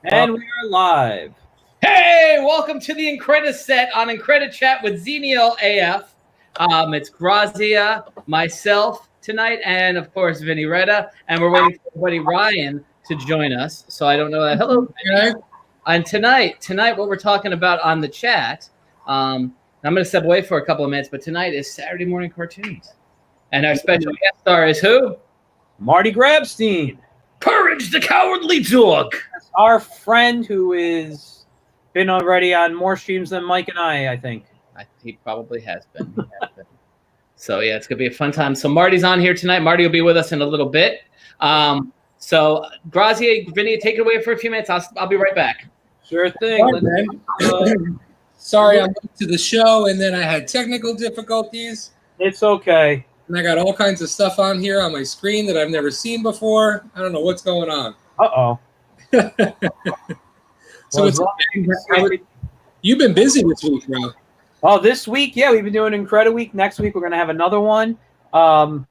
And we are live. Hey, welcome to the IncrediChat on IncrediChat with Zenial AF. It's Grassia, myself tonight, and of course Vinny Reda. And we're waiting for buddy Ryan to join us. So I don't know that. Hello, Vinny. And tonight, what we're talking about on the chat, I'm going to step away for a couple of minutes, but tonight is Saturday morning cartoons. And our special guest star is who? Marty Grabstein. Courage the Cowardly Dog. Our friend who is been already on more streams than Mike and I think. He probably has been. So, yeah, it's going to be a fun time. So, Marty's on here tonight. Marty will be with us in a little bit. So, Grassia, Vinny, take it away for a few minutes. I'll be right back. Sure thing. Sorry, I'm late to the show, and then I had technical difficulties. It's okay. And I got all kinds of stuff on here on my screen that I've never seen before. I don't know what's going on. Uh-oh. So you've been busy this week, bro. Oh, this week, yeah, we've been doing Incrediweek. Next week, we're gonna have another one. But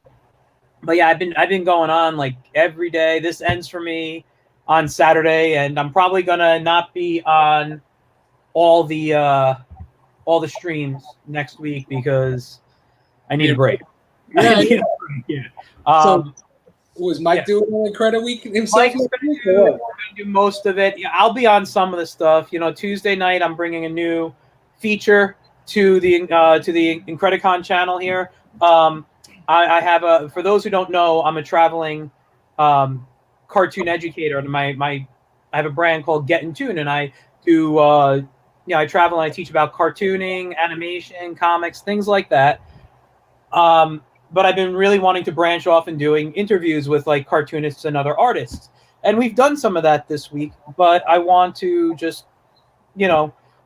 yeah, I've been going on like every day. This ends for me on Saturday, and I'm probably gonna not be on all the streams next week because I need a break. Yeah. Yeah. So was Mike doing Incrediweek himself? Mike's gonna do most of it. Yeah, I'll be on some of the stuff. You know, Tuesday night I'm bringing a new feature to the Incredicon channel here. I have for those who don't know, I'm a traveling cartoon educator. And I have a brand called Get in Tune, and I do I travel and I teach about cartooning, animation, comics, things like that. But I've been really wanting to branch off and doing interviews with like cartoonists and other artists. And we've done some of that this week, but I want to just,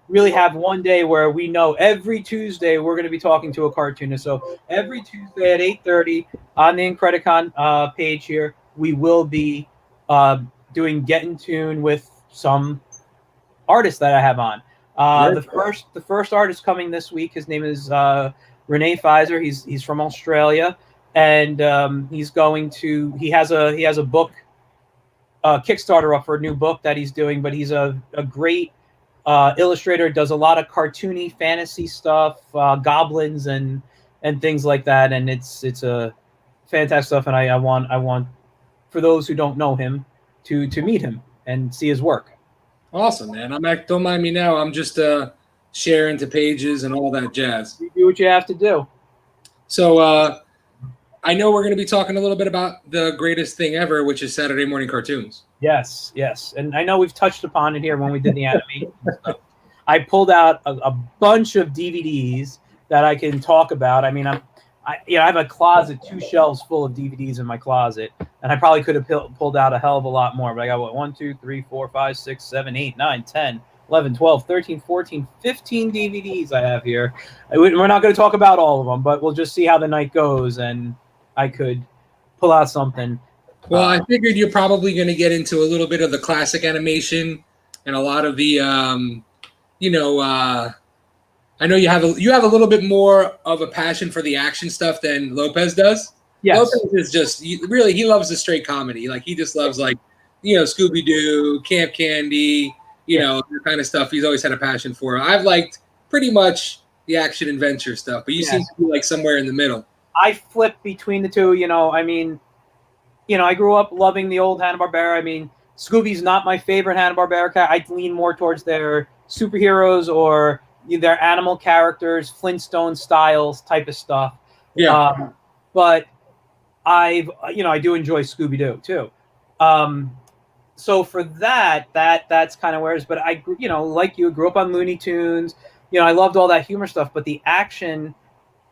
really have one day where we know every Tuesday we're going to be talking to a cartoonist. So every Tuesday at 8:30 on the Incredicon page here, we will be doing Get in Tune with some artists that I have on. The first artist coming this week, his name is Rene Pfizer. He's from Australia, and he has a book, Kickstarter up for a new book that he's doing. But he's a great illustrator. Does a lot of cartoony fantasy stuff, goblins and things like that. And it's a fantastic stuff. And I want for those who don't know him to meet him and see his work. Awesome, man. Don't mind me now. I'm just sharing to pages and all that jazz. You do what you have to do. So I know we're going to be talking a little bit about the greatest thing ever, which is Saturday morning cartoons. Yes. And I know we've touched upon it here when we did the animation stuff. I pulled out a bunch of DVDs that I can talk about. I mean, I have a closet, 2 shelves full of DVDs in my closet, and I probably could have pulled out a hell of a lot more. But I got 1, 2, 3, 4, 5, 6, 7, 8, 9, 10. 11, 12, 13, 14, 15 DVDs I have here. We're not going to talk about all of them, but we'll just see how the night goes, and I could pull out something. Well, I figured you're probably going to get into a little bit of the classic animation and a lot of the, I know you have a little bit more of a passion for the action stuff than Lopez does. Yes. Lopez is just really, he loves the straight comedy. Like he just loves Scooby-Doo, Camp Candy, that kind of stuff. He's always had a passion for. I've liked pretty much the action adventure stuff, but you seem to be like somewhere in the middle. I flip between the two. I grew up loving the old Hanna-Barbera. I mean, Scooby's not my favorite Hanna-Barbera character. I lean more towards their superheroes or their animal characters, Flintstone styles type of stuff. Yeah. But I do enjoy Scooby-Doo too. So for that's kind of where it is. But I, like you, grew up on Looney Tunes. I loved all that humor stuff. But the action,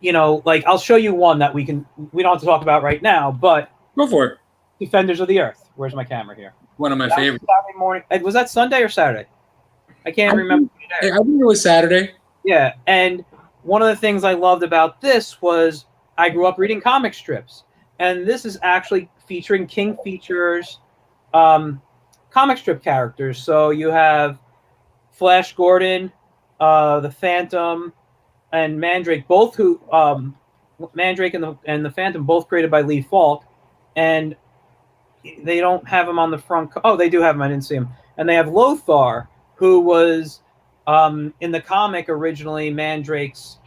I'll show you one that we don't have to talk about right now. But go for it. Defenders of the Earth. Where's my camera here? One of my favorites. Saturday morning. Was that Sunday or Saturday? I can't remember. I think it was Saturday. Yeah, and one of the things I loved about this was I grew up reading comic strips, and this is actually featuring King Features comic strip characters. So you have Flash Gordon, the Phantom, and Mandrake, both who Mandrake and the Phantom, both created by Lee Falk, and they don't have them on the front. Oh, they do have them. I didn't see them. and they have Lothar, who was in the comic originally Mandrake's.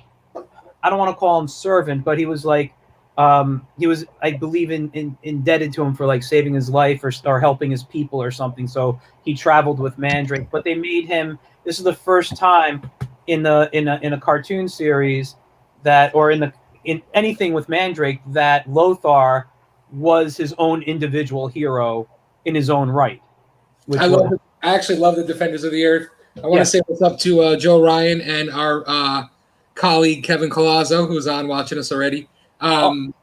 I don't want to call him servant, but he was like he was, I believe, indebted to him for like saving his life or helping his people or something. So he traveled with Mandrake, but they made him. This is the first time in a cartoon series that, or in anything with Mandrake, that Lothar was his own individual hero in his own right. I actually love the Defenders of the Earth. I want to say what's up to Joe Ryan and our colleague Kevin Colazzo, who's on watching us already. One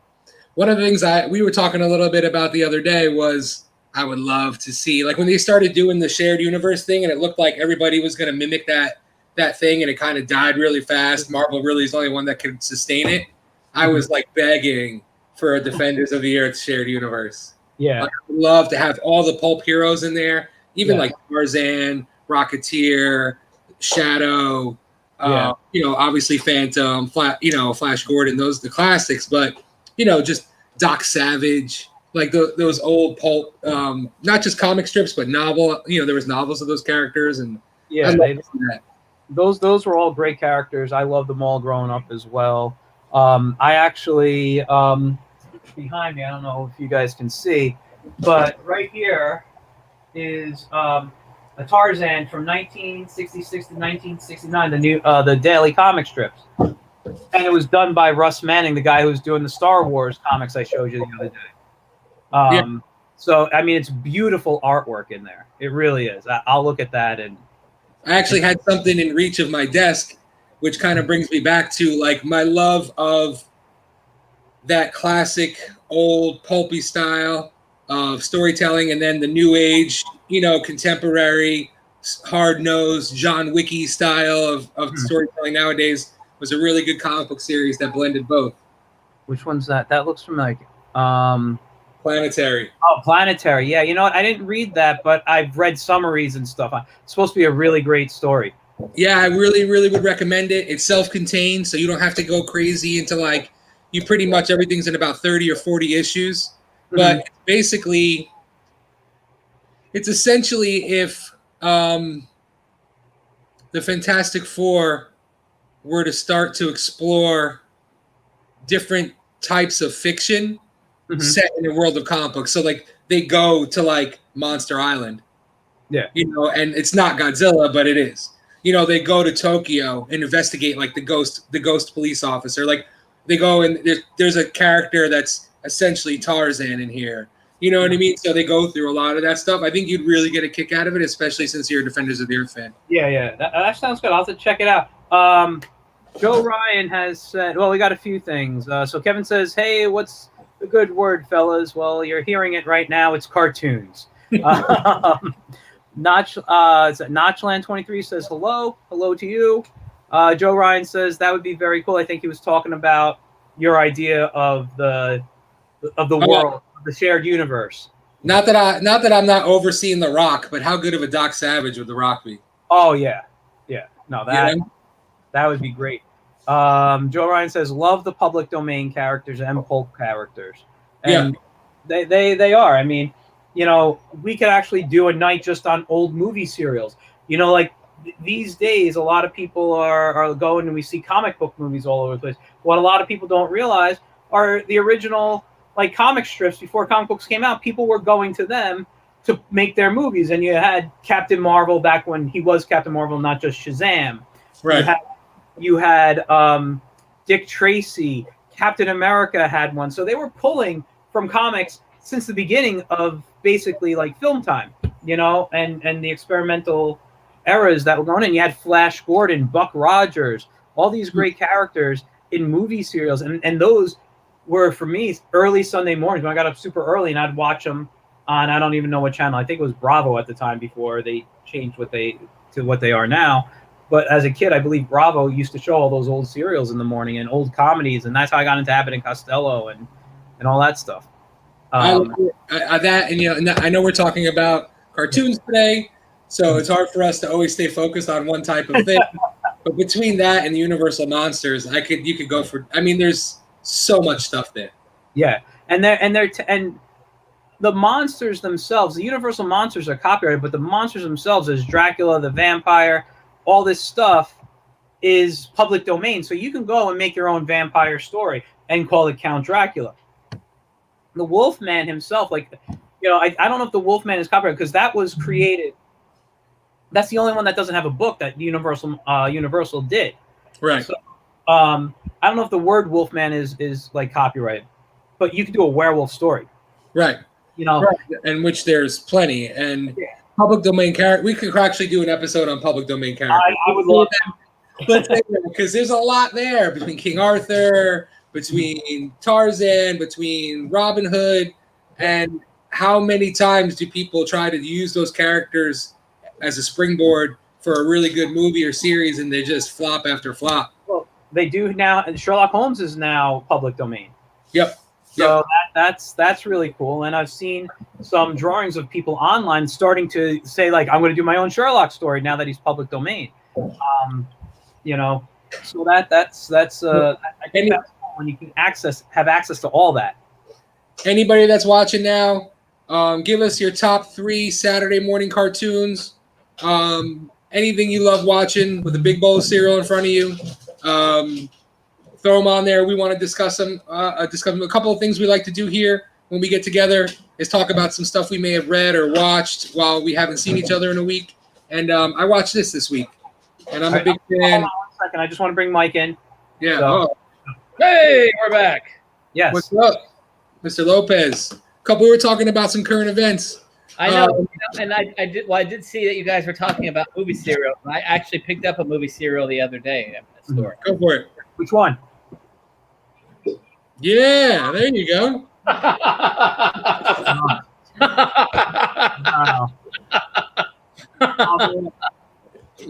of the things we were talking a little bit about the other day was I would love to see, like when they started doing the shared universe thing and it looked like everybody was going to mimic that thing and it kind of died really fast. Marvel really is the only one that could sustain it. I was like begging for a Defenders of the Earth shared universe. Yeah. Like, I would love to have all the pulp heroes in there, even like Tarzan, Rocketeer, Shadow, obviously Phantom, Flash Gordon, the classics, but just Doc Savage, like those old pulp, not just comic strips, but novel. There was novels of those characters, and those were all great characters. I loved them all growing up as well. I actually behind me, I don't know if you guys can see, but right here is a Tarzan from 1966 to 1969, the daily comic strips, and it was done by Russ Manning, the guy who was doing the Star Wars comics I showed you the other day. So I mean, it's beautiful artwork in there. It really is. I'll look at that. And I actually had something in reach of my desk, which kind of brings me back to like my love of that classic old pulpy style of storytelling, and then the new age, contemporary, hard-nosed, John Wicky style of storytelling nowadays was a really good comic book series that blended both. Which one's that? That looks from like Planetary. Oh, Planetary. Yeah, you know what? I didn't read that, but I've read summaries and stuff. It's supposed to be a really great story. Yeah, I really, really would recommend it. It's self-contained, so you don't have to go crazy into like, you pretty much everything's in about 30 or 40 issues. But basically, it's essentially if the Fantastic Four were to start to explore different types of fiction set in the world of comic books. So like they go to like Monster Island. Yeah. And it's not Godzilla, but it is. They go to Tokyo and investigate like the ghost police officer. Like they go and there's a character that's essentially Tarzan in here. You know what I mean? So they go through a lot of that stuff. I think you'd really get a kick out of it, especially since you're a Defenders of the Earth fan. Yeah. That sounds good. I'll have to check it out. Joe Ryan has said, well, we got a few things. So Kevin says, hey, what's a good word, fellas? Well, you're hearing it right now. It's cartoons. Notchland23 says hello to you. Joe Ryan says that would be very cool. I think he was talking about your idea of the world, the shared universe. Not that I'm not overseeing The Rock, but how good of a Doc Savage would The Rock be? Oh yeah. No, that would be great. Joe Ryan says love the public domain characters and pulp characters, and they are. I mean, we could actually do a night just on old movie serials. Like these days, a lot of people are going and we see comic book movies all over the place. What a lot of people don't realize are the original like comic strips before comic books came out. People were going to them to make their movies, and you had Captain Marvel back when he was Captain Marvel, not just Shazam. Right. You had Dick Tracy. Captain America had one. So they were pulling from comics since the beginning of basically like film time, and the experimental eras that were going in. You had Flash Gordon, Buck Rogers, all these great characters in movie serials. And those were, for me, early Sunday mornings when I got up super early and I'd watch them on, I don't even know what channel. I think it was Bravo at the time before they changed what they are now. But as a kid, I believe Bravo used to show all those old serials in the morning and old comedies. And that's how I got into Abbott and Costello and all that stuff. I know we're talking about cartoons today, so it's hard for us to always stay focused on one type of thing. But between that and the Universal Monsters, you could go for. I mean, there's so much stuff there. Yeah, and the monsters themselves, the Universal monsters are copyrighted, but the monsters themselves, as Dracula, the vampire, all this stuff is public domain. So you can go and make your own vampire story and call it Count Dracula. The Wolfman himself, like, I don't know if the Wolfman is copyrighted because that was created. That's the only one that doesn't have a book that Universal did. Right. So, I don't know if the word Wolfman is like copyrighted, but you can do a werewolf story. Right. Right. And which there's plenty. And public domain character. We could actually do an episode on public domain characters. I would love that. Because there's a lot there between King Arthur, between Tarzan, between Robin Hood, and how many times do people try to use those characters as a springboard for a really good movie or series, and they just flop after flop? Well, they do now, and Sherlock Holmes is now public domain. Yep. So that's really cool. And I've seen some drawings of people online starting to say, like, I'm going to do my own Sherlock story now that he's public domain. So that's I think that's cool when you can have access to all that. Anybody that's watching now, give us your top 3 Saturday morning cartoons. Anything you love watching with a big bowl of cereal in front of you. Throw them on there. We want to discuss them. A couple of things we like to do here when we get together is talk about some stuff we may have read or watched while we haven't seen each other in a week. And I watched this week, and I'm a big fan. Hold on 1 second. I just want to bring Mike in. Yeah. So. Hey, we're back. Yes. What's up, Mr. Lopez? We were talking about some current events. I know, and I did. Well, I did see that you guys were talking about movie serial. I actually picked up a movie serial the other day at the store. Go for it. Which one? Yeah, there you go.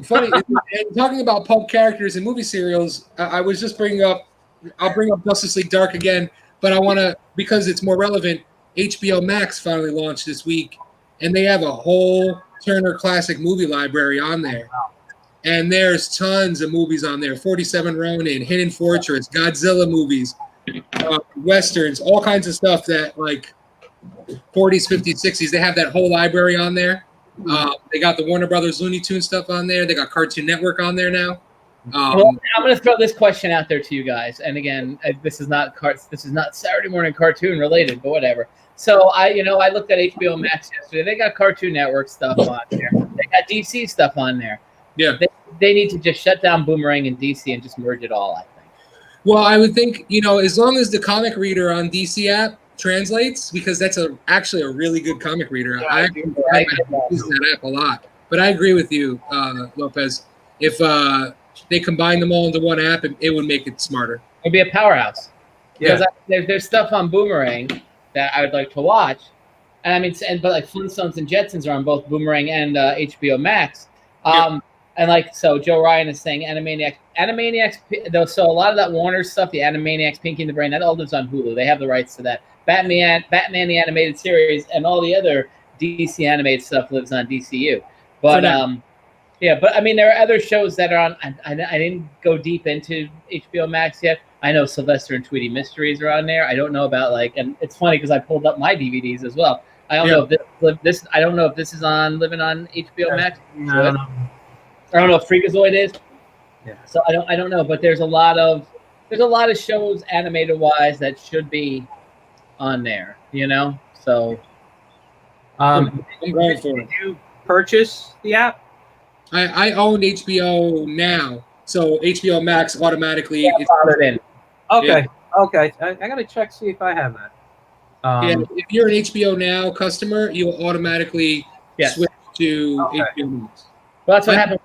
Funny, and talking about pulp characters and movie serials, I was just I'll bring up Justice League Dark again, but I want to, because it's more relevant, HBO Max finally launched this week, and they have a whole Turner Classic movie library on there. And there's tons of movies on there. 47 Ronin, Hidden Fortress, Godzilla movies, Westerns, all kinds of stuff that, like, 40s, 50s, 60s. They have that whole library on there. They got the Warner Brothers Looney Tunes stuff on there. They got Cartoon Network on there now. Well, I'm going to throw this question out there to you guys. And again, this is not Saturday morning cartoon related, but whatever. So I looked at HBO Max yesterday. They got Cartoon Network stuff on there. They got DC stuff on there. Yeah. They need to just shut down Boomerang and DC and just merge it all, I think. Well, I would think, as long as the comic reader on DC app translates, because that's actually a really good comic reader. Yeah, I use that app a lot. But I agree with you, Lopez. If they combine them all into one app, it would make it smarter. It'd be a powerhouse. Yeah. Because there's stuff on Boomerang that I would like to watch. And but like Flintstones and Jetsons are on both Boomerang and HBO Max. So Joe Ryan is saying Animaniacs. So a lot of that Warner stuff, the Animaniacs, Pinky and the Brain, that all lives on Hulu. They have the rights to that. Batman the animated series, and all the other DC animated stuff lives on DCU. But but I mean, there are other shows that are on. I didn't go deep into HBO Max yet. I know Sylvester and Tweety Mysteries are on there. I don't know about and it's funny because I pulled up my DVDs as well. I don't know if this. I don't know if this is living on HBO Max. I don't know. I don't know if Freakazoid is. Yeah. So I don't know, but there's a lot of shows animated wise that should be on there. So. I'm going for it. Did you purchase the app? I own HBO now, so HBO Max automatically. In. Okay. Okay. I gotta check, see if I have that. If you're an HBO Now customer, you'll automatically switch to HBO Max. Well, that's what happens.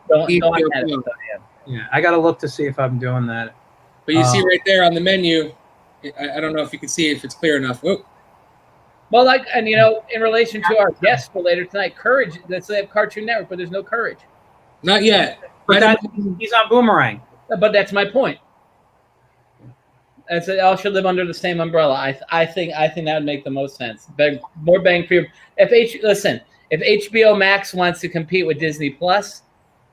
Yeah, I gotta look to see if I'm doing that. But you see right there on the menu, I don't know if you can see if it's clear enough. Oh. Well, in relation to our guest for later tonight, Courage. They have Cartoon Network, but there's no Courage. Not yet. But he's on Boomerang. But that's my point. It all should live under the same umbrella. I think that would make the most sense. More bang for your. If HBO Max wants to compete with Disney Plus,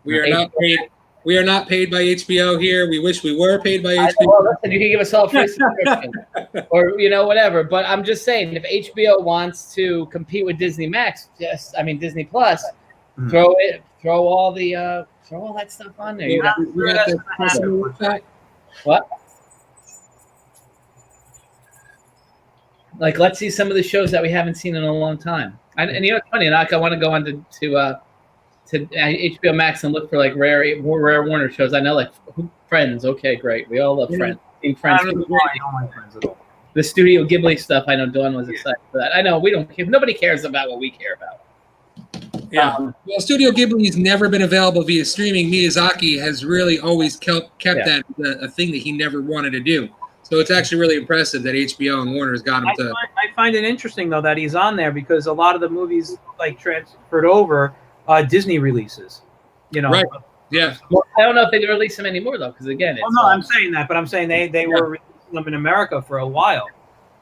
we are not paid. We are not paid by HBO here. We wish we were paid by HBO. Well, listen, you can give us all a free subscription, or whatever. But I'm just saying, if HBO wants to compete with Disney Max, Disney Plus, throw all that stuff on there. Yeah, We got the What? Like, let's see some of the shows that we haven't seen in a long time. And it's funny, I want to go on to HBO Max and look for like rare Warner shows. I know, like Friends. Okay, great. We all love Friends. Friends. I don't like Friends at all. The Studio Ghibli stuff. I know Dawn was excited for that. I know we don't care. Nobody cares about what we care about. Yeah. Well, Studio Ghibli's never been available via streaming. Miyazaki has really always kept that a thing that he never wanted to do. So it's actually really impressive that HBO and Warner's got him to. I find it interesting though that he's on there because a lot of the movies like transferred over Disney releases. Right. Yeah. Well, I don't know if they release them anymore though, because again, it's. Well, no, I'm saying that, but I'm saying they were releasing them in America for a while.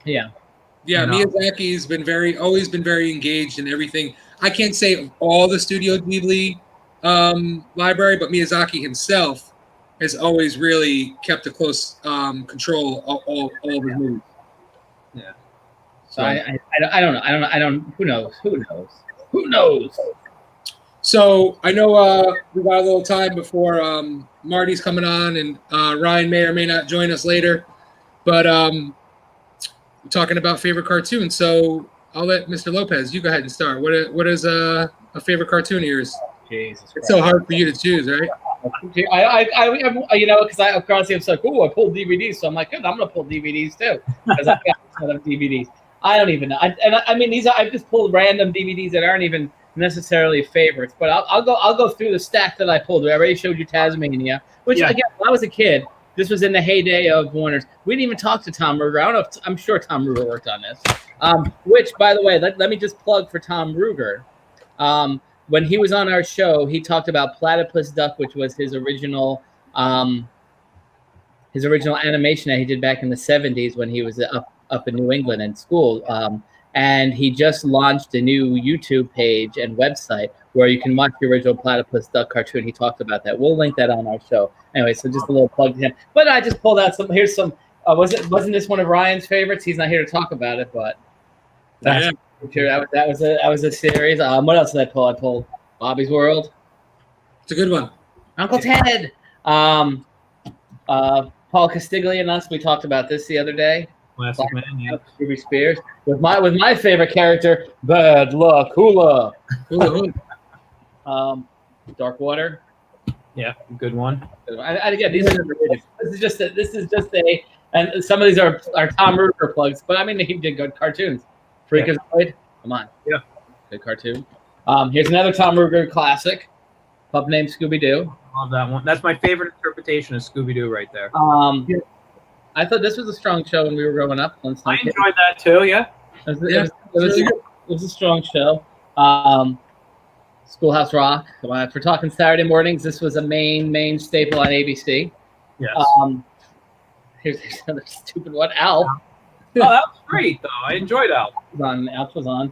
Yeah. Yeah, Miyazaki's always been very engaged in everything. I can't say all the Studio Ghibli library, but Miyazaki himself has always really kept a close control of all of his movies. Yeah. So I don't know. Who knows? So I know we got a little time before Marty's coming on, and Ryan may or may not join us later, but we're talking about favorite cartoons. So I'll let Mr. Lopez, you go ahead and start. What is a favorite cartoon of yours? Jesus Christ. It's so hard for you to choose, right? Because I was like, oh, I pulled DVDs, so I'm like, good, I'm gonna pull DVDs too, because I've got a ton of DVDs. I don't even know. I've just pulled random DVDs that aren't even necessarily favorites, but I'll go through the stack that I pulled. I already showed you Tasmania, which again, when I was a kid, this was in the heyday of Warner's. We didn't even talk to Tom Ruger. I don't know if I'm sure Tom Ruger worked on this. Which, by the way, let me just plug for Tom Ruger. When he was on our show, he talked about Platypus Duck, which was his original animation that he did back in the 70s when he was up in New England in school. And he just launched a new YouTube page and website where you can watch the original Platypus Duck cartoon. He talked about that. We'll link that on our show. Anyway, so just a little plug to him. But I just pulled out some. Here's some. Wasn't this one of Ryan's favorites? He's not here to talk about it, but that was a series. What else did I pull? I pulled Bobby's World. It's a good one. Uncle Ted. Paul Castiglia and us. We talked about this the other day. Classic man, yeah. Ruby Spears with my favorite character, Bad Luck Hula. Dark Water. Yeah, good one. Again, this is just a, and some of these are Tom Ruger plugs, but I mean he did good cartoons. Freakazoid, come on, yeah, good cartoon. Here's another Tom Ruger classic, Pup Named Scooby-Doo. Love that one. That's my favorite interpretation of Scooby-Doo right there. I thought this was a strong show when we were growing up. I enjoyed that too. Yeah, it was a strong show. Schoolhouse Rock. If we're talking Saturday mornings, this was a main staple on ABC. Yes. Here's another stupid one. Alf. Oh, that was great though. I enjoyed Alf. Alf was on.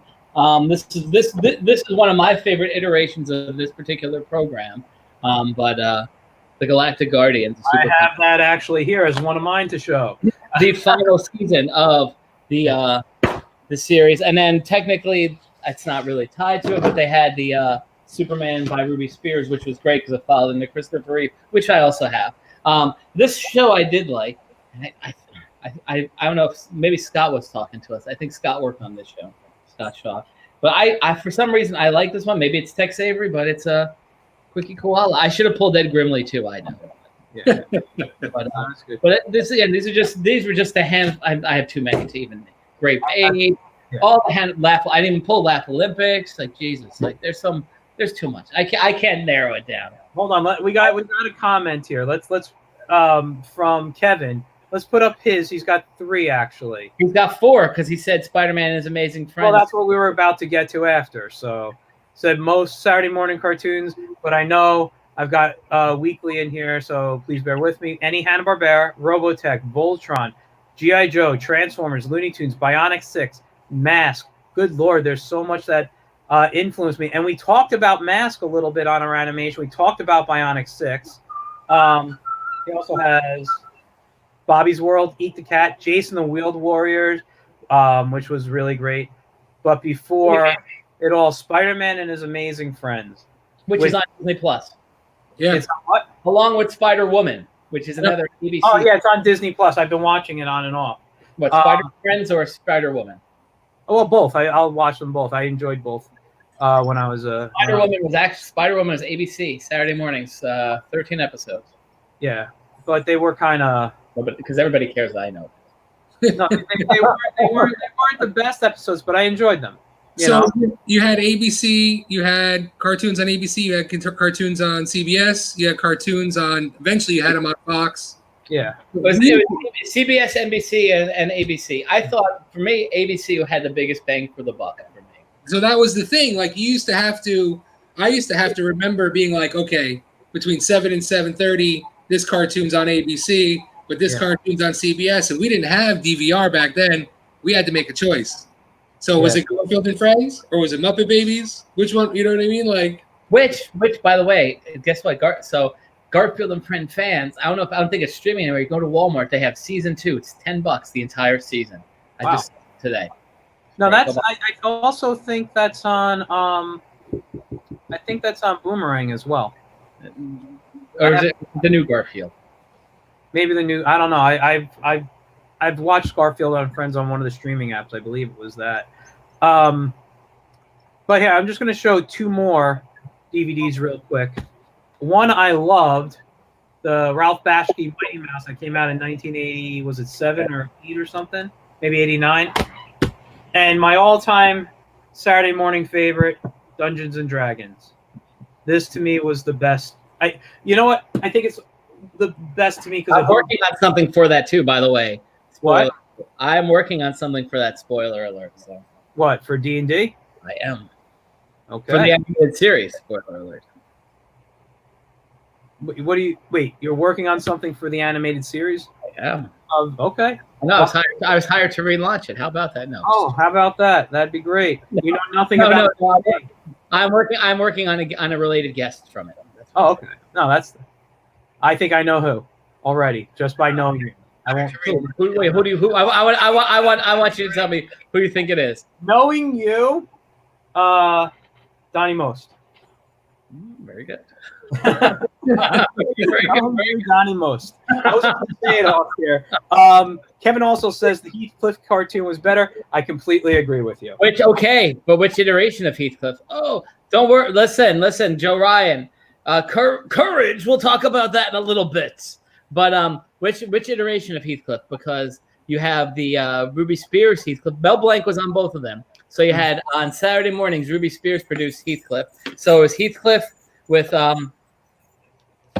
This is one of my favorite iterations of this particular program. The Galactic Guardians. I have that actually here as one of mine to show. The final season of the series, and then technically it's not really tied to it, but they had the Superman by Ruby Spears, which was great because it followed into Christopher Reeve, which I also have. This show I did like, and I don't know if maybe Scott was talking to us. I think Scott worked on this show, Scott Shaw. But I for some reason I like this one. Maybe it's Tex Avery, but it's a Quickie Koala. I should have pulled Ed Grimley too. I know. Yeah. but these were just a hand. I have too many to even Great Aid. Yeah. All the hand laugh. I didn't even pull Laugh Olympics. Like Jesus. Like there's too much. I can't narrow it down. Hold on. We got a comment here. Let's from Kevin. Let's put up his. He's got 3 actually. He's got 4 because he said Spider-Man is Amazing Friends. Well, that's what we were about to get to after. So said most Saturday morning cartoons, but I know I've got weekly in here, so please bear with me. Any Hanna-Barbera, Robotech, Voltron, G.I. Joe, Transformers, Looney Tunes, Bionic 6, Mask. Good Lord, there's so much that influenced me. And we talked about Mask a little bit on our animation. We talked about Bionic 6. He also has Bobby's World, Eat the Cat, Jason the Wheeled Warriors, which was really great. But before it all, Spider-Man and His Amazing Friends, which is on Disney Plus. Yeah. It's on what? Along with Spider-Woman, which is another ABC. Oh yeah, it's on Disney Plus. I've been watching it on and off. What, Spider-Friends or Spider-Woman? Well, both. I'll watch them both. I enjoyed both when I was Spider-Woman was ABC Saturday mornings, 13 episodes. Yeah, but they were kind of because everybody cares. I know. No, they weren't the best episodes, but I enjoyed them. You had ABC, you had cartoons on ABC, you had cartoons on CBS, you had cartoons on. Eventually, you had them on Fox. Yeah, it was CBS, NBC, and ABC. I thought for me, ABC had the biggest bang for the buck for me. So that was the thing. Like I used to have to remember being like, okay, between 7 and 7:30, this cartoon's on ABC, but this cartoon's on CBS, and we didn't have DVR back then. We had to make a choice. So was it Garfield and Friends, or was it Muppet Babies? Which one? You know what I mean? Like which, by the way, guess what? Garfield and Friends fans, I don't think it's streaming anywhere. You go to Walmart, they have season 2. It's $10 the entire season. Wow. I just today. No, I also think that's on. I think that's on Boomerang as well. Or is it the new Garfield? Maybe the new. I don't know. I've watched Garfield and Friends on one of the streaming apps. I believe it was that. But yeah, I'm just going to show 2 more DVDs real quick. One I loved, the Ralph Bakshi Mighty Mouse that came out in 1980. Was it 7 or 8 or something? Maybe 89. And my all-time Saturday morning favorite, Dungeons and Dragons. This to me was the best. You know what? I think it's the best to me because I'm working on something for that too. By the way, what? I'm working on something for that. Spoiler alert. So what for D&D? I am. Okay. For the animated series. Spoiler alert. What do you wait? You're working on something for the animated series? I am. Okay. No, I was hired to relaunch it. How about that? No. Oh, how about that? That'd be great. You know nothing about it. No, I'm working on a related guest from it. Oh, okay. No, I think I know who already just by knowing you. I won't. I want you to tell me who you think it is. Knowing you, Donnie Most. Very good. Donnie Most. I was going to say it off here. Kevin also says the Heathcliff cartoon was better. I completely agree with you. Which iteration of Heathcliff? Oh, don't worry. Listen, Joe Ryan. Courage. We'll talk about that in a little bit. But which iteration of Heathcliff? Because you have the Ruby Spears Heathcliff. Mel Blanc was on both of them. So you had on Saturday mornings, Ruby Spears produced Heathcliff. So it was Heathcliff with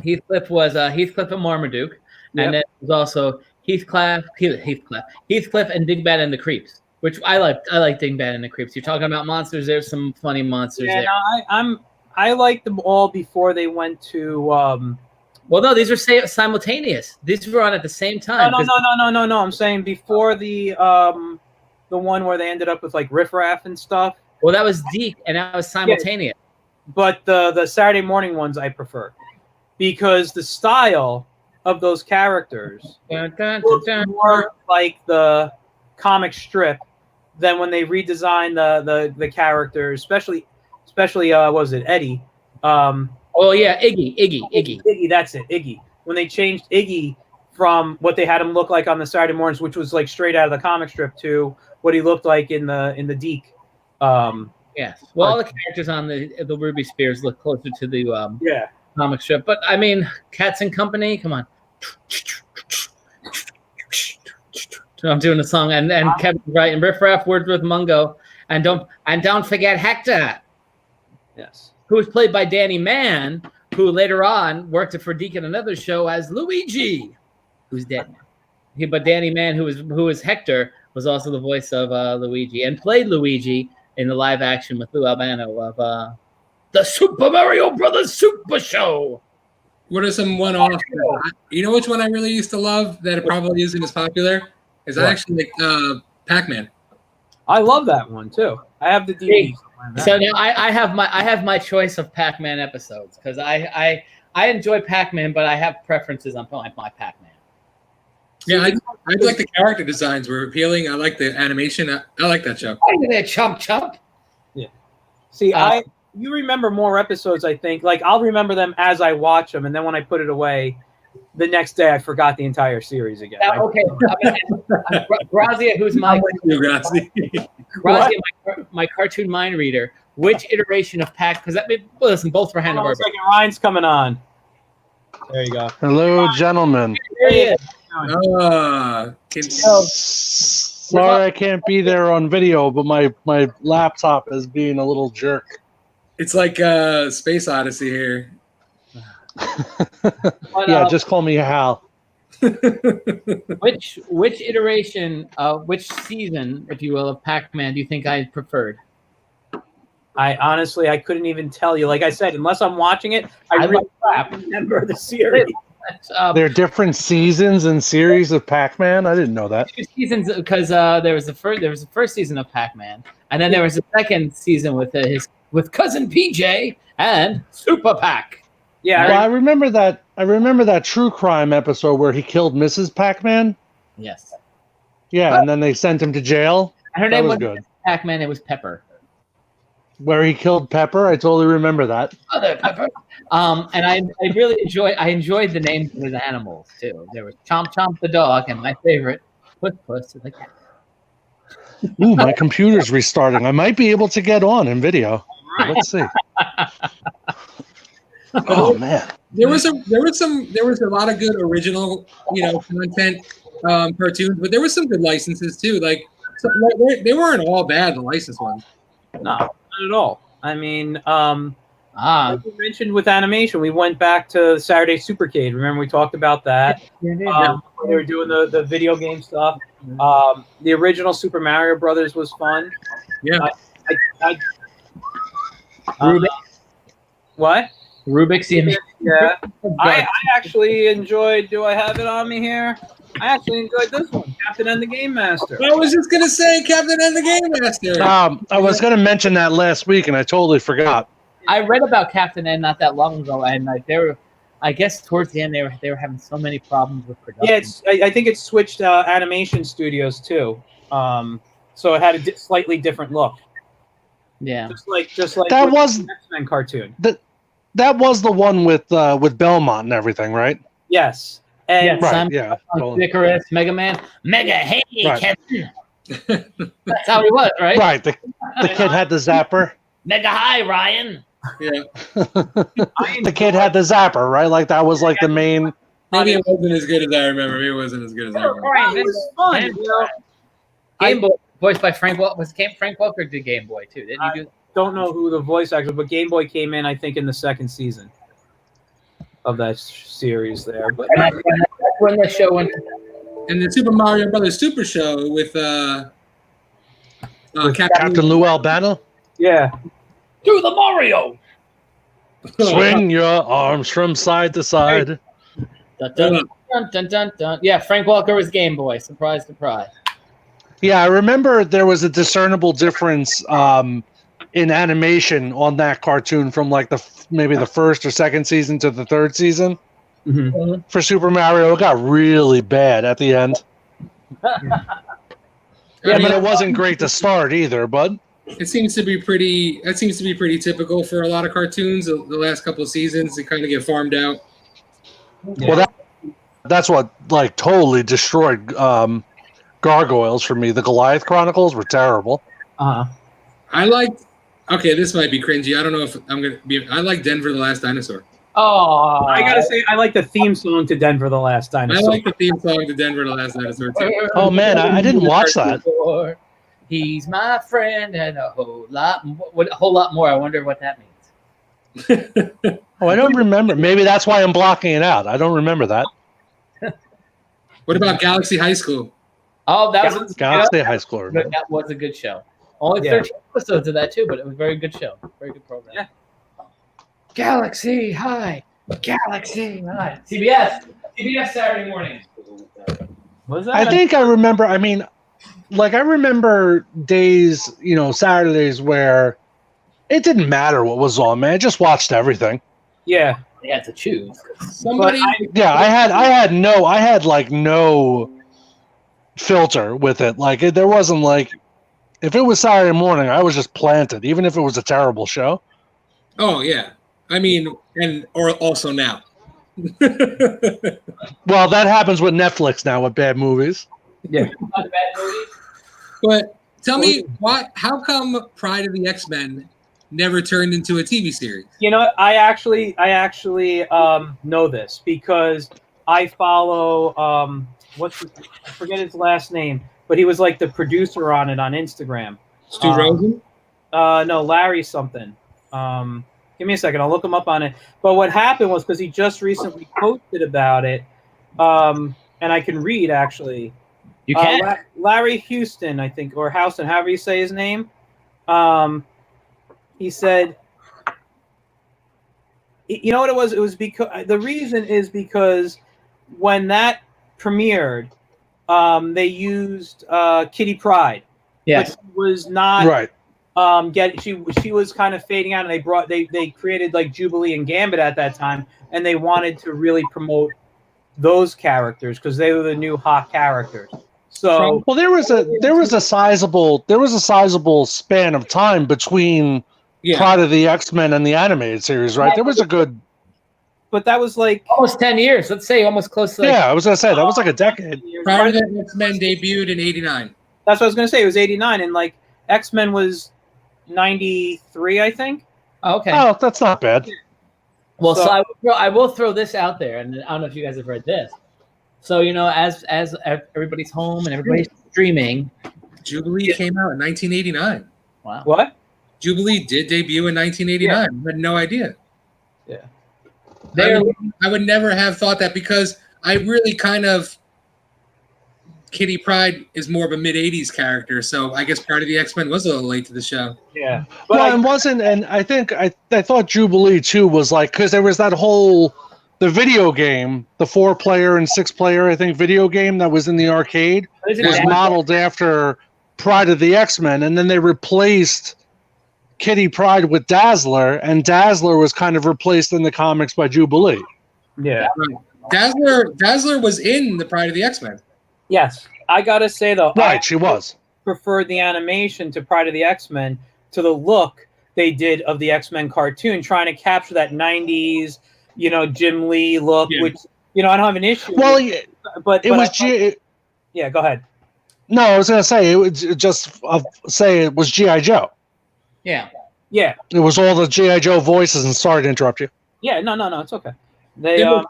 Heathcliff and Marmaduke, and then it was also Heathcliff and Dingbat and the Creeps, which I like. I like Dingbat and the Creeps. You're talking about monsters. There's some funny monsters there. No, I liked them all before they went to. Well, no, these were simultaneous. These were on at the same time. No. I'm saying before the one where they ended up with like Riff Raff and stuff. Well, that was Deke, and that was simultaneous. Yeah, but the Saturday morning ones I prefer because the style of those characters looks more like the comic strip than when they redesigned the characters, especially what was it, Eddie? Oh yeah, Iggy. That's it, Iggy. When they changed Iggy from what they had him look like on the Saturday mornings, which was like straight out of the comic strip, to what he looked like in the Deke. Yes. Well, all the characters on the Ruby Spears look closer to the comic strip, but I mean, Cats and Company. Come on. So I'm doing the song, and Kevin's right, and Riff Raff, Wordsworth, Mungo, and don't forget Hector. Yes. Who was played by Danny Mann, who later on worked for Deke in another show as Luigi, who's dead now. But Danny Mann, who was Hector, was also the voice of Luigi and played Luigi in the live action with Lou Albano of the Super Mario Brothers Super Show. What are some one-off? You know which one I really used to love that it probably isn't as popular? Is I actually like Pac-Man. I love that one too. I have the DVD. So now I have my choice of Pac-Man episodes because I enjoy Pac-Man, but I have preferences on my Pac-Man. Yeah, I like the character designs were appealing. I like the animation. I like that show. Oh, you there, chump chump. Yeah. See, you remember more episodes, I think. Like, I'll remember them as I watch them, and then when I put it away, the next day I forgot the entire series again. Okay. Grassia, who's my cartoon mind reader. Which iteration of Pac? Because listen, both were Hanna-Barbera. Ryan's coming on. There you go. Hello, gentlemen. There he is. Sorry I can't be there on video, but my laptop is being a little jerk. It's like Space Odyssey here. Yeah, just call me Hal. Which iteration, which season, if you will, of Pac-Man do you think I preferred? I couldn't even tell you. Like I said, unless I'm watching it, I really remember the series. There are different seasons and series of Pac-Man. I didn't know that. 2 seasons because there was the first season of Pac-Man, and then there was a second season with cousin PJ and Super Pac. Yeah, well, I remember that. I remember that true crime episode where he killed Mrs. Pac-Man. Yes. Yeah, and then they sent him to jail. And her name was good. Pac-Man. It was Pepper. Where he killed Pepper. I totally remember that. Other Pepper. And I really enjoyed the names of the animals too. There was Chomp Chomp the dog, and my favorite, Puss Puss the cat. Ooh, my computer's restarting. I might be able to get on in video. Let's see. Oh man, there was a lot of good original, content cartoons, but there was some good licenses too. Like they weren't all bad, the licensed ones. No, not at all. I mean, like you mentioned with animation, we went back to Saturday Supercade. Remember we talked about that? They were doing the video game stuff. The original Super Mario Brothers was fun. Yeah. What? Rubik's. Yeah. I actually enjoyed. Do I have it on me here? I actually enjoyed this one, Captain and the Game Master. I was just gonna say Captain and the Game Master. I was gonna mention that last week, and I totally forgot. I read about Captain N not that long ago, and like they were, I guess towards the end they were having so many problems with production. Yeah, I think it switched animation studios too, so it had a slightly different look. Yeah, just like that was X-Men cartoon. That was the one with Belmont and everything, right? Yes. And right, yeah. Icarus, Mega Man, Mega, hey, right. Captain. That's how he was, right? Right. The kid had the zapper. Mega hi, Ryan. Yeah. The kid had the zapper, right? Like that was like the main. Maybe it wasn't as good as I remember. Maybe it wasn't as good as I remember. It was fun. Game Boy, voiced by Frank Welker. Frank Welker did Game Boy too, didn't he? Don't know who the voice actor, but Game Boy came in, I think, in the second season of that series there. But that's when the show went. And the Super Mario Brothers Super Show with Captain Lou Albano. Yeah. Do the Mario. Swing your arms from side to side. Dun, dun, dun, dun, dun, dun. Yeah, Frank Welker was Game Boy. Surprise, surprise. Yeah, I remember there was a discernible difference in animation on that cartoon from like maybe the first or second season to the third season. Mm-hmm. For Super Mario, it got really bad at the end. I mean, it wasn't great to start either, but it seems to be pretty. That seems to be pretty typical for a lot of cartoons. The last couple of seasons, they kind of get farmed out. Yeah. Well, that's what like totally destroyed Gargoyles for me. The Goliath Chronicles were terrible. I liked. Okay, this might be cringy. I don't know if I'm gonna be. I like Denver the Last Dinosaur. Oh, I gotta say, I like the theme song to Denver the Last Dinosaur. I like the theme song to Denver the Last Dinosaur too. Oh man, I didn't watch that. He's my friend and a whole lot more. I wonder what that means. Oh, I don't remember. Maybe that's why I'm blocking it out. I don't remember that. What about Galaxy High School? Oh, that was Galaxy High School. That was a good show. Only 13 episodes of that too, but it was a very good show. Very good program. Yeah. Galaxy High. Galaxy High. CBS Saturday morning. Was that? I think I remember. I mean, like I remember days, Saturdays where it didn't matter what was on, man. I just watched everything. Yeah. You had to choose. Somebody, I had no filter with it. Like there wasn't like, if it was Saturday morning, I was just planted, even if it was a terrible show. oh yeah, I mean, or also now. Well, that happens with Netflix now with bad movies. Yeah. But tell me, how come Pride of the X-Men never turned into a TV series? You know, I actually know this because I follow I forget his last name, but he was like the producer on it on Instagram. Stu Rosen? No, Larry something. Give me a second, I'll look him up on it. But what happened was because he just recently posted about it, and I can read actually. You can. Larry Houston, I think, or Houston, however you say his name. He said, you know what it was? It was because the reason is because when that premiered, they used Kitty Pryde. Yes. But she was not Right. She was kind of fading out, and they created like Jubilee and Gambit at that time, and they wanted to really promote those characters because they were the new hot characters. So well, there was a sizable span of time between Pride of the X-Men and the animated series, right? There was a good, but that was like almost 10 years. Let's say almost close to I was gonna say that was like a decade. Pride of the X-Men debuted in '89. That's what I was gonna say. It was '89, and like X-Men was '93, I think. Okay. Oh, that's not bad. Well, so I will throw this out there, and I don't know if you guys have read this. So as everybody's home and everybody's streaming, Jubilee came out in 1989. Wow. What? Jubilee did debut in 1989. I had no idea. Yeah. I would never have thought that because I really kind of Kitty Pryde is more of a mid-'80s character, so I guess Pride of the X-Men was a little late to the show. Yeah. But I think I thought Jubilee too was like, because there was that whole the video game, the 4-player and 6-player, I think, video game that was in the arcade was modeled after Pride of the X-Men, and then they replaced Kitty Pryde with Dazzler, and Dazzler was kind of replaced in the comics by Jubilee. Yeah. Dazzler was in the Pride of the X-Men. Yes. I gotta say though, Right, she was. preferred the animation to Pride of the X-Men to the look they did of the X-Men cartoon, trying to capture that '90s, Jim Lee look, which I don't have an issue. Well, but it was yeah. Go ahead. No, I was gonna say it was just say it was G.I. Joe. Yeah. Yeah. It was all the G.I. Joe voices, and sorry to interrupt you. Yeah. No. It's okay. There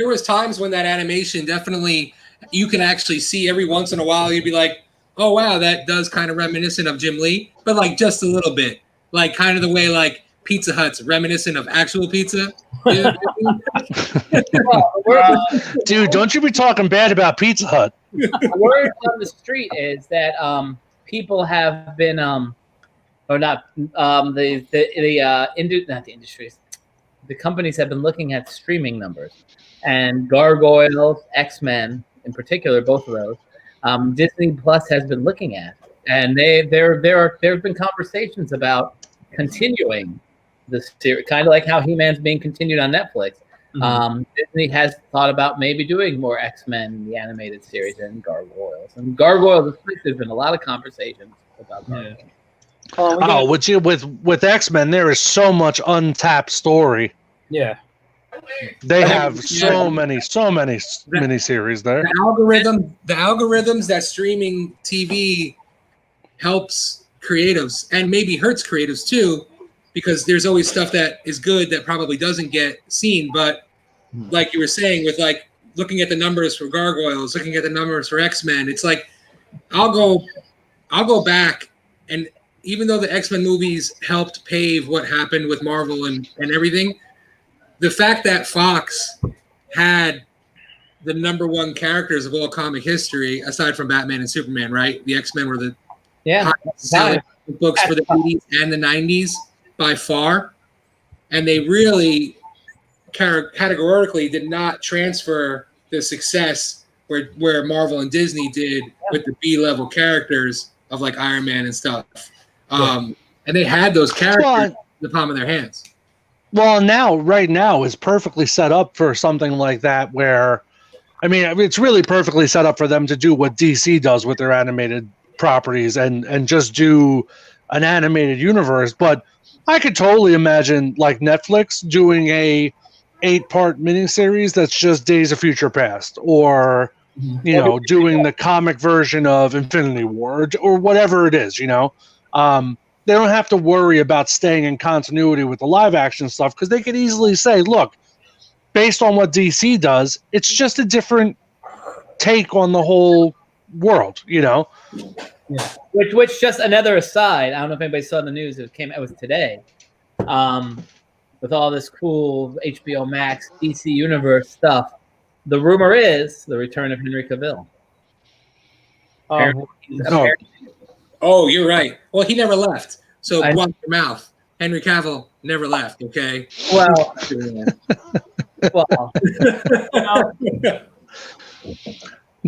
was times when that animation definitely you can actually see every once in a while. You'd be like, oh wow, that does kind of reminiscent of Jim Lee, but like just a little bit, like kind of the way like Pizza Hut's reminiscent of actual pizza. Dude, don't you be talking bad about Pizza Hut. The word on the street is that people have been or not not the industries. The companies have been looking at streaming numbers, and Gargoyles, X-Men in particular, both of those, Disney Plus has been looking at, and there have been conversations about continuing the series, kind of like how He-Man's being continued on Netflix. Mm-hmm. Disney has thought about maybe doing more X-Men, the animated series, and Gargoyles. And Gargoyles, there's been a lot of conversations about Gargoyles. Yeah. With X-Men, there is so much untapped story. Yeah. They have so many miniseries there. The algorithms that streaming TV helps creatives and maybe hurts creatives too, because there's always stuff that is good that probably doesn't get seen. But like you were saying, with like looking at the numbers for Gargoyles, looking at the numbers for X-Men, it's like I'll go back, and even though the X-Men movies helped pave what happened with Marvel and everything, the fact that Fox had the #1 characters of all comic history, aside from Batman and Superman, right? The X-Men were the highest-selling books for the 80s and the 90s by far. And they really categorically did not transfer the success where Marvel and Disney did with the B-level characters of like Iron Man and stuff. And they had those characters in the palm of their hands. Well, right now is perfectly set up for something like that where, I mean, it's really perfectly set up for them to do what DC does with their animated properties and just do an animated universe. But I could totally imagine like Netflix doing a 8-part miniseries that's just Days of Future Past, or doing the comic version of Infinity War, or whatever it is. They don't have to worry about staying in continuity with the live action stuff because they could easily say, look, based on what DC does, it's just a different take on the whole world, Yeah. Which just another aside. I don't know if anybody saw the news. It was today. With all this cool HBO Max DC Universe stuff, the rumor is the return of Henry Cavill. Oh, you're right. Well, he never left. So watch your mouth. Henry Cavill never left. Okay. Well,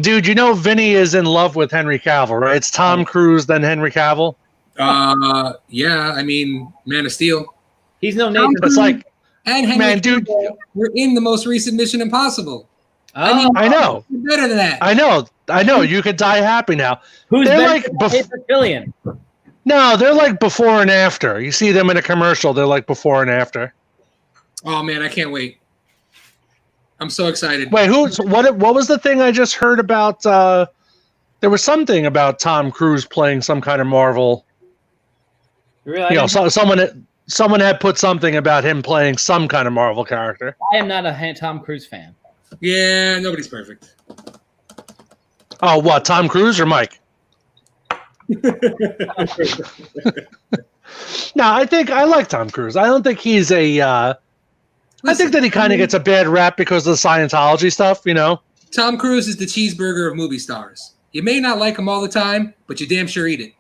dude, Vinny is in love with Henry Cavill, right? It's Tom Cruise, then Henry Cavill. Yeah. I mean, Man of Steel. He's no Nathan. It's like, and Henry man, dude, we're in the most recent Mission Impossible. I know. Better than that. I know. You could die happy now. Who's they're like Fillion? No, they're like before and after. You see them in a commercial. They're like before and after. Oh man, I can't wait. I'm so excited. Wait, what was the thing I just heard about? There was something about Tom Cruise playing some kind of Marvel. Really? Someone had put something about him playing some kind of Marvel character. I am not a Tom Cruise fan. Yeah, nobody's perfect. Oh, what? Tom Cruise or Mike? No, I think I like Tom Cruise. I don't think he's a. I think that he kind of gets a bad rap because of the Scientology stuff, Tom Cruise is the cheeseburger of movie stars. You may not like him all the time, but you damn sure eat it.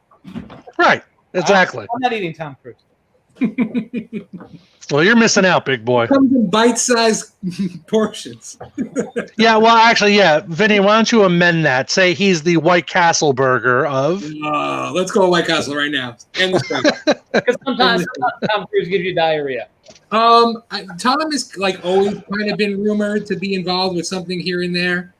Right. Exactly. I'm not eating Tom Cruise. Well, you're missing out, big boy. Comes in bite-sized portions. Yeah, well, actually, yeah. Vinny, why don't you amend that? Say he's the White Castle burger of... Let's go White Castle right now. Because sometimes Tom Cruise gives you diarrhea. Tom has like always kind of been rumored to be involved with something here and there.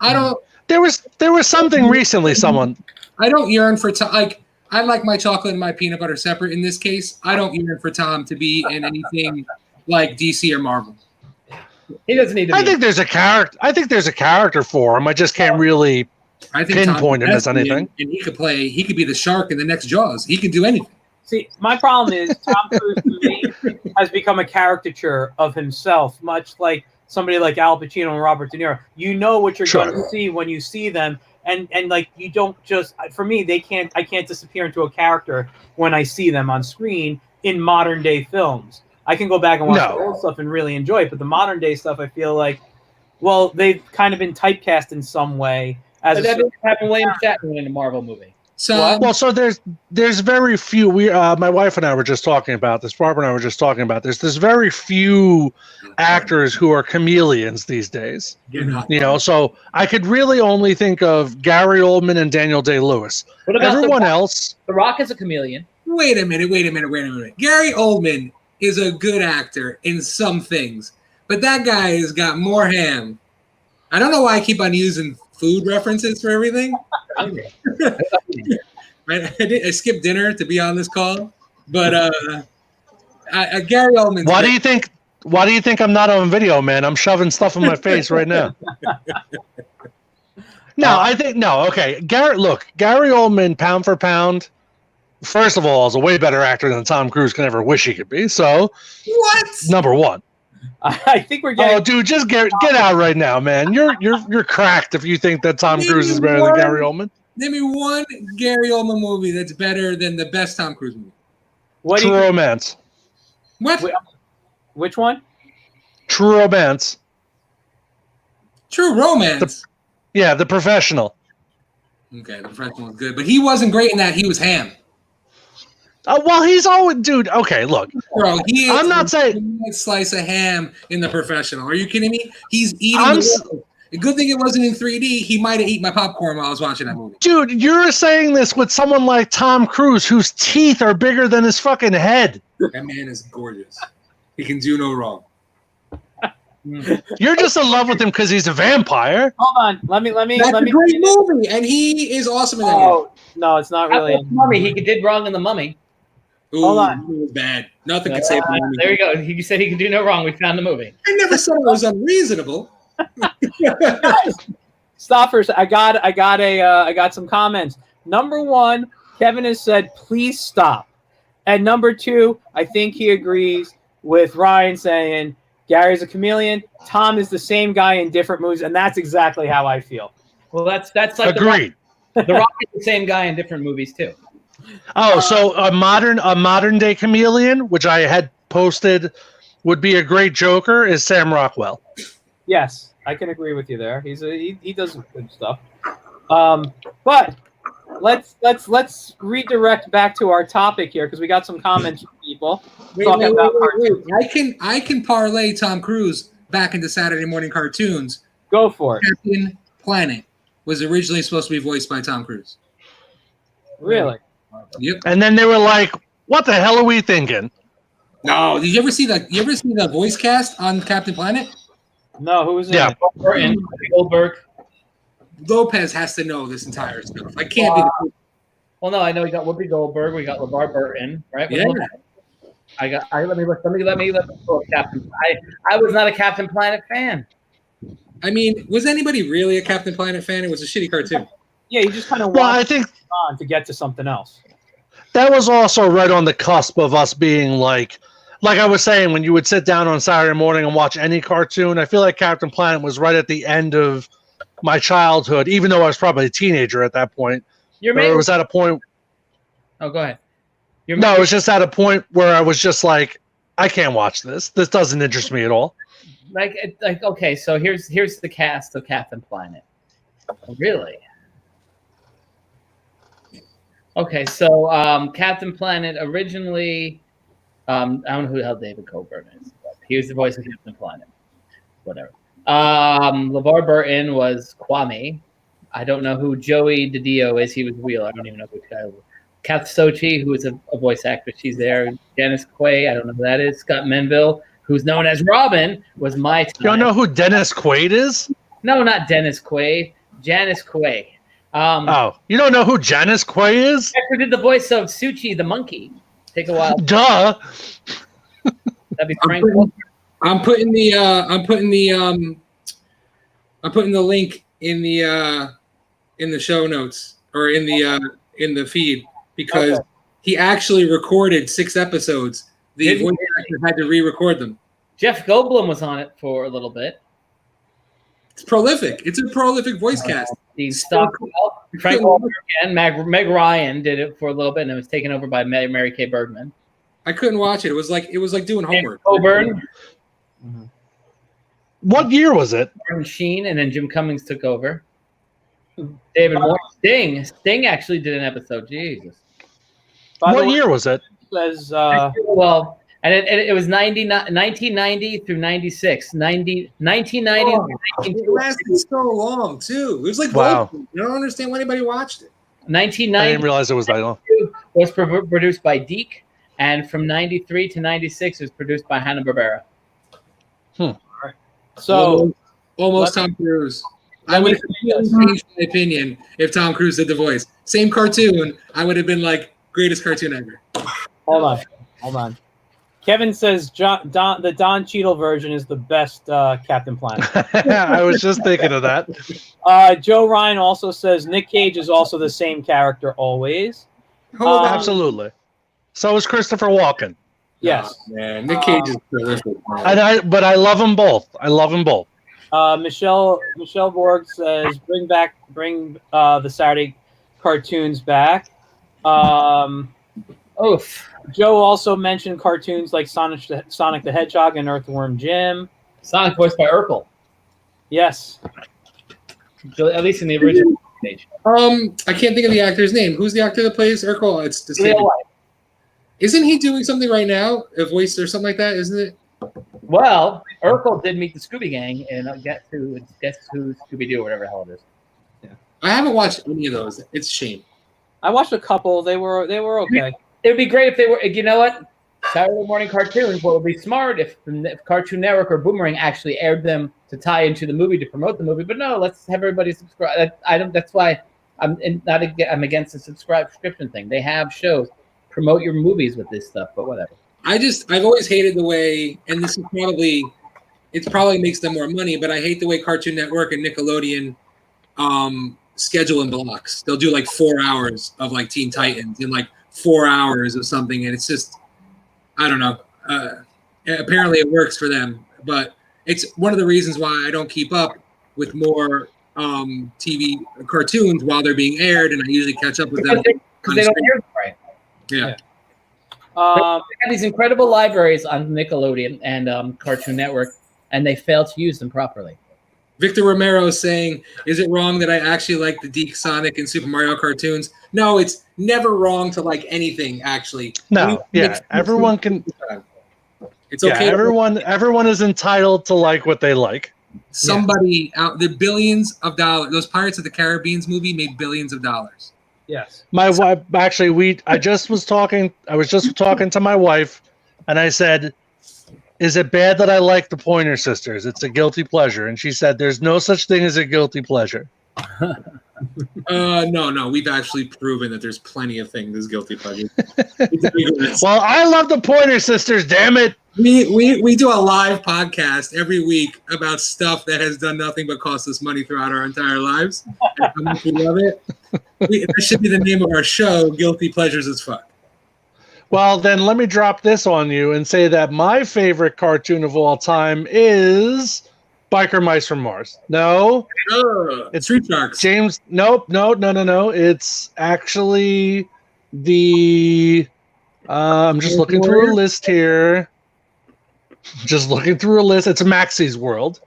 I don't... There was something recently, someone... I don't yearn for Tom... Like, I like my chocolate and my peanut butter separate in this case. I don't yearn for Tom to be in anything like DC or Marvel. He doesn't need to be. I think there's a character for him. I just can't really pinpoint him as anything. And he could be the shark in the next Jaws. He can do anything. See, my problem is Tom Cruise to me has become a caricature of himself, much like somebody like Al Pacino and Robert De Niro. You know what you're going to see when you see them. And like you don't just, for me, I can't disappear into a character when I see them on screen in modern day films. I can go back and watch the old stuff and really enjoy it, but the modern day stuff, I feel like, well, they've kind of been typecast in some way. That didn't happen William Shatner in a Marvel movie. So so there's very few. My wife and I were just talking about this. Barbara and I were just talking about this. There's very few actors who are chameleons these days. So I could really only think of Gary Oldman and Daniel Day-Lewis. What about everyone else? The Rock is a chameleon. Wait a minute. Gary Oldman is a good actor in some things, but that guy has got more ham. I don't know why I keep on using food references for everything. Right, I skipped dinner to be on this call, but Gary Oldman. Why do you think I'm not on video, man? I'm shoving stuff in my face right now. Okay. Gary Oldman, pound for pound, first of all, is a way better actor than Tom Cruise can ever wish he could be. So, what? Number one. I think we're getting. Oh, dude, just get out right now, man. You're cracked if you think that Tom Cruise is better than Gary Oldman. Name me one Gary Oldman movie that's better than the best Tom Cruise movie. True Romance. What? Which one? True Romance. True Romance. The Professional. Okay, The Professional was good, but he wasn't great in that. He was ham. Well, he's always, dude. Okay, look, bro. I'm not saying a slice of ham in The Professional. Are you kidding me? He's eating. A good thing it wasn't in 3D. He might have eaten my popcorn while I was watching that movie. Dude, you're saying this with someone like Tom Cruise, whose teeth are bigger than his fucking head. That man is gorgeous. He can do no wrong. You're just in love with him because he's a vampire. Hold on. Let me. That's a great movie, and he is awesome in that movie. Oh no, it's not really. Mummy. He did wrong in the Mummy. Ooh, Hold on. It was bad. Nothing could save the movie. There you go. He said he could do no wrong. We found the movie. I never said it was unreasonable. Stoppers, I got some comments. Number one, Kevin has said, please stop. And number two, I think he agrees with Ryan saying Gary's a chameleon. Tom is the same guy in different movies, and that's exactly how I feel. Well, that's like Agreed. The Rock is the same guy in different movies too. Oh, so a modern day chameleon, which I had posted, would be a great Joker, is Sam Rockwell. Yes, I can agree with you there. He does good stuff. But let's redirect back to our topic here because we got some comments from people talking about cartoons. I can parlay Tom Cruise back into Saturday morning cartoons. Go for it. Captain Planet was originally supposed to be voiced by Tom Cruise. Really? Yep. And then they were like, "What the hell are we thinking?" No, did you ever see the voice cast on Captain Planet? No, who was in Yeah. it? Burton, Goldberg. Lopez has to know this entire stuff. I can't be the Well, no, I know we got Whoopi Goldberg. We got LeVar Burton, right? Yeah. Let me look. Captain. I was not a Captain Planet fan. I mean, was anybody really a Captain Planet fan? It was a shitty cartoon. Yeah, you just kind of Well, I watched think it on to get to something else. that was also right on the cusp of us being like I was saying, when you would sit down on Saturday morning and watch any cartoon, I feel like Captain Planet was right at the end of my childhood, even though I was probably a teenager at that point. It was at a point. Oh, go ahead. It was just at a point where I was just like, I can't watch this. This doesn't interest me at all. Like okay, so here's the cast of Captain Planet. Oh, really? Okay, so Captain Planet originally, I don't know who the hell David Coburn is, but he was the voice of Captain Planet. Whatever. LeVar Burton was Kwame. I don't know who Joey DiDio is. He was Wheel. I don't even know who guy was. Kath Sochi, who is a voice actress, she's there. Dennis Quaid, I don't know who that is. Scott Menville, who's known as Robin, was my time. You don't know who Dennis Quaid is? No, not Dennis Quaid. Janice Quaid. You don't know who Janice Quaid is? Who did the voice of Suchi the monkey? Take a while. Duh. That'd be Frank. I'm putting the link in the show notes or in the feed because he actually recorded 6 episodes. The voice actor had to re-record them. Jeff Goldblum was on it for a little bit. It's prolific. It's a prolific voice cast. He's Stockwell. Frank Walker again. Meg Ryan did it for a little bit, and it was taken over by Mary Kay Bergman. I couldn't watch it. It was like doing homework. Coburn. What year was it? Martin Sheen, and then Jim Cummings took over. David Moore. Sting actually did an episode. Jesus. What year was it? Says, well, and it was 1990 through 96. 1990 it lasted so long, too. It was like, wow. I don't understand why anybody watched it. 1990 I didn't realize it was that long. Was produced by Deke, and from 93 to 96 was produced by Hanna-Barbera. so almost Tom Cruise. I would have changed my opinion if Tom Cruise did the voice. Same cartoon, I would have been like, greatest cartoon ever. hold on. Kevin says the Don Cheadle version is the best Captain Planet. I was just thinking of that. Joe Ryan also says Nick Cage is also the same character always. Absolutely. So is Christopher Walken. Yes. Oh, man, Nick Cage is prolific. But I love them both. Michelle Borg says bring the Saturday cartoons back. Joe also mentioned cartoons like Sonic the Hedgehog and Earthworm Jim. Sonic voiced by Urkel. Yes. At least in the original stage. I can't think of the actor's name. Who's the actor that plays Urkel? It's the same. Isn't he doing something right now? A voice or something like that, isn't it? Well, Urkel did meet the Scooby Gang and Guess Who Scooby-Doo or whatever the hell it is. I haven't watched any of those. It's a shame. I watched a couple. They were okay. It would be great if they were. You know what? Saturday morning cartoons. What would be smart if Cartoon Network or Boomerang actually aired them to tie into the movie to promote the movie. But no, let's have everybody subscribe. That's why I'm against the subscription thing. They have shows. Promote your movies with this stuff, but whatever. I've always hated the way, and this is probably makes them more money, but I hate the way Cartoon Network and Nickelodeon schedule in blocks. They'll do like 4 hours of like Teen Titans and like 4 hours of something, and it's just, I don't know. Apparently it works for them, but it's one of the reasons why I don't keep up with more TV cartoons while they're being aired, and I usually catch up with them. Because they don't air them right. Yeah. They have these incredible libraries on Nickelodeon and Cartoon Network, and they fail to use them properly. Victor Romero is saying, is it wrong that I actually like the Deke, Sonic, and Super Mario cartoons? No, it's never wrong to like anything, actually. No, everyone can. It's okay. Everyone is entitled to like what they like. Somebody out the billions of dollars. Those Pirates of the Caribbean movie made billions of dollars. Yes. My wife actually I was just talking to my wife, and I said, is it bad that I like the Pointer Sisters? It's a guilty pleasure. And she said, there's no such thing as a guilty pleasure. No. We've actually proven that there's plenty of things as guilty pleasures. Well, I love the Pointer Sisters, damn it. We do a live podcast every week about stuff that has done nothing but cost us money throughout our entire lives. And how much we love it. That should be the name of our show, Guilty Pleasures as Fuck. Well, then let me drop this on you and say that my favorite cartoon of all time is Biker Mice from Mars. No. It's Street Sharks. James. Nope. No. It's actually the. I'm just looking through a list here. It's Maxie's World.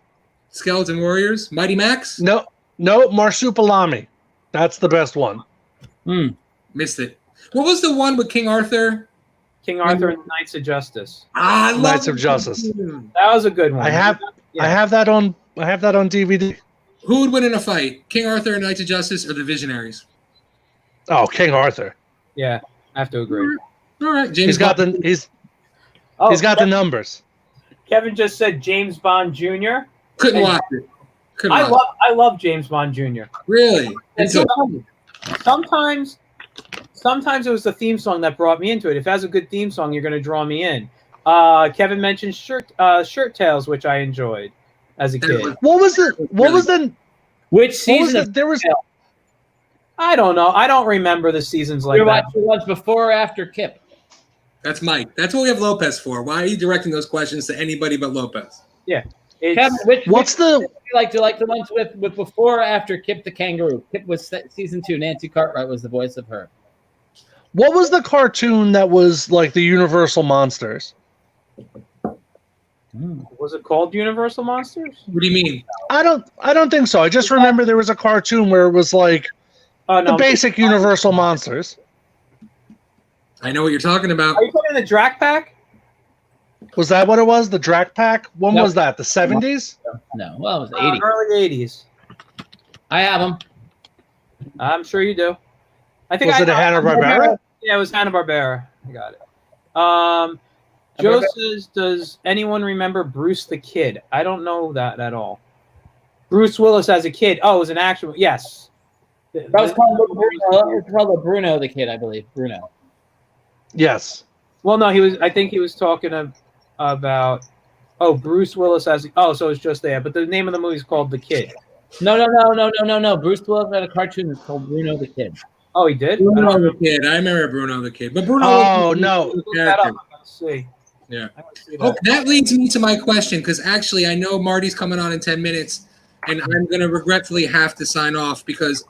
Skeleton Warriors. Mighty Max? No. Marsupilami. That's the best one. Missed it. What was the one with King Arthur? King Arthur and the Knights of Justice. I love Knights of Justice. That was a good one. I have that on DVD. Who would win in a fight? King Arthur and Knights of Justice or the Visionaries? Oh, King Arthur. Yeah, I have to agree. All right, James. He's got the numbers. Kevin just said James Bond Jr. Couldn't watch it. I love James Bond Jr. Really? And sometimes it was the theme song that brought me into it. If it has a good theme song, you're going to draw me in. Kevin mentioned Shirt Tales, which I enjoyed as a kid. Which season? I don't know. I don't remember the seasons like that. It was before or after Kip? That's Mike. That's what we have Lopez for. Why are you directing those questions to anybody but Lopez? Yeah. Kevin, do you like the ones with before or after Kip the Kangaroo? Kip was season 2. Nancy Cartwright was the voice of her. What was the cartoon that was like the Universal Monsters? Was it called Universal Monsters? What do you mean? I don't think so. I just remember there was a cartoon where it was like the basic Universal Monsters. I know what you're talking about. Are you talking the Drac Pack? Was that what it was? The Drac Pack? When was that? The 70s? No. Well, it was 80s. Early 80s. I have them. I'm sure you do. Was it a Hanna-Barbera? Yeah, it was Hanna-Barbera. I got it. Joe says, does anyone remember Bruce the Kid? I don't know that at all. Bruce Willis as a kid. Oh, it was an actual. Yes. That was called Bruno the Kid, I believe. Bruno. Yes. Well, no, I think he was talking about. Oh, Bruce Willis as. So it's just there. But the name of the movie is called The Kid. No. Bruce Willis had a cartoon that's called Bruno the Kid. Oh, he did? Bruno the Kid. I remember Bruno the Kid. But Bruno. Oh, no. Look that up. Let's see. Yeah. That leads me to my question, because actually I know Marty's coming on in 10 minutes, and I'm going to regretfully have to sign off because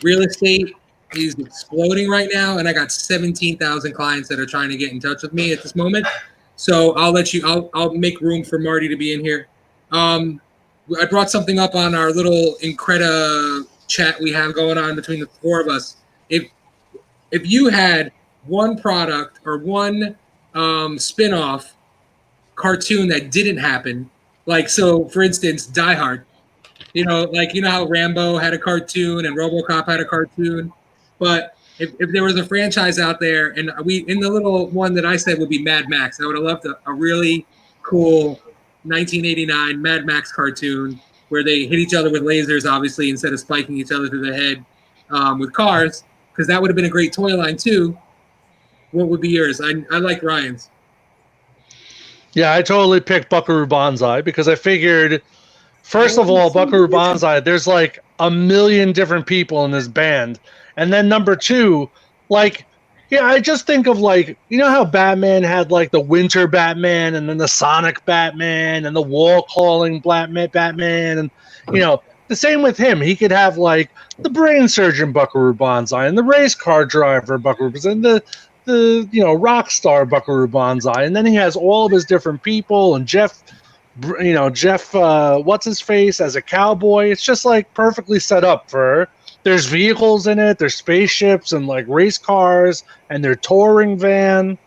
real estate is exploding right now, and I got 17,000 clients that are trying to get in touch with me at this moment. So I'll make room for Marty to be in here. I brought something up on our little IncrediChat we have going on between the four of us. If you had one product or one spin-off cartoon that didn't happen. Like, so for instance, Die Hard. You know how Rambo had a cartoon and RoboCop had a cartoon, but if there was a franchise out there, and in the little one that I said would be Mad Max, I would have loved a really cool 1989 Mad Max cartoon where they hit each other with lasers, obviously, instead of spiking each other through the head with cars, because that would have been a great toy line too. What would be yours? I like Ryan's. Yeah, I totally picked Buckaroo Banzai because I figured, first of all, Buckaroo Banzai, there's like a million different people in this band. And then number two, like, yeah, I just think of like, you know how Batman had like the Winter Batman and then the Sonic Batman and the wall calling Batman. And, you know, the same with him. He could have like the brain surgeon Buckaroo Banzai and the race car driver Buckaroo Banzai and the rock star Buckaroo Banzai. And then he has all of his different people and Jeff, what's his face as a cowboy. It's just like perfectly set up for. There's vehicles in it. There's spaceships and like race cars and their touring van.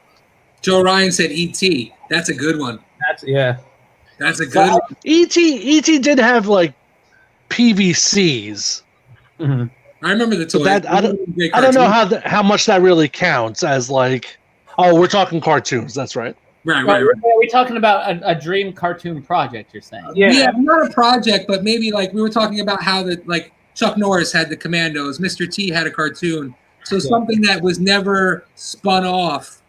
Joe Ryan said E.T. That's a good one. That's a good one. E.T. did have like PVCs. Mm-hmm. I remember the toy. I don't know how much that really counts as like, oh, we're talking cartoons. That's right. Right. Are we talking about a dream cartoon project, you're saying? Yeah, not a project, but maybe like we were talking about how like Chuck Norris had the Commandos, Mr. T had a cartoon. So something that was never spun off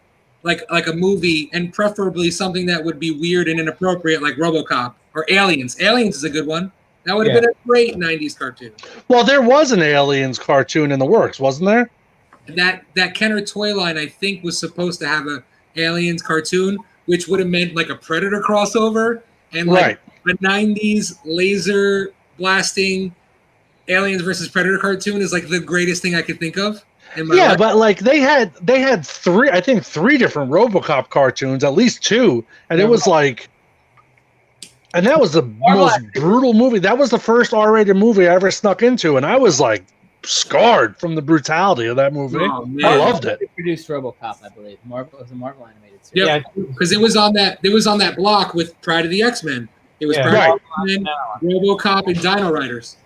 like a movie, and preferably something that would be weird and inappropriate like RoboCop or Aliens. Aliens is a good one. That would have been a great 90s cartoon. Well, there was an Aliens cartoon in the works, wasn't there? That Kenner toy line, I think, was supposed to have a Aliens cartoon, which would have meant like a Predator crossover and like a 90s laser blasting Aliens versus Predator cartoon is like the greatest thing I could think of. Yeah, but like they had three different RoboCop cartoons, at least two, and it was like, and that was the most brutal movie. That was the first R-rated movie I ever snuck into, and I was like scarred from the brutality of that movie. Oh, I loved it. They produced RoboCop, I believe. It was a Marvel animated series. Yeah, because it was on that block with Pride of the X-Men. It was Pride of the X-Men, RoboCop, and Dino Riders.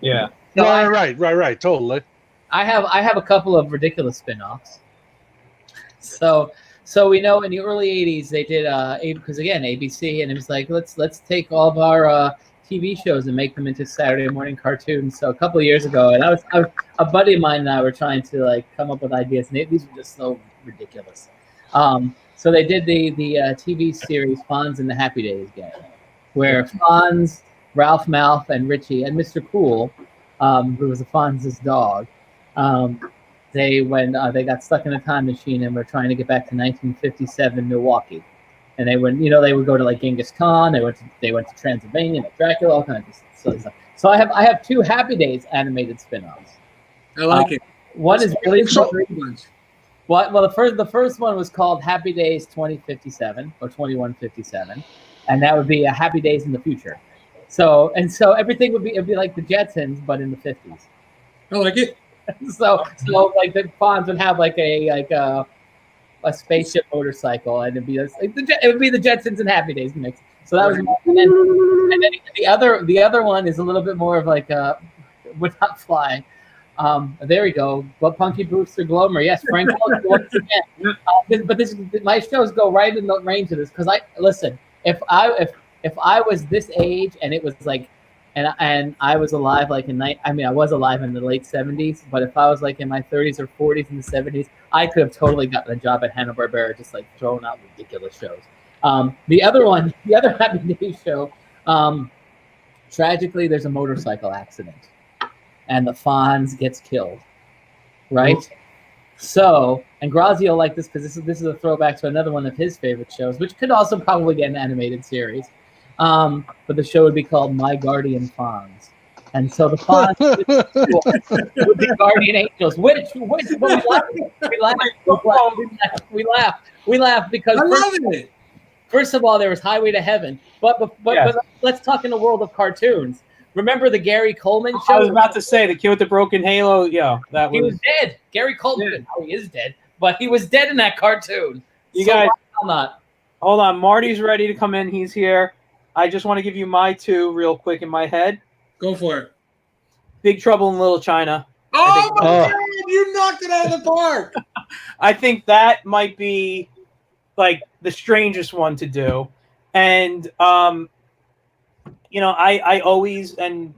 Yeah. So right, totally. I have a couple of ridiculous spin-offs. So we know in the early 80s they did because again ABC, and it was like let's take all of our TV shows and make them into Saturday morning cartoons. So a couple of years ago, and I was a buddy of mine and I were trying to like come up with ideas, and these were just so ridiculous. So they did the TV series Fonz and the Happy Days Gang, where Fonz, Ralph Malph, and Richie and Mr. Cool, who was a Fonz's dog, they got stuck in a time machine and were trying to get back to 1957 Milwaukee, and they would go to like Genghis Khan. They went to Transylvania, like Dracula, all kinds of silly stuff. So I have two Happy Days animated spin-offs. I like it. One is really bunch. Well, the first one was called Happy Days 2057 or 2157, and that would be a Happy Days in the future. So everything would be like the Jetsons, but in the 50s. I like it. So like the Fonz would have like a spaceship motorcycle, and it would be the Jetsons and Happy Days mix. So that was, and then the other one is a little bit more of like would not fly. There we go. But Punky Brewster Glomer, yes, Frank once again. But my shows go right in the range of this because listen. If I was this age and it was like. And I was alive like I was alive in the late 70s, but if I was like in my 30s or 40s in the 70s, I could have totally gotten a job at Hanna-Barbera, just like throwing out ridiculous shows. The other Happy Days show, tragically, there's a motorcycle accident, and the Fonz gets killed, right? Ooh. So, and Grassia will like this because this is a throwback to another one of his favorite shows, which could also probably get an animated series. But the show would be called My Guardian Fonz, and so the Fonz would be guardian angels. Which we laugh because first of all there was Highway to Heaven, but let's talk in the world of cartoons. Remember the Gary Coleman show? I was about to say the kid with the broken halo. Yeah, he was dead. Gary Coleman. Yeah. Oh, he is dead, but he was dead in that cartoon. You guys, not. Hold on. Marty's ready to come in. He's here. I just want to give you my two real quick in my head. Go for it. Big Trouble in Little China. Oh my God, you knocked it out of the park. I think that might be like the strangest one to do. And, you know, I always, and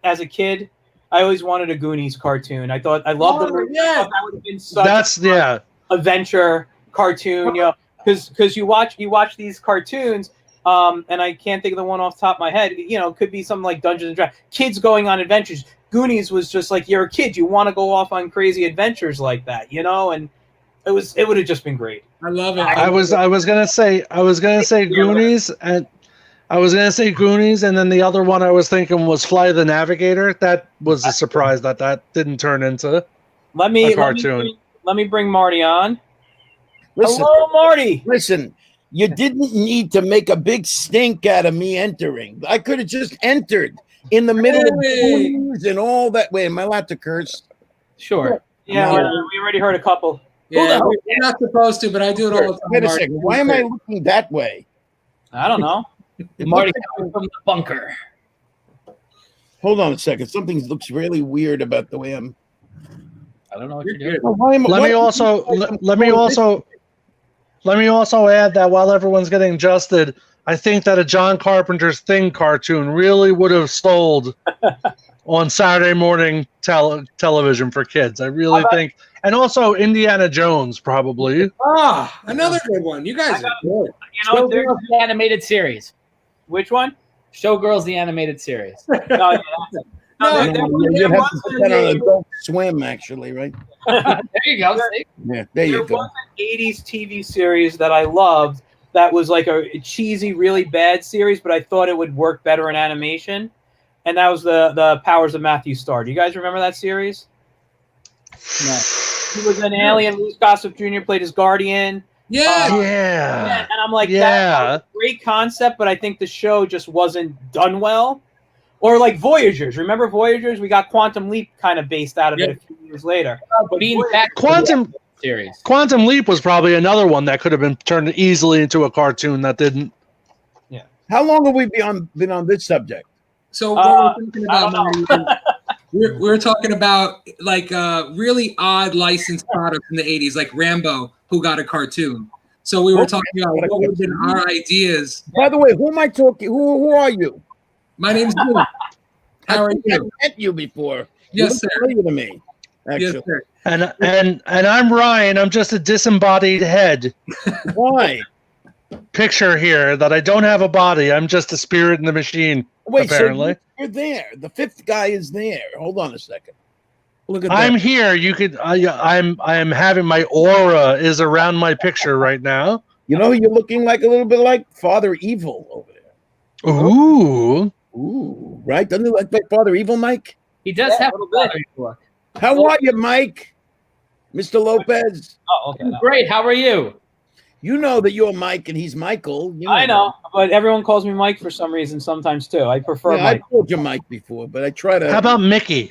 as a kid, I always wanted a Goonies cartoon. I loved them. Yeah. That would have been such adventure cartoon, you know, because you watch these cartoons, and I can't think of the one off the top of my head. You know, it could be something like Dungeons and Dragons. Kids going on adventures. Goonies was just like, you're a kid, you want to go off on crazy adventures like that, you know, and it would have just been great. I love it. I was gonna say Goonies, and then the other one I was thinking was Fly the Navigator. That was a surprise that didn't turn into a cartoon. Let me bring Marty on. Listen, hello, Marty. Listen, you didn't need to make a big stink out of me entering. I could have just entered in the middle of Goonies and all that. Wait, am I allowed to curse? Sure. Yeah, we already heard a couple. Yeah, we're not supposed to, but I do it all the time. Wait a second. Why am I looking that way? I don't know. Marty coming from the bunker. Hold on a second. Something looks really weird about the way I'm. I don't know what you're doing. Let me also add that while everyone's getting adjusted, I think that a John Carpenter's Thing cartoon really would have sold on Saturday morning television for kids. I really think, and also Indiana Jones probably. Another good one. You guys are good. You know, Showgirls, the animated series. Which one? Showgirls, the animated series. You have to put that on Adult Swim, actually, right? There you go. See? Yeah, there you go. Was an 80s TV series that I loved that was like a cheesy, really bad series, but I thought it would work better in animation. And that was the Powers of Matthew Star. Do you guys remember that series? No. He was an alien. Louis Gossett Jr. played his guardian. Yeah. And I'm like, that was a great concept, but I think the show just wasn't done well. Or like Voyagers. Remember Voyagers? We got Quantum Leap kind of based out of it a few years later. Quantum Leap was probably another one that could have been turned easily into a cartoon that didn't. Yeah. How long have we been on this subject? So what we're thinking about, we're talking about like really odd licensed products in the 80s, like Rambo, who got a cartoon. So we were talking about what would have been our ideas. By the way, who am I talking? Who are you? My name's Bill. How are you? I've met you before. Yes, sir. You're to me, actually. Yes, sir. And I'm Ryan. I'm just a disembodied head. Why? Picture here that I don't have a body. I'm just a spirit in the machine. Wait, apparently. So you're there. The fifth guy is there. Hold on a second. Look at that. I'm here. You could. I'm having my aura is around my picture right now. You know, you're looking like a little bit like Father Evil over there. Ooh. Ooh. Right? Doesn't it look like Father Evil, Mike? He does have a little bit. How are you, Mike? Mr. Lopez? Oh, okay. Great. How are you? You know that you're Mike and he's Michael. You know I know, but everyone calls me Mike for some reason sometimes too. I prefer Mike. I called you Mike before, but I try to. How about Mickey?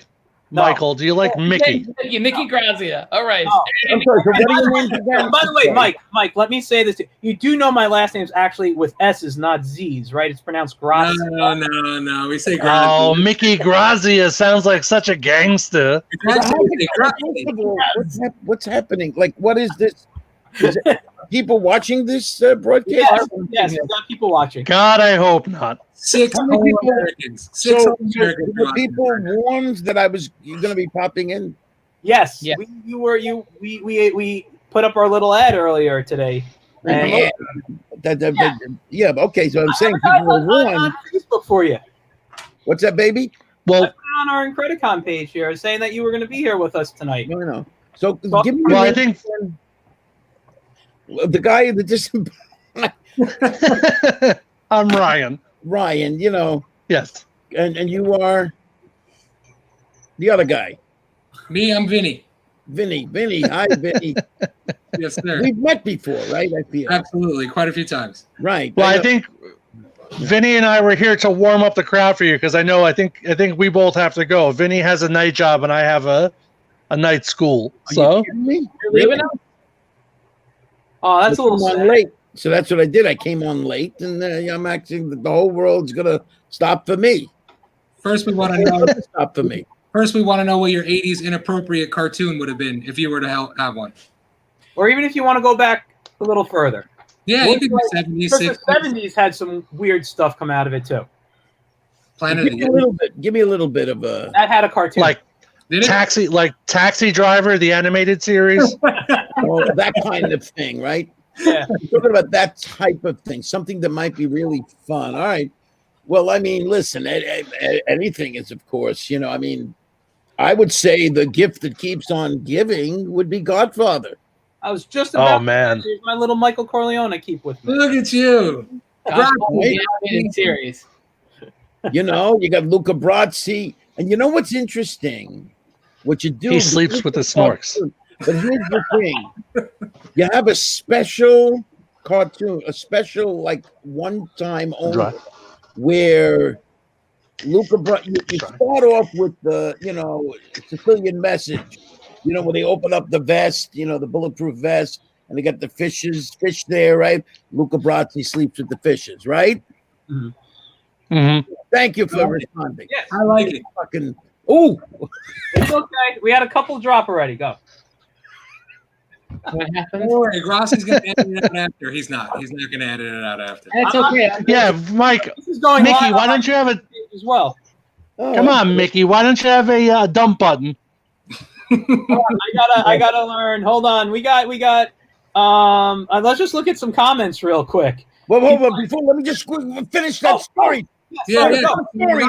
No. Michael, do you like Mickey? Mickey Grassia. All right. Oh, I'm sorry. So what are your names again? By the way, Mike, let me say this to you. You do know my last name is actually with S's, not Z's, right? It's pronounced Grassia. No. We say Grassia. Oh, Mickey Grassia sounds like such a gangster. What's happening? Like, what is this? Is it people watching this broadcast? Yes, we've got people watching. God, I hope not. 6 Americans. The people warned that I was going to be popping in. Yes, yeah. We put up our little ad earlier today. And yeah. Okay, so I'm saying people were warned on Facebook for you. What's that, baby? Well, I put it on our IncrediCon page here, saying that you were going to be here with us tonight. No. So give me. Well, I think the guy in the I'm Ryan. Ryan, you know. Yes. And you are the other guy. Me, I'm Vinny. Vinny. Hi, Vinny. Yes, sir. We've met before, right? I feel. Absolutely, quite a few times. Right. Well, I think Vinny and I were here to warm up the crowd for you because I think we both have to go. Vinny has a night job and I have a night school. Are so you kidding me? You're leaving us? Oh, that's a little sad. late. So that's what I did. I came on late, and I'm actually the whole world's gonna stop for me. First, we want to know. Stop for me. First, we want to know what your '80s inappropriate cartoon would have been if you were to have one. Or even if you want to go back a little further. Yeah, you could do '70s. Because the '70s had some weird stuff come out of it too. Planet of the Apes. Give me a little bit of a. That had a cartoon. Like Taxi Driver, the animated series. Oh, that kind of thing, right? Yeah. We're talking about that type of thing, something that might be really fun. All right. Well, I mean, listen, anything is, of course, I mean, I would say the gift that keeps on giving would be Godfather. I was just about. Oh man, Here's my little Michael Corleone I keep with me. Look at you. The animated series. You got Luca Brasi, and you know what's interesting? What you do? he sleeps with the snorks. But here's the thing: you have a special cartoon, a special like one time only, where Luca you start off with the Sicilian Message, where they open up the vest, the bulletproof vest, and they got the fish there, right? Luca Brasi sleeps with the fishes, right? Mm-hmm. Mm-hmm. Thank you for responding. Yes. I like it. Fucking It's okay. We had a couple drop already. Go. What happened? Don't worry, Grassi's going to edit it out after. He's not going to edit it out after. That's okay. Yeah, Mike. This is going Mickey, live why on don't you have a? as well? Come on, Mickey. Why don't you have a dump button? I gotta learn. Hold on. We got. Let's just look at some comments real quick. Well, hold on. Let me just finish that story. Yeah. Story,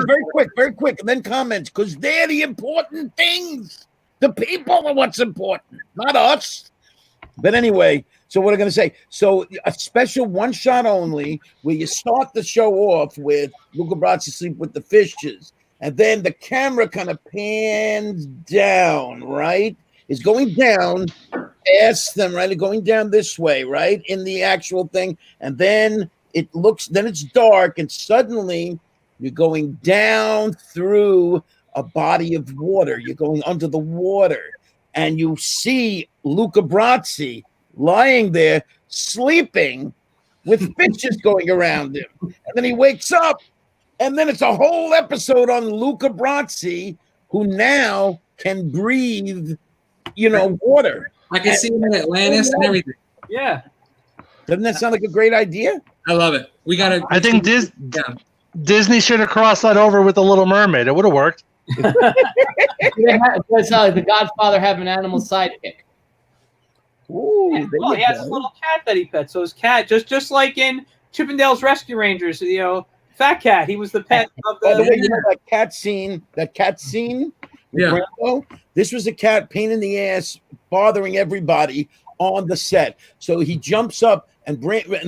very quick, and then comments, because they're the important things. The people are what's important, not us. But anyway, so what I'm going to say, so a special one shot only, where you start the show off with Luca Brasi sleep with the fishes, and then the camera kind of pans down, right? It's going down past them, right? Going down this way, right? In the actual thing, and then it's dark, and suddenly you're going down through a body of water. You're going under the water, and you see Luca Brasi lying there sleeping with fishes going around him. And then he wakes up, and then it's a whole episode on Luca Brasi, who now can breathe, water. I can see him in Atlantis and everything. Yeah. Doesn't that sound like a great idea? I love it. We got to. I think Disney should have crossed that over with the Little Mermaid. It would have worked. That's how the Godfather have an animal sidekick. Ooh, Well, he has his little cat that he pets. So his cat, just like in Chippendale's Rescue Rangers, Fat Cat. He was the pet of the. By the way, that cat scene. Yeah. Brando, this was a cat pain in the ass, bothering everybody on the set. So he jumps up, and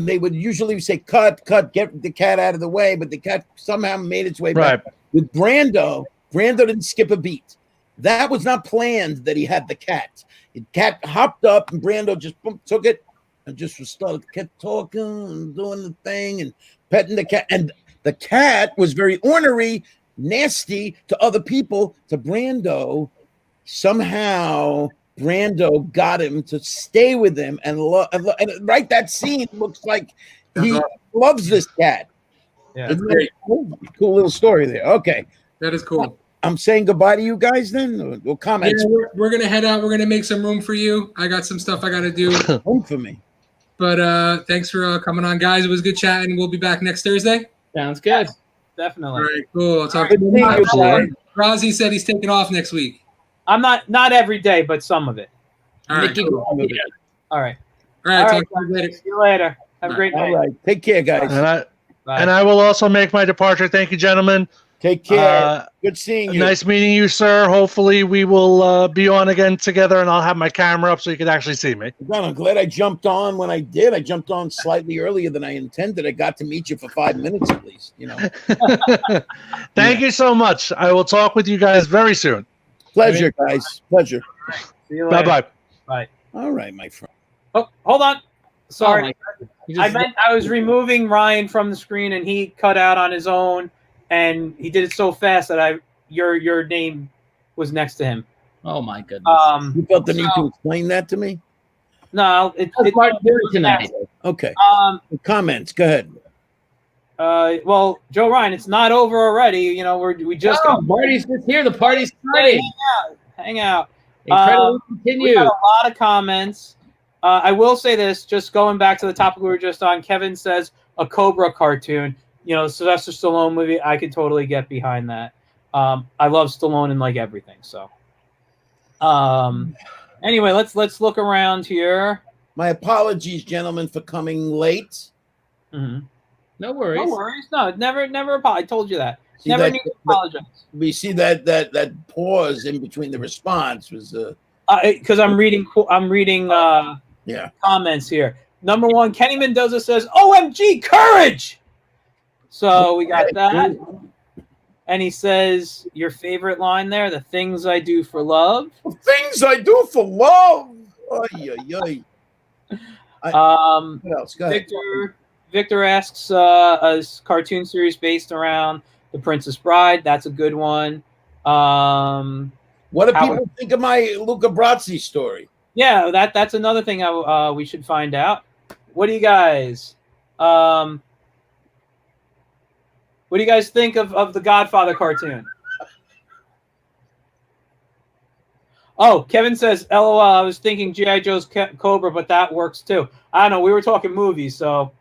they would usually say, "Cut, get the cat out of the way," but the cat somehow made its way back. With Brando didn't skip a beat. That was not planned that he had the cat. The cat hopped up, and Brando just took it and just kept talking and doing the thing and petting the cat. And the cat was very ornery, nasty to other people. To Brando, somehow Brando got him to stay with him and right. That scene looks like he loves this cat. Yeah. It's very cool little story there. Okay. That is cool. I'm saying goodbye to you guys then. We'll comment. Yeah, we're going to head out. We're going to make some room for you. I got some stuff I got to do. Home for me. But thanks for coming on, guys. It was good chatting. We'll be back next Thursday. Sounds good. Definitely. All right, cool. I'll talk Good to seeing you, guys. Rosie said he's taking off next week. I'm not every day, but some of it. All right. Mickey, Cool. All right. All right. All Talk right, to you later. See you later. Have a great All night. right. Take care, guys. Bye. And I will also make my departure. Thank you, gentlemen. Take care. Good seeing you. Nice meeting you, sir. Hopefully we will be on again together, and I'll have my camera up so you can actually see me. Don, I'm glad I jumped on when I did. I jumped on slightly earlier than I intended. I got to meet you for 5 minutes at least, Thank you so much. I will talk with you guys very soon. Pleasure, guys. Pleasure. See you later. Bye-bye. Bye. All right, my friend. Oh, hold on. Sorry. I I was removing Ryan from the screen, and he cut out on his own, and he did it so fast that your name was next to him. Oh my goodness. You felt the need to explain that to me? No, That's Martin doing tonight. Okay. Comments. Go ahead. Well, Joe Ryan, it's not over already. You know, we just got Marty's just here. The party's starting. hang out. Incredible We continue. got a lot of comments. I will say this, just going back to the topic we were just on. Kevin says a Cobra cartoon. You know, Sylvester Stallone movie. I could totally get behind that. I love Stallone in like everything. So, anyway, let's look around here. My apologies, gentlemen, for coming late. Mm-hmm. No worries. No worries. No, never. I told you that. See Never that- need to apologize. We see that pause in between the response was Because I'm reading yeah. comments here. Number one, Kenny Mendoza says, "OMG, courage!" So we got that. And he says, your favorite line there, the things I do for love. Things I do for love. Ay. What else? Go ahead. Victor asks a cartoon series based around The Princess Bride. That's a good one. What do people think of my Luca Brasi story? Yeah, that's another thing we should find out. What do you guys think of the Godfather cartoon? Oh, Kevin says, LOL, I was thinking G.I. Joe's Cobra, but that works too. I don't know. We were talking movies, so,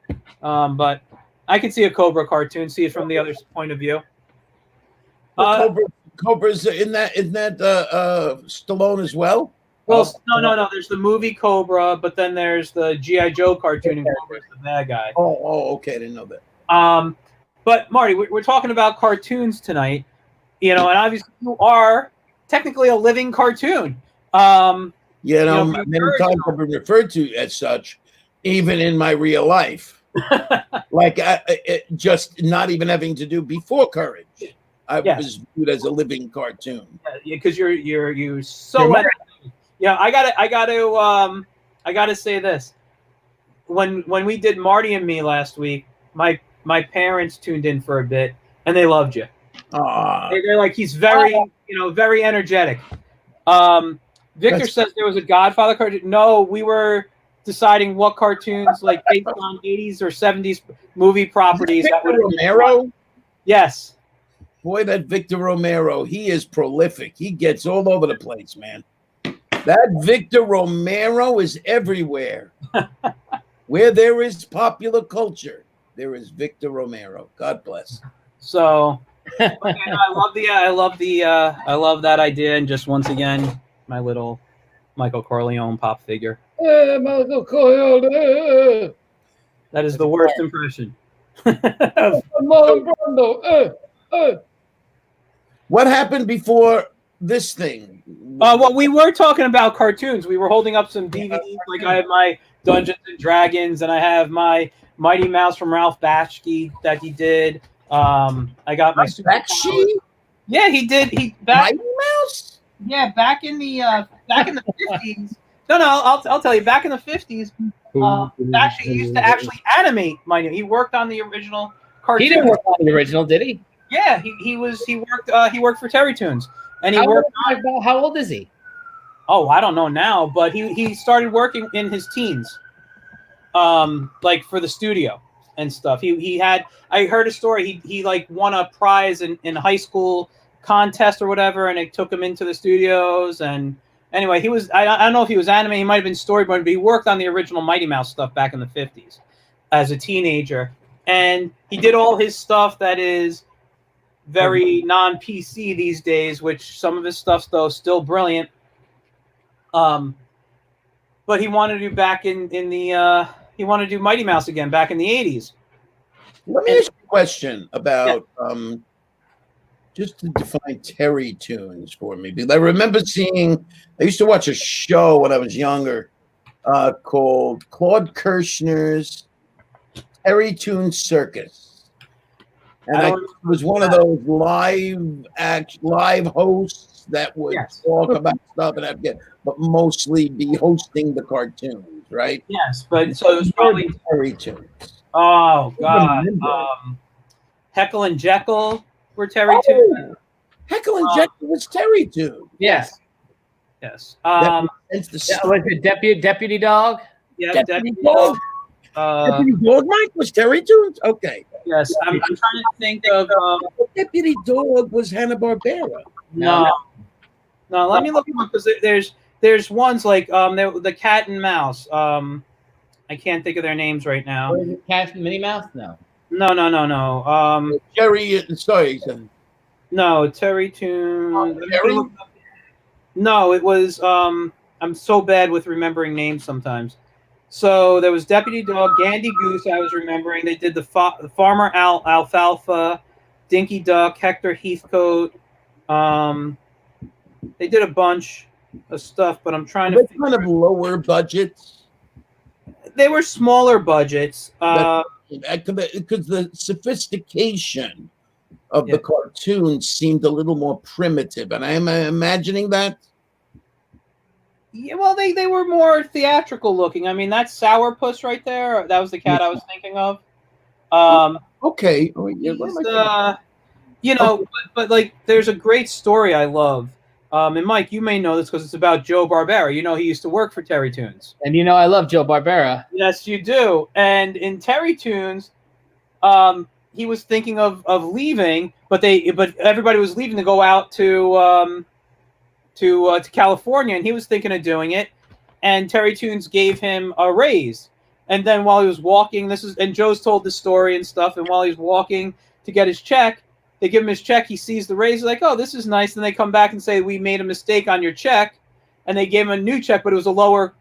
but I can see a Cobra cartoon, see it from the other point of view. Cobra's in that Stallone as well? Well, no. There's the movie Cobra, but then there's the G.I. Joe cartoon, and Cobra's the bad guy. Oh, okay. I didn't know that. But Marty, we're talking about cartoons tonight, you know, and obviously you are technically a living cartoon. Many times I've been referred to as such, even in my real life. Like just not even having to do before Courage. I was viewed as a living cartoon. Yeah, because you're so. Yeah, I gotta say this. When we did Marty and Me last week, my parents tuned in for a bit and they loved you. They're like, he's very, very energetic. Victor says there was a Godfather cartoon. No, we were deciding what cartoons, like based on 80s or 70s movie properties. Victor Romero? Yes. Boy, that Victor Romero, he is prolific. He gets all over the place, man. That Victor Romero is everywhere. Where there is popular culture, there is Victor Romero. God bless. So, I love that idea, and just once again, my little Michael Corleone pop figure. Michael Corleone. That is the worst impression. What happened before this thing? Well, we were talking about cartoons. We were holding up some DVDs. Like I have my Dungeons and Dragons, and I have my Mighty Mouse from Ralph Bakshi that he did. I got my Bakshi. Yeah, he did. Mighty Mouse. Yeah, back in the 50s. No, I'll tell you. Back in the 50s, Bakshi used to actually animate Mighty. He worked on the original cartoon. He didn't work on the original, did he? Yeah, he worked for Terry Toons, and he worked. How old is he? Oh, I don't know now, but he started working in his teens, like for the studio and stuff. I heard a story. He like won a prize in high school contest or whatever, and it took him into the studios. And anyway, he was. I don't know if he was animating. He might have been storyboard, but he worked on the original Mighty Mouse stuff back in the 50s as a teenager, and he did all his stuff that is very non-PC these days, which some of his stuff's though still brilliant. But he wanted to do back in the he wanted to do Mighty Mouse again back in the 80s. Let me ask you a question about just to define Terry Toons for me, because I remember I used to watch a show when I was younger called Claude Kirshner's Terry Toons Circus. And it was one of those live hosts that would talk about stuff, and but mostly be hosting the cartoons, right? Yes, but so it was probably Terry Toons. Oh God, Heckle and Jekyll were Terry Toons. Heckle and Jekyll was Terry Toons. Yes. Yes. Was it Deputy Dog? Yeah, Deputy Dog. Deputy Dog Mike was Terry Toons? Okay. Yes, I'm trying to think of. Deputy Dog was Hanna-Barbera. No, let me look them up because there's ones like the Cat and Mouse. I can't think of their names right now. Or is it Cat and Minnie Mouse? No. No. Jerry and Stories. No, Terry Toon. Terry? No, it was. I'm so bad with remembering names sometimes. So there was Deputy Dog, Gandy Goose. I was remembering. They did the Farmer Alfalfa, Dinky Duck, Hector Heathcote. They did a bunch of stuff, but I'm trying to. Kind of lower budgets. They were smaller budgets. Because the sophistication of the cartoons seemed a little more primitive, and I am imagining that. Yeah, well, they were more theatrical looking. I mean, that's Sourpuss right there. That was the cat I was thinking of. Okay. But like, there's a great story I love. And Mike, you may know this because it's about Joe Barbera. You know, he used to work for Terry Toons. And you know I love Joe Barbera. Yes, you do. And in Terry Toons, he was thinking of leaving, but everybody was leaving to go out to California, and he was thinking of doing it. And Terry Toons gave him a raise. And then while he was walking, and Joe's told the story and stuff. And while he's walking to get his check, they give him his check. He sees the raise. He's like, "Oh, this is nice." And they come back and say, "We made a mistake on your check," and they gave him a new check, but it was a lower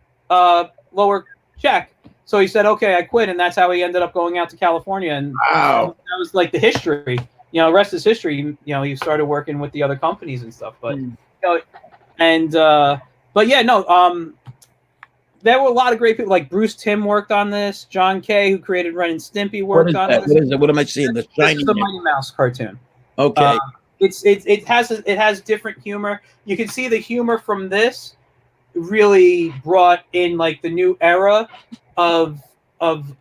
check. So he said, "Okay, I quit," and that's how he ended up going out to California. And wow, that was like the history. You know, the rest is history. You know, he started working with the other companies and stuff. But there were a lot of great people. Like Bruce Timm worked on this. John Kay, who created Ren and Stimpy, worked on this. What is it? What am I seeing? The shiny. The Mighty Mouse cartoon. Okay. It has different humor. You can see the humor from this really brought in like the new era of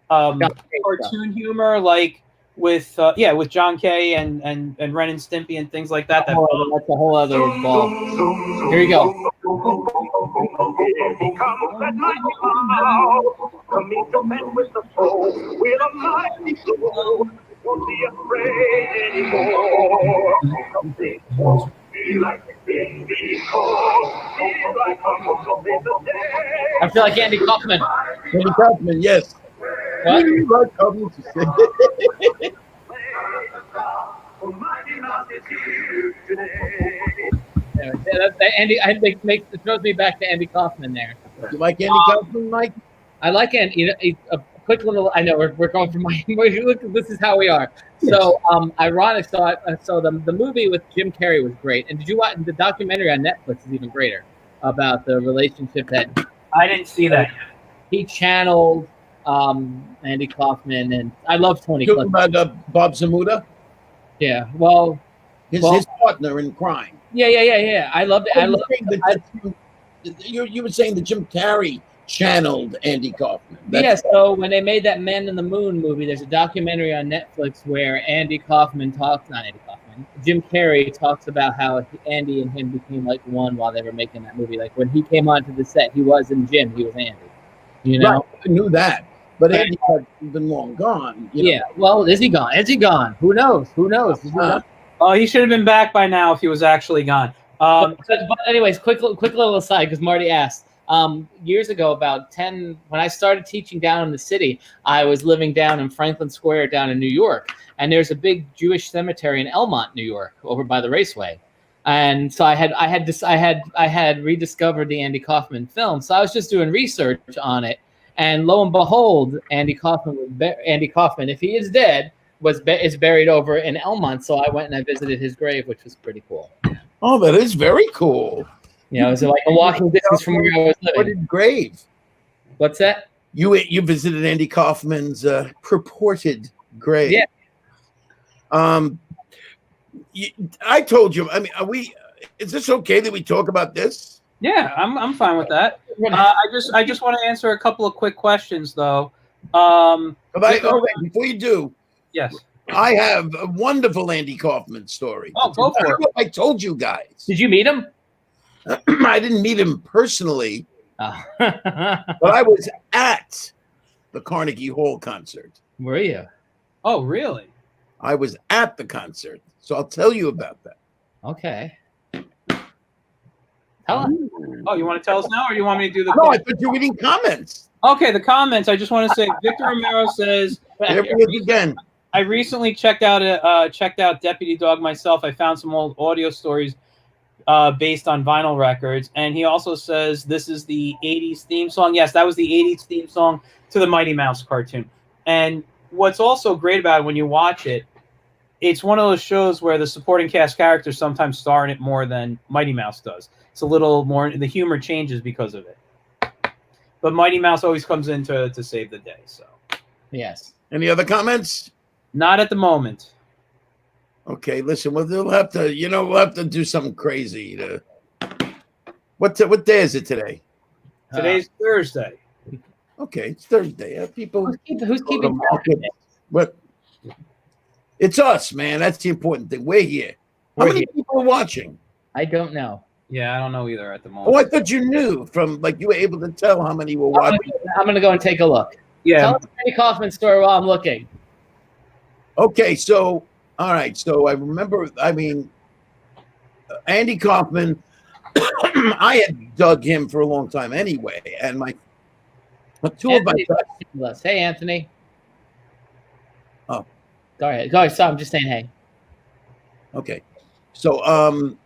cartoon humor, like with John Kay and Ren and Stimpy and things like that. That's a whole other ball. Here you go. Won't be afraid anymore. I feel like Andy Kaufman. Andy Kaufman, yes. What? Like Kaufman to sing. Andy, it throws me back to Andy Kaufman there. You like Andy Kaufman, Mike? I like Andy. A quick little. I know we're going from my. Look, this is how we are. So, ironic. So the movie with Jim Carrey was great. And did you watch the documentary on Netflix? Is even greater about the relationship that. I didn't see that yet. He channeled Andy Kaufman, and I love Tony. Talking about Bob Zamuda. Yeah. Well, his partner in crime. Yeah. I loved it. You were saying that Jim Carrey channeled Andy Kaufman. So when they made that Man in the Moon movie, there's a documentary on Netflix where Jim Carrey talks about how Andy and him became like one while they were making that movie. Like when he came onto the set, he wasn't Jim, he was Andy. You know? Right, I knew that. But Andy had been long gone. Yeah. Well, is he gone? Is he gone? Who knows? Oh, he should have been back by now if he was actually gone. But anyways, quick little aside, because Marty asked. Years ago, about 10, when I started teaching down in the city, I was living down in Franklin Square down in New York. And there's a big Jewish cemetery in Elmont, New York, over by the Raceway. And so I had rediscovered the Andy Kaufman film. So I was just doing research on it. And lo and behold, Andy Kaufman, if he is dead, is buried over in Elmont. So I went and I visited his grave, which was pretty cool. Oh, that is very cool. You know, it was like a walking distance from where I was living. What a grave. What's that? You visited Andy Kaufman's purported grave. Yeah. I told you. I mean, is this okay that we talk about this? Yeah, I'm fine with that. I just want to answer a couple of quick questions though. Before you do, yes, I have a wonderful Andy Kaufman story. Oh, go for it. I told you guys. Did you meet him? I didn't meet him personally, Oh. but I was at the Carnegie Hall concert. Were you? Oh, really? I was at the concert, so I'll tell you about that. Okay. Tell us. Oh, you want to tell us now, or you want me to do the? No, I thought you were reading comments. Okay, the comments. I just want to say, Victor Romero says, There it is again. I recently checked out Deputy Dog myself. I found some old audio stories based on vinyl records, and he also says this is the '80s theme song. Yes, that was the '80s theme song to the Mighty Mouse cartoon. And what's also great about it when you watch it, it's one of those shows where the supporting cast characters sometimes star in it more than Mighty Mouse does. It's a little more, the humor changes because of it. But Mighty Mouse always comes in to save the day. So Yes. Any other comments? not at the moment. Okay, listen, we'll have to do something crazy to. What day is it today? Today's Thursday. Okay, it's Thursday. People. Who's keeping market, but it's us, man. That's the important thing. We're here. How many people are watching? I don't know. Yeah, I don't know either at the moment. Oh, I thought you knew from you were able to tell how many were watching. I'm gonna go and take a look. Yeah. Tell us the Kaufman story while I'm looking. Okay, so all right, so I remember. I mean, Andy Kaufman. I had dug him for a long time anyway, and two of my. Hey, Anthony. Oh, go ahead. So I'm just saying, hey. Okay, so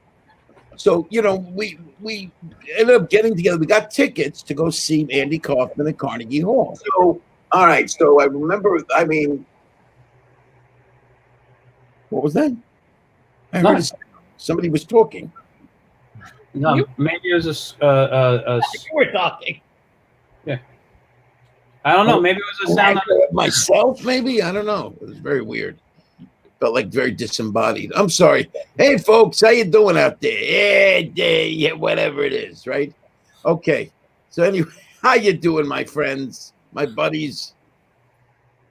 we ended up getting together. We got tickets to go see Andy Kaufman at Carnegie Hall. So all right, so I remember. I mean, what was that? I heard somebody was talking. No, maybe it was a You were talking. Yeah. I don't know. Maybe it was a sound. Myself, maybe? I don't know. It was very weird. Felt like very disembodied. I'm sorry. Hey, folks, how you doing out there? Yeah, whatever it is, right? Okay. So anyway, how you doing, my friends, my buddies?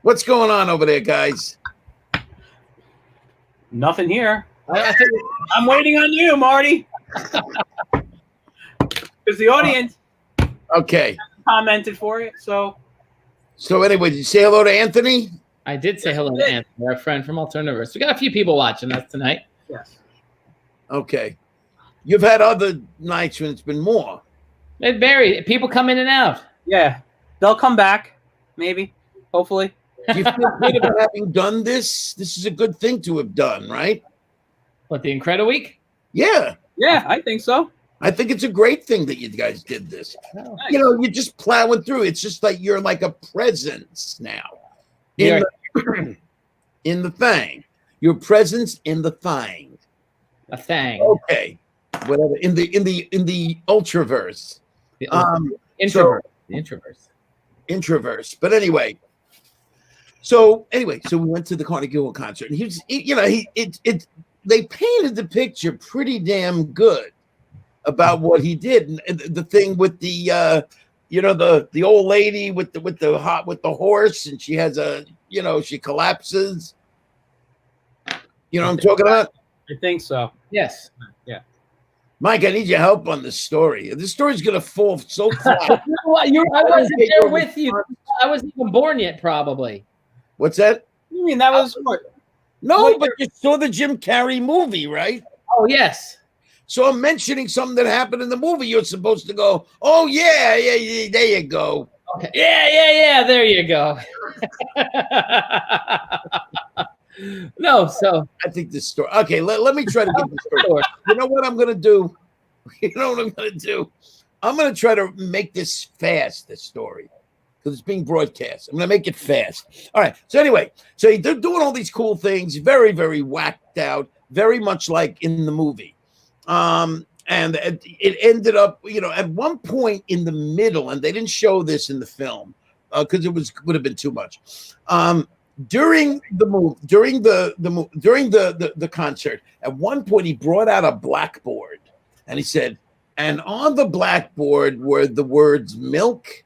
What's going on over there, guys? Nothing here. I'm waiting on you, Marty. Because the audience commented for it. So anyway, did you say hello to Anthony? I did say hello to Anthony, our friend from Alternative. We got a few people watching us tonight. Yes. Okay. You've had other nights when it's been more. It varies. People come in and out. Yeah. They'll come back. Maybe. Hopefully. Do you feel good about having done this? This is a good thing to have done, right? What, the Incrediweek? Yeah. Yeah, I think so. I think it's a great thing that you guys did this. Oh, nice. You're just plowing through. It's just like you're like a presence now in the thing. Your presence in the thing. A thing. Okay, whatever. In the ultraverse. Introverse. The introverse. But anyway. So we went to the Carnegie Hall concert, and they painted the picture pretty damn good about what he did. And the thing with the the old lady with the horse, and she has she collapses. You know what I'm talking about? I think so. Yes. Yeah. Mike, I need your help on this story. This story's gonna fall so flat. I wasn't there with you. I wasn't even born yet, probably. What's that? You mean that was what? No, but you saw the Jim Carrey movie, right? Oh, yes. So I'm mentioning something that happened in the movie. You're supposed to go, oh, yeah, there you go. Okay. Yeah, there you go. No, so. I think this story. Okay, let me try to get the story. You know what I'm going to do? I'm going to try to make this fast, this story. Because it's being broadcast. I'm going to make it fast. All right. So anyway, they're doing all these cool things, very, very whacked out, very much like in the movie. And it ended up, at one point in the middle, and they didn't show this in the film because it would have been too much. During the concert, at one point he brought out a blackboard, and he said, and on the blackboard were the words milk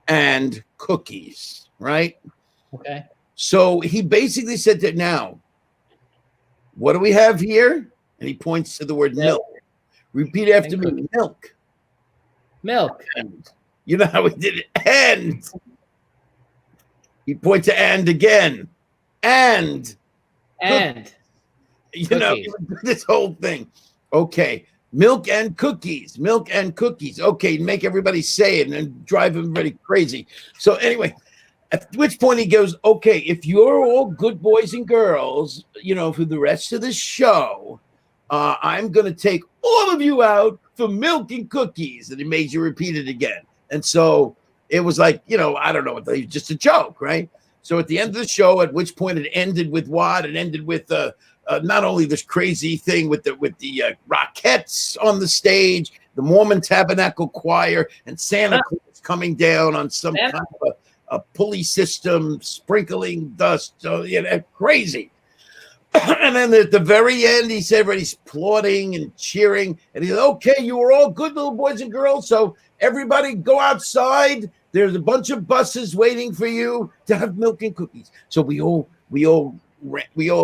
and cookies, right? Okay. So he basically said that now, what do we have here? And he points to the word milk. Repeat after me, milk. Milk. And you know how he did it? And He points to and again. And you know, this whole thing. Okay. Milk and cookies. Okay, make everybody say it and then drive everybody crazy. So anyway, at which point he goes, okay, if you're all good boys and girls, you know, for the rest of the show, I'm going to take all of you out for milk and cookies. And he made you repeat it again. And so it was like, you know, I don't know, just a joke, right? So at the end of the show, at which point it ended with what? It ended with not only this crazy thing with the Rockettes on the stage, the Mormon Tabernacle Choir, and Santa Claus coming down on some kind of a pulley system, sprinkling dust. So, you know, crazy. And then at the very end, he said, everybody's applauding and cheering. And he said, okay, you were all good little boys and girls. So everybody go outside. There's a bunch of buses waiting for you to have milk and cookies. So we all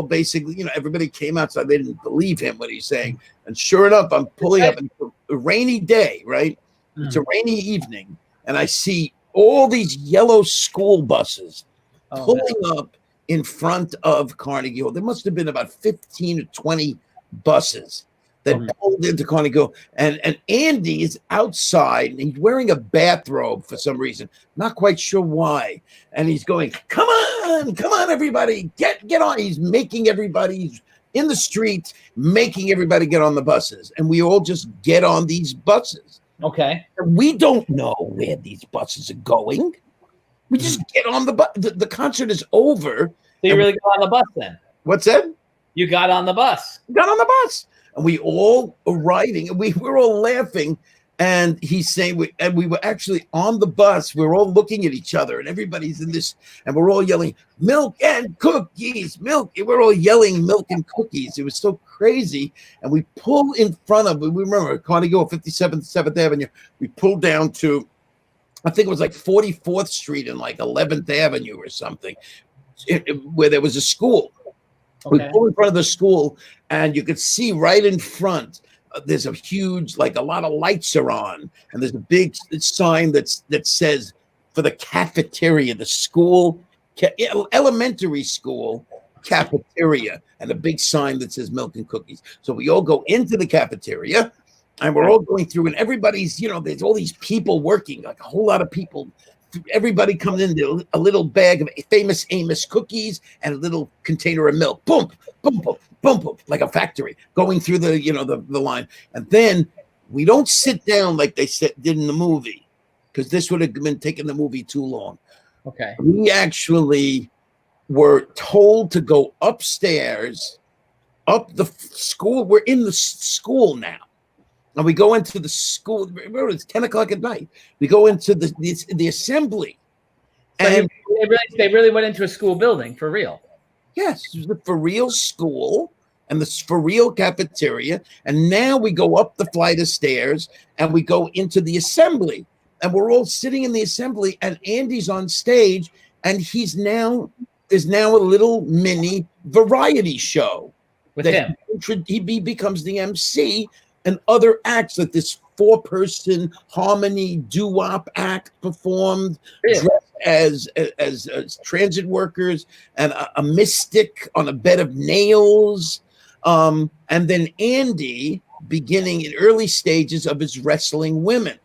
basically, you know, everybody came outside. They didn't believe him what he's saying. And sure enough, I'm pulling up a rainy day, right? It's a rainy evening. And I see all these yellow school buses pulling up in front of Carnegie Hall. There must have been about 15 or 20 buses that pulled into Carnegie Hall. And Andy is outside, and he's wearing a bathrobe for some reason. Not quite sure why. And he's going, come on, everybody, get on. He's making everybody, he's in the street, making everybody get on the buses. And we all just get on these buses. Okay. And we don't know where these buses are going. We just get on the bus. The concert is over. So you really got on the bus then? What's that? You got on the bus. Got on the bus. And we all are riding. And we were all laughing. And he's saying, we were actually on the bus. We're all looking at each other. And everybody's in this. And we're all yelling, milk and cookies, milk. And we're all yelling milk and cookies. It was so crazy. And we pull in front of, we remember Carnegie Hall, 57th, 7th Avenue. We pulled down to, I think it was like 44th Street and like 11th Avenue or something, where there was a school. Okay. We pulled in front of the school, and you could see right in front, there's a huge, like a lot of lights are on, and there's a big sign that says for the cafeteria, the school, elementary school cafeteria, and a big sign that says milk and cookies. So we all go into the cafeteria. And we're all going through, and everybody's, you know, there's all these people working, like a whole lot of people. Everybody comes into a little bag of famous Amos cookies and a little container of milk. Boom, boom, boom, boom, boom, like a factory going through the, you know, the line. And then we don't sit down like they did in the movie, because this would have been taking the movie too long. Okay. We actually were told to go upstairs, up the school. We're in the school now. And we go into the school. Remember, it's 10 o'clock at night. We go into the assembly. So and they really went into a school building for real. Yes, it was the for real school and the for real cafeteria. And now we go up the flight of stairs and we go into the assembly. And we're all sitting in the assembly, and Andy's on stage, and there's now a little mini variety show with him. He becomes the MC. And other acts that this 4-person harmony doo-wop act performed, dressed as transit workers, and a mystic on a bed of nails. And then Andy beginning in early stages of his wrestling women.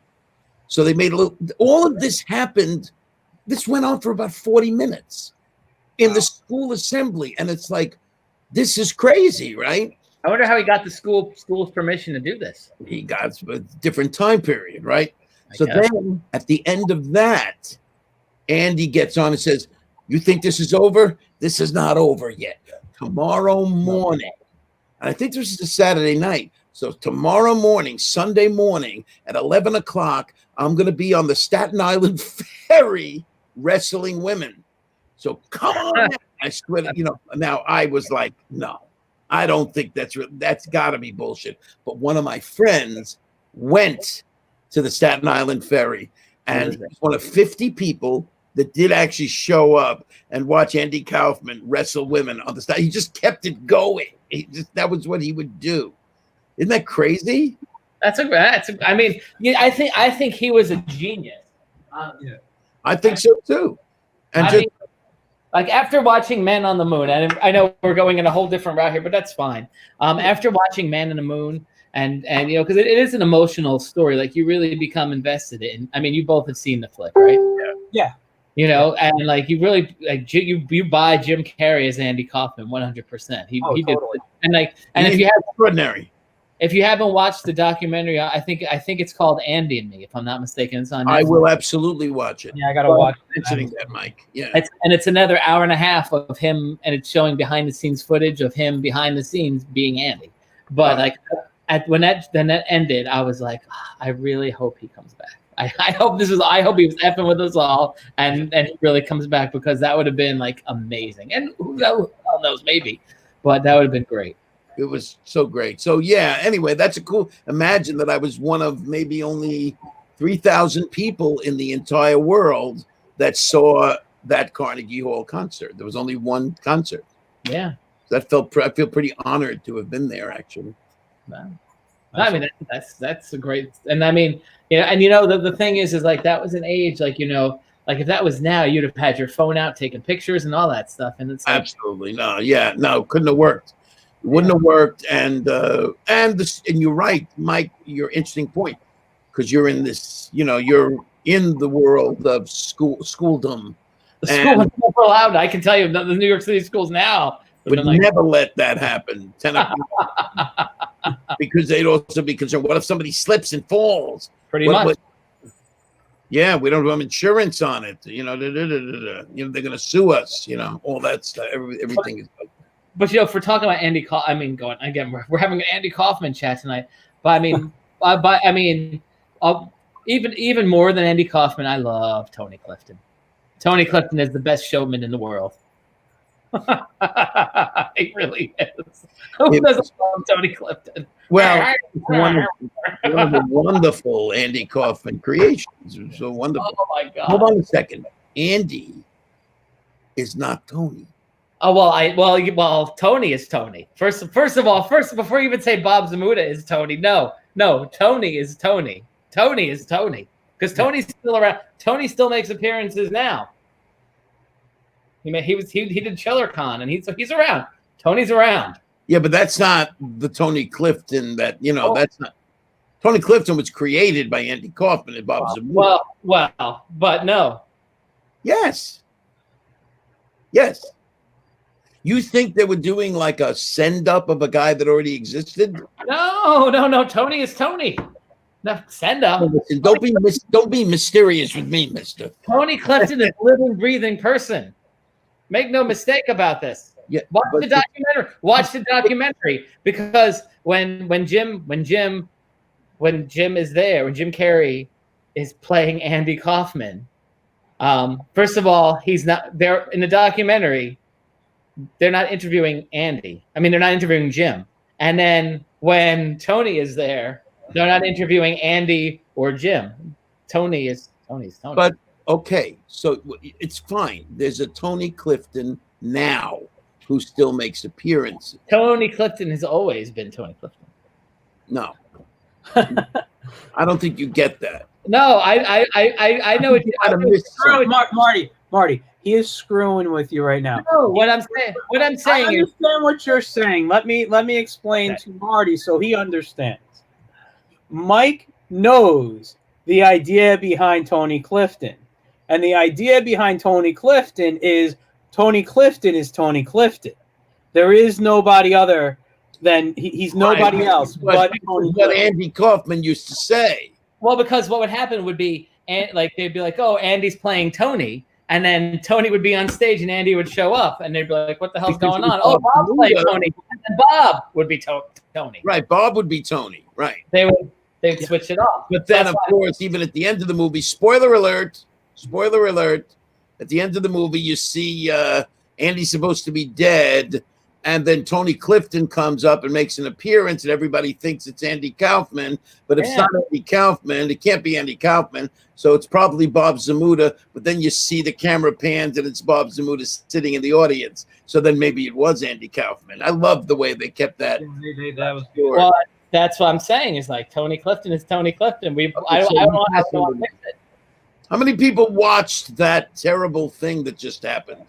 So they made all of this happened. This went on for about 40 minutes in the school assembly. And it's like, this is crazy, right? I wonder how he got the school's permission to do this. He got a different time period, right? So then at the end of that, Andy gets on and says, you think this is over? This is not over yet. Tomorrow morning, and I think this is a Saturday night. So tomorrow morning, Sunday morning at 11 o'clock, I'm going to be on the Staten Island Ferry wrestling women. So come on. I swear, now I was like, no. I don't think that's got to be bullshit. But one of my friends went to the Staten Island Ferry, and he was one of 50 people that did actually show up and watch Andy Kaufman wrestle women on the stage. He just kept it going. That was what he would do. Isn't that crazy? I think he was a genius. I think so too. And like after watching Men on the Moon, and I know we're going in a whole different route here, but that's fine. After watching Man on the Moon, and you know, because it is an emotional story, like you really become invested in. I mean, you both have seen the flick, right? Yeah. You know, and like you really like you buy Jim Carrey as Andy Kaufman 100%. He totally. did, and if you have extraordinary. If you haven't watched the documentary, I think it's called Andy and Me, if I'm not mistaken. It's on Netflix. I will absolutely watch it. Yeah, I gotta watch it. Mentioning that, Mike. Yeah. It's another hour and a half of him, and it's showing behind the scenes footage of him behind the scenes being Andy. But like when that ended, I was like, I really hope he comes back. I hope I hope he was effing with us all, and he really comes back, because that would have been like amazing. And who knows, maybe, but that would have been great. It was so great. So yeah, anyway, that's a cool. Imagine that I was one of maybe only 3,000 people in the entire world that saw that Carnegie Hall concert. There was only one concert. Yeah. I feel pretty honored to have been there, actually. Wow. I mean, that's a great, and I mean, yeah, and you know, the thing is like that was an age, like, you know, like if that was now, you'd have had your phone out taking pictures and all that stuff, and it's like, absolutely no, couldn't have worked. Wouldn't have worked, and you're right, Mike. You're interesting point, because you're in this, you know, you're in the world of schooldom. The school was never allowed. I can tell you, the New York City schools now would never let that happen. 10 o'clock, because they'd also be concerned. What if somebody slips and falls? Pretty much. Yeah, we don't have insurance on it. You know, you know, they're going to sue us. You know, all that stuff. Everything is. But you know, if we're talking about Andy, I mean, going again, we're having an Andy Kaufman chat tonight. But I mean, even more than Andy Kaufman, I love Tony Clifton. Tony Clifton is the best showman in the world. He really is. Who doesn't love Tony Clifton? Well, one of the wonderful Andy Kaufman creations. It was so wonderful. Oh my God! Hold on a second. Andy is not Tony. Oh well, Tony is Tony. First of all, before you even say Bob Zmuda is Tony, no, Tony is Tony. Tony is Tony, because Tony's still around. Tony still makes appearances now. He did ChellerCon, and he's around. Tony's around. Yeah, but that's not the Tony Clifton that, you know. That's not. Tony Clifton was created by Andy Kaufman and Bob Zmuda. Well, but no. Yes. You think they were doing like a send up of a guy that already existed? No. Tony is Tony. No, send up. Listen, don't be mysterious with me, mister. Tony Clifton is a living, breathing person. Make no mistake about this. Yeah, Watch the documentary. Watch the documentary, because when Jim is there, when Jim Carrey is playing Andy Kaufman, first of all, he's not there in the documentary. They're not interviewing Andy. I mean, they're not interviewing Jim. And then when Tony is there, they're not interviewing Andy or Jim. Tony's Tony. But okay, so it's fine. There's a Tony Clifton now who still makes appearances. Tony Clifton has always been Tony Clifton. No. I don't think you get that. No, I know what Marty, he is screwing with you right now. No, what I'm saying I understand what you're saying. Let me explain to Marty so he understands. Mike knows the idea behind Tony Clifton. And the idea behind Tony Clifton is Tony Clifton. There is nobody other than he's nobody else but Tony what Andy Kaufman used to say. Well, because what would happen would be, like, they'd be like, oh, Andy's playing Tony. And then Tony would be on stage and Andy would show up. And they'd be like, what the hell's going on? Oh, Bob's playing Tony. And Bob would be Tony. Right, Bob would be Tony. Right. They'd switch it off. But then, of course, even at the end of the movie, spoiler alert, at the end of the movie, you see Andy's supposed to be dead, and then Tony Clifton comes up and makes an appearance, and everybody thinks it's Andy Kaufman. But if it's not Andy Kaufman, it can't be Andy Kaufman, so it's probably Bob Zmuda. But then you see the camera pans, and it's Bob Zmuda sitting in the audience. So then maybe it was Andy Kaufman. I love the way they kept that. That was good. Well, that's what I'm saying. Is like Tony Clifton is Tony Clifton. I don't want to fix it. How many people watched that terrible thing that just happened?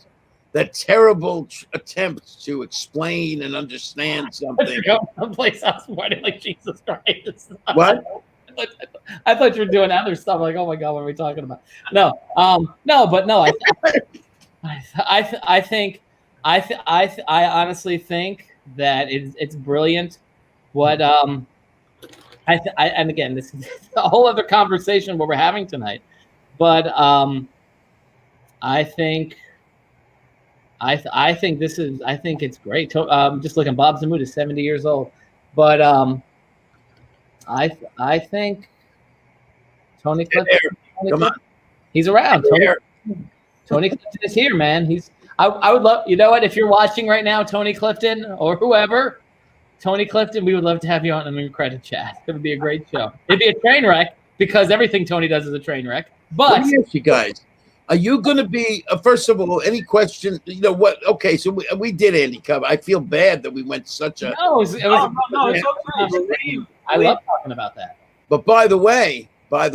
that terrible attempt to explain and understand something. You're going someplace else, Marty, like Jesus Christ. What? I thought you were doing other stuff. Like, oh my God, what are we talking about? No, no. I honestly think that it's brilliant. What and again, this is a whole other conversation what we're having tonight. But I think it's great. Just looking, Bob Zamut is 70 years old, but I think Tony Clifton. Come on. He's around. Tony Clifton is here, man. I would love, you know what, if you're watching right now, Tony Clifton or whoever, Tony Clifton, we would love to have you on an IncrediChat. It would be a great show. It'd be a train wreck because everything Tony does is a train wreck. But let me ask you guys, are you going to be, first of all, any question, you know what, okay, so we did Andy Cobb. I feel bad that we went such a... No, it's okay. I love talking about that. But by the way, let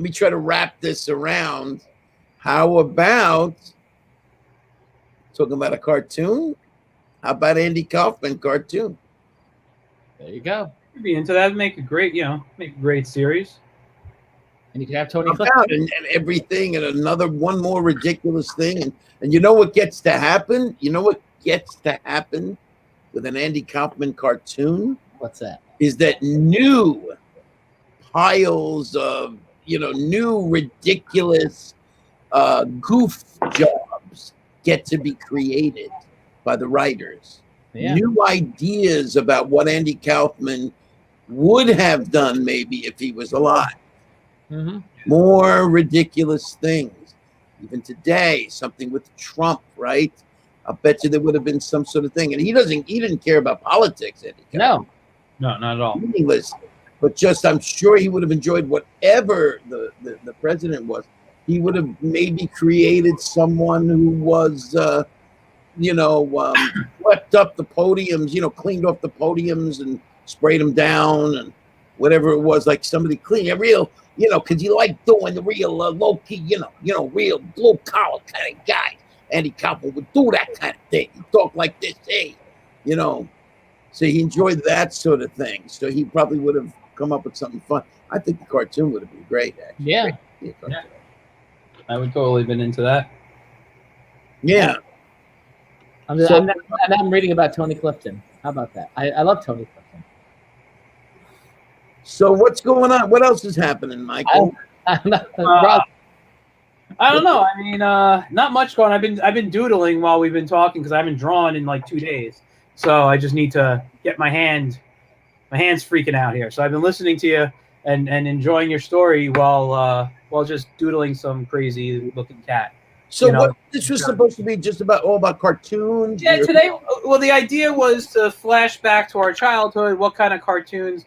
me try to wrap this around. How about talking about a cartoon? How about Andy Kaufman cartoon? There you go. You'd be into that. Make a great series. And you could have Tony Clifton and everything, and one more ridiculous thing. And you know what gets to happen? You know what gets to happen with an Andy Kaufman cartoon? What's that? Is that new piles of, new ridiculous goof jobs get to be created by the writers. Yeah. New ideas about what Andy Kaufman would have done maybe if he was alive. Mm-hmm. More ridiculous things. Even today, something with Trump, right? I'll bet you there would have been some sort of thing. And he didn't care about politics, Andy Kaufman. No, not at all. Meaningless. But just, I'm sure he would have enjoyed whatever the president was. He would have maybe created someone who was, swept up the podiums, cleaned off the podiums and sprayed them down and whatever it was, like somebody clean a real, because he liked doing the real low key, real blue collar kind of guy. Andy Kaufman would do that kind of thing. He'd talk like this, hey, So he enjoyed that sort of thing. So he probably would have come up with something fun. I think the cartoon would have been great, actually. Yeah. I would totally been into that. Yeah. I'm reading about Tony Clifton. How about that? I love Tony Clifton. So what's going on? What else is happening, Michael? I don't know. I mean, not much going on. I've been doodling while we've been talking because I haven't drawn in like 2 days. So I just need to get my hand's freaking out here. So I've been listening to you and enjoying your story while just doodling some crazy looking cat. So this was supposed to be just all about cartoons? Yeah, today, well, the idea was to flash back to our childhood, what kind of cartoons,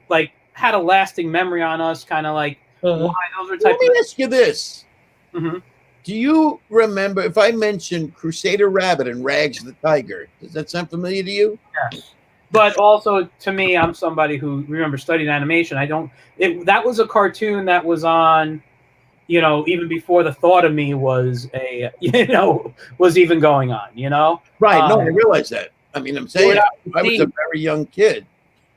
like had a lasting memory on us, kind of like why those are type. Let me ask you this. Mm-hmm. Do you remember if I mentioned Crusader Rabbit and Rags the Tiger? Does that sound familiar to you? Yeah. But also to me, I'm somebody who remembers studying animation. That was a cartoon that was on, even before the thought of me was was even going on, Right. No, I realize that. I mean, I'm saying I was a very young kid.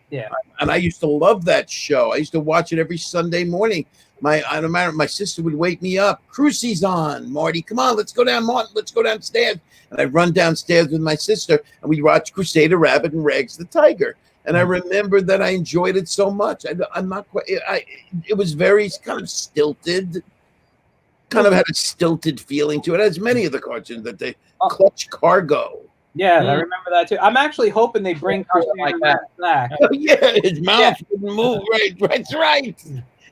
Yeah. And I used to love that show. I used to watch it every Sunday morning. My sister would wake me up. Crucie's on, Marty. Come on, let's go down, Martin. Let's go downstairs. And I'd run downstairs with my sister, and we'd watch Crusader Rabbit and Rags the Tiger. And I remember that I enjoyed it so much. I'm not quite. It was very kind of stilted. Kind of had a stilted feeling to it, as many of the cartoons that they Clutch Cargo. Yeah, I remember that too. I'm actually hoping they bring Crusader back. Yeah, his mouth wouldn't move. Right, that's right.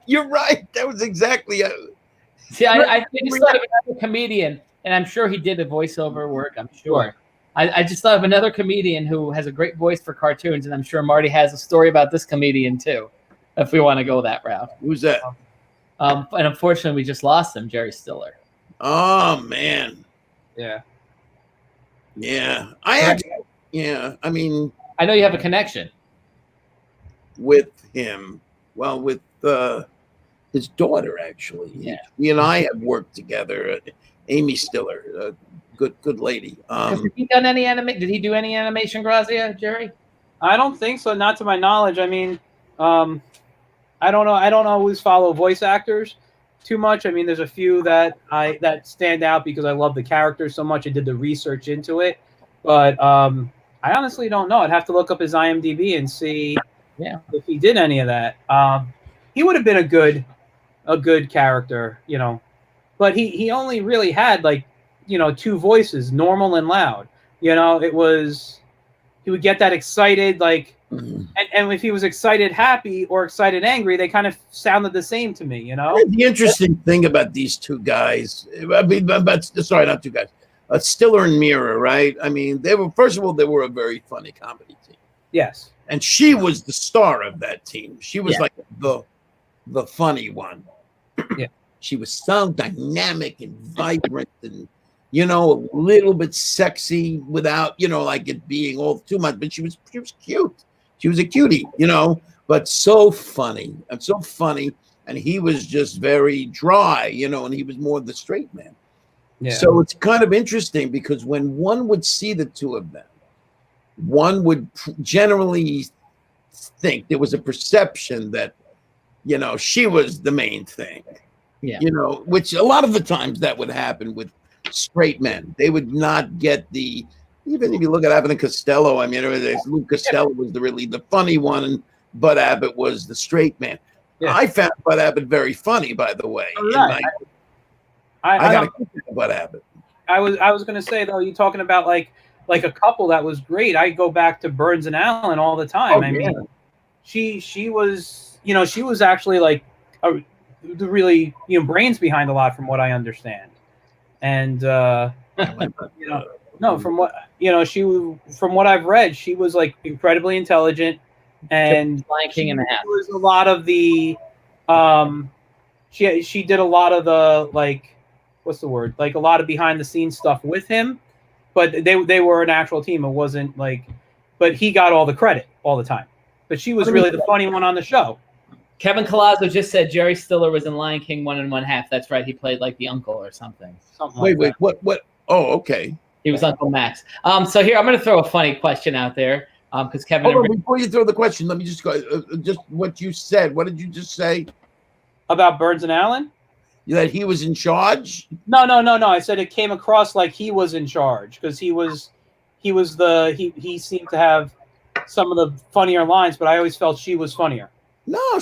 You're right. That was exactly. See, I just thought of another comedian, and I'm sure he did the voiceover work. I'm sure. I just thought of another comedian who has a great voice for cartoons, and I'm sure Marty has a story about this comedian too, if we want to go that route. Who's that? And unfortunately, we just lost him, Jerry Stiller. Oh man. Yeah. Yeah. I mean, I know you have a connection with him. Well, with his daughter, actually. Yeah. He and I have worked together. Amy Stiller, good lady. Has he done any Did he do any animation, Grazia, Jerry? I don't think so. Not to my knowledge. I mean, I don't know. I don't always follow voice actors too much. I mean, there's a few that stand out because I love the characters so much. I did the research into it, but I honestly don't know. I'd have to look up his IMDb and see if he did any of that. He would have been a good character, you know, but he only really had like, you know, two voices, normal and loud. You know, he would get that excited, like, and if he was excited happy or excited angry, they kind of sounded the same to me, you know. The interesting thing about these two guys, sorry, not two guys, Stiller and Mira, right? I mean, they were, first of all, they were a very funny comedy team. Yes. And she was the star of that team. She was like the funny one. Yeah. She was so dynamic and vibrant and, you know, a little bit sexy without, you know, like it being all too much, but she was cute. She was a cutie, you know, but so funny and so funny. And he was just very dry, you know, and he was more the straight man. Yeah. So it's kind of interesting because when one would see the two of them, one would generally think there was a perception that, you know, she was the main thing. Yeah. You know, which a lot of the times that would happen with straight men. They would not get the, even if you look at Abbott and Costello, I mean, Luke Costello was the funny one, and Bud Abbott was the straight man. Yeah. I found Bud Abbott very funny, by the way. Right. I got to kick Bud Abbott. I was going to say though, you talking about like a couple that was great. I go back to Burns and Allen all the time. I mean, she was, you know, she was actually like the really, you know, brains behind a lot from what I understand. And you know, no, from what, you know, from what I've read, she was like incredibly intelligent, and King and a half. Was a lot of the she did a lot of the, like, what's the word, like a lot of behind the scenes stuff with him, but they were an actual team. It wasn't like, but he got all the credit all the time, but she was really the funny one on the show. Kevin Collazo just said Jerry Stiller was in Lion King 1 1/2. That's right. He played like the uncle or something. Wait, what? Oh, okay. He was Uncle Max. So here, I'm going to throw a funny question out there because Kevin. Hold on, before you throw the question, let me just go. Just what you said. What did you just say about Burns and Allen? That he was in charge? No. I said it came across like he was in charge because he seemed to have some of the funnier lines, but I always felt she was funnier. No,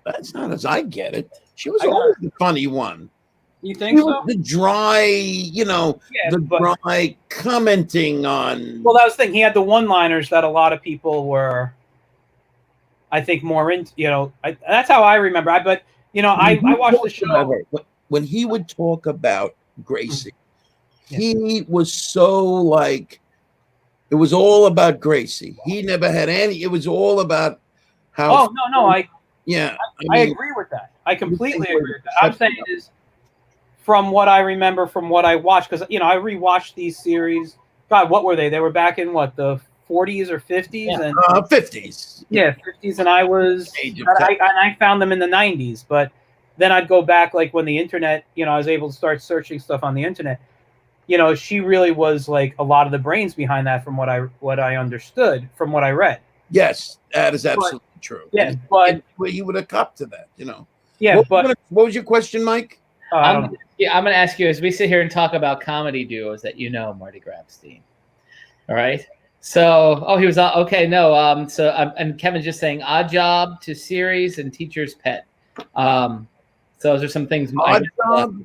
that's not as I get it. She was always the funny one. You think so? The dry, you know, dry commenting on. Well, that was the thing. He had the one-liners that a lot of people were, I think, more into. You know, that's how I remember. But you know, I watched the show. When he would talk about Gracie, he was so like, it was all about Gracie. He never had any. It was all about how. Oh no! I mean, agree with that. I completely agree with that. I'm saying is, from what I remember, from what I watched, because you know I rewatched these series. God, what were they? They were back in what, the 40s or 50s and 50s. Yeah, 50s, and I found them in the 90s. But then I'd go back, like when the internet, you know, I was able to start searching stuff on the internet. You know, she really was like a lot of the brains behind that, from what I understood, from what I read. Yes, that is absolutely true. Yes, but he would have copped to that, you know. Yeah, what was your question, Mike? I'm going to ask you, as we sit here and talk about comedy duos that you know, Marty Grabstein. All right. So, he was okay. No. And Kevin's just saying Odd Job to series and Teacher's Pet. So those are some things. Odd Job.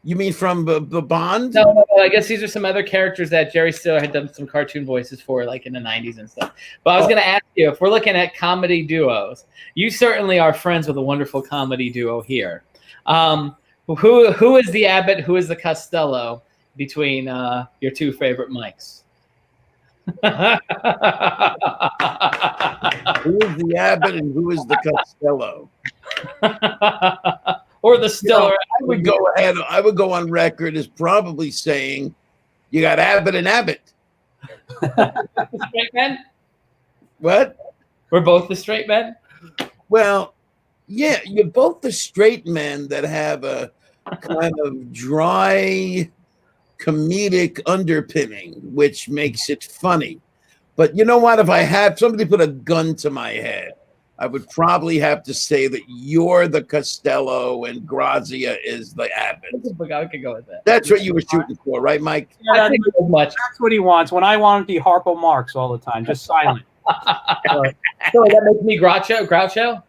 You mean from the Bond? No. I guess these are some other characters that Jerry Stiller had done some cartoon voices for, like in the 90s and stuff. But I was going to ask you, if we're looking at comedy duos, you certainly are friends with a wonderful comedy duo here. Who is the Abbott? Who is the Costello between your two favorite Mikes? Who is the Abbott and who is the Costello? Or the Stiller. I would go ahead. I would go on record as probably saying you got Abbott and Abbott. Straight men? What? We're both the straight men? Well, yeah, you're both the straight men that have a kind of dry comedic underpinning, which makes it funny. But you know what? If I had somebody put a gun to my head, I would probably have to say that you're the Costello and Grazia is the Abbott. I could go with that. That's what you were shooting for, right, Mike? I think as much. That's what he wants. When I want to be Harpo Marx all the time, just silent. So that makes me Groucho?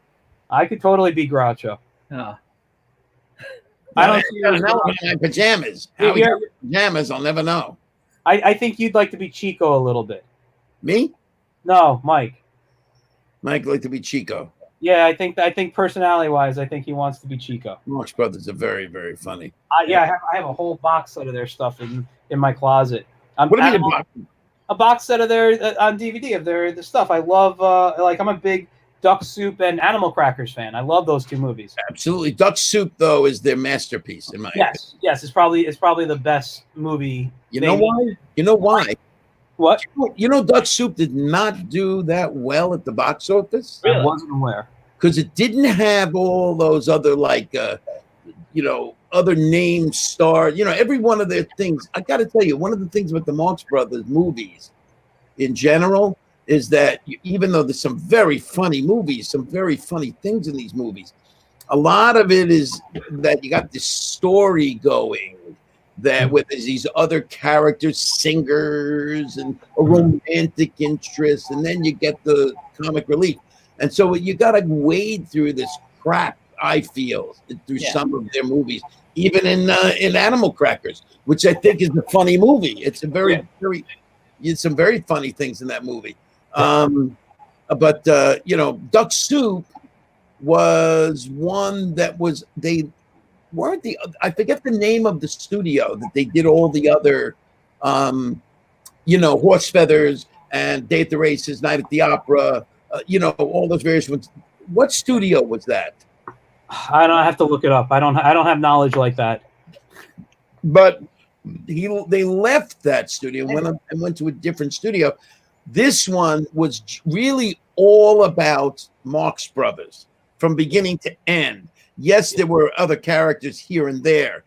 I could totally be Groucho. Oh. I don't see I don't know my pajamas. How he got pajamas, I'll never know. I think you'd like to be Chico a little bit. Me? No, Mike. Mike like to be Chico. Yeah, I think personality-wise, I think he wants to be Chico. Marx Brothers are very, very funny. Yeah, I have a whole box set of their stuff in my closet. What do you mean? A box set of their on DVD of their stuff. I love I'm a big Duck Soup and Animal Crackers fan. I love those two movies. Absolutely. Duck Soup, though, is their masterpiece in my opinion. Yes, it's probably the best movie. You know why? You know why? What? You know, Duck Soup did not do that well at the box office. Really? I wasn't aware. Because it didn't have all those other other name stars. You know, every one of their things. I got to tell you, one of the things with the Marx Brothers movies, in general, is that even though there's some very funny movies, some very funny things in these movies, a lot of it is that you got this story going. That with these other characters, singers, and a romantic interest, and then you get the comic relief. And so you got to wade through this crap, I feel, through some of their movies, even in Animal Crackers, which I think is a funny movie. It's a very some very funny things in that movie. But Duck Soup was one that was I forget the name of the studio that they did all the other, Horse Feathers and Day at the Races, Night at the Opera, all those various ones. What studio was that? I have to look it up. I don't have knowledge like that. But they left that studio and went to a different studio. This one was really all about Marx Brothers from beginning to end. Yes, there were other characters here and there.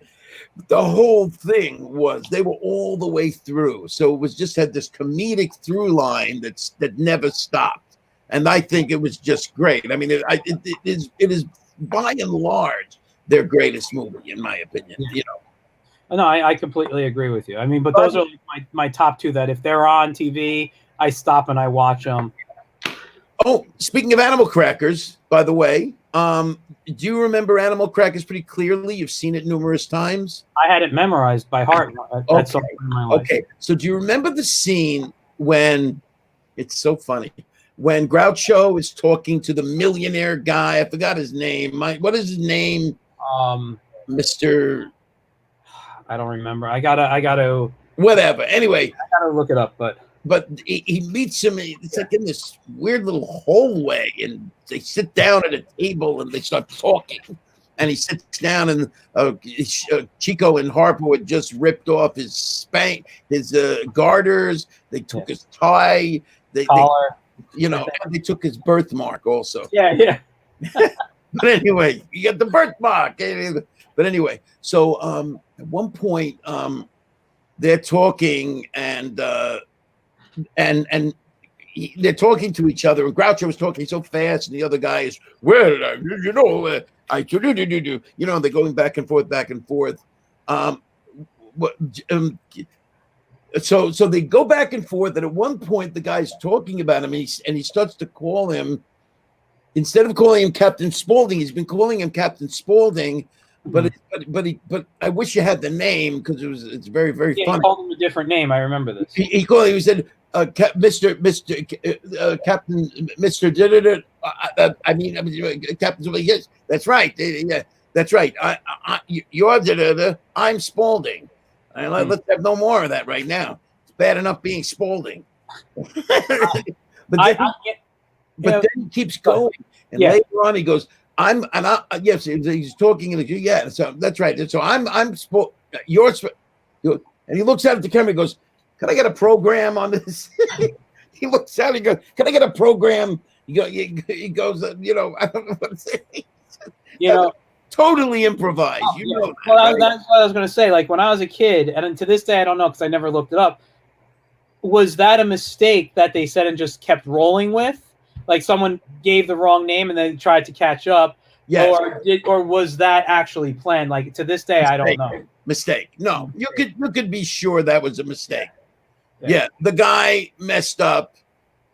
But the whole thing was they were all the way through. So it was just had this comedic through line that never stopped. And I think it was just great. I mean, it is by and large their greatest movie, in my opinion. No, I completely agree with you. I mean, but those are like my top two that if they're on TV, I stop and I watch them. Oh, speaking of Animal Crackers, by the way, do you remember Animal Crackers pretty clearly? You've seen it numerous times. I had it memorized by heart. That's in my life. Okay. So do you remember the scene when it's so funny when Groucho is talking to the millionaire guy? I forgot his name. What is his name? Mr. I don't remember. I gotta. Whatever. Anyway, I gotta look it up, but he meets him. It's like in this weird little hallway, and they sit down at a table and they start talking. And he sits down, and Chico and Harpo had just ripped off his garters. They took his tie. Collar. They took his birthmark also. Yeah. But anyway, you got the birthmark. But anyway, so at one point, they're talking and they're talking to each other. And Groucho was talking so fast, and the other guy is, they're going back and forth. So they go back and forth, and at one point, the guy's talking about him, and he starts to call him, instead of calling him Captain Spaulding, he's been calling him Captain Spaulding. But I wish you had the name because it's very, very funny. He called him a different name. I remember this. He said Captain Captain. Yes, that's right. Yeah, that's right. You're I'm Spaulding. Let's have no more of that right now. It's bad enough being Spaulding. But then he keeps going, and later on he goes, yes, he's talking, and so that's right. So and he looks out at the camera and goes, "Can I get a program on this?" He looks out and he goes, "Can I get a program?" He goes, I don't know what to say. Totally improvised. You know that, Well, right? that's what I was going to say. Like when I was a kid, and to this day I don't know because I never looked it up. Was that a mistake that they said and just kept rolling with? Like someone gave the wrong name and then tried to catch up, Yes. or was that actually planned? Like to this day, I don't know. Mistake. No, you could be sure that was a mistake. Yeah, the guy messed up,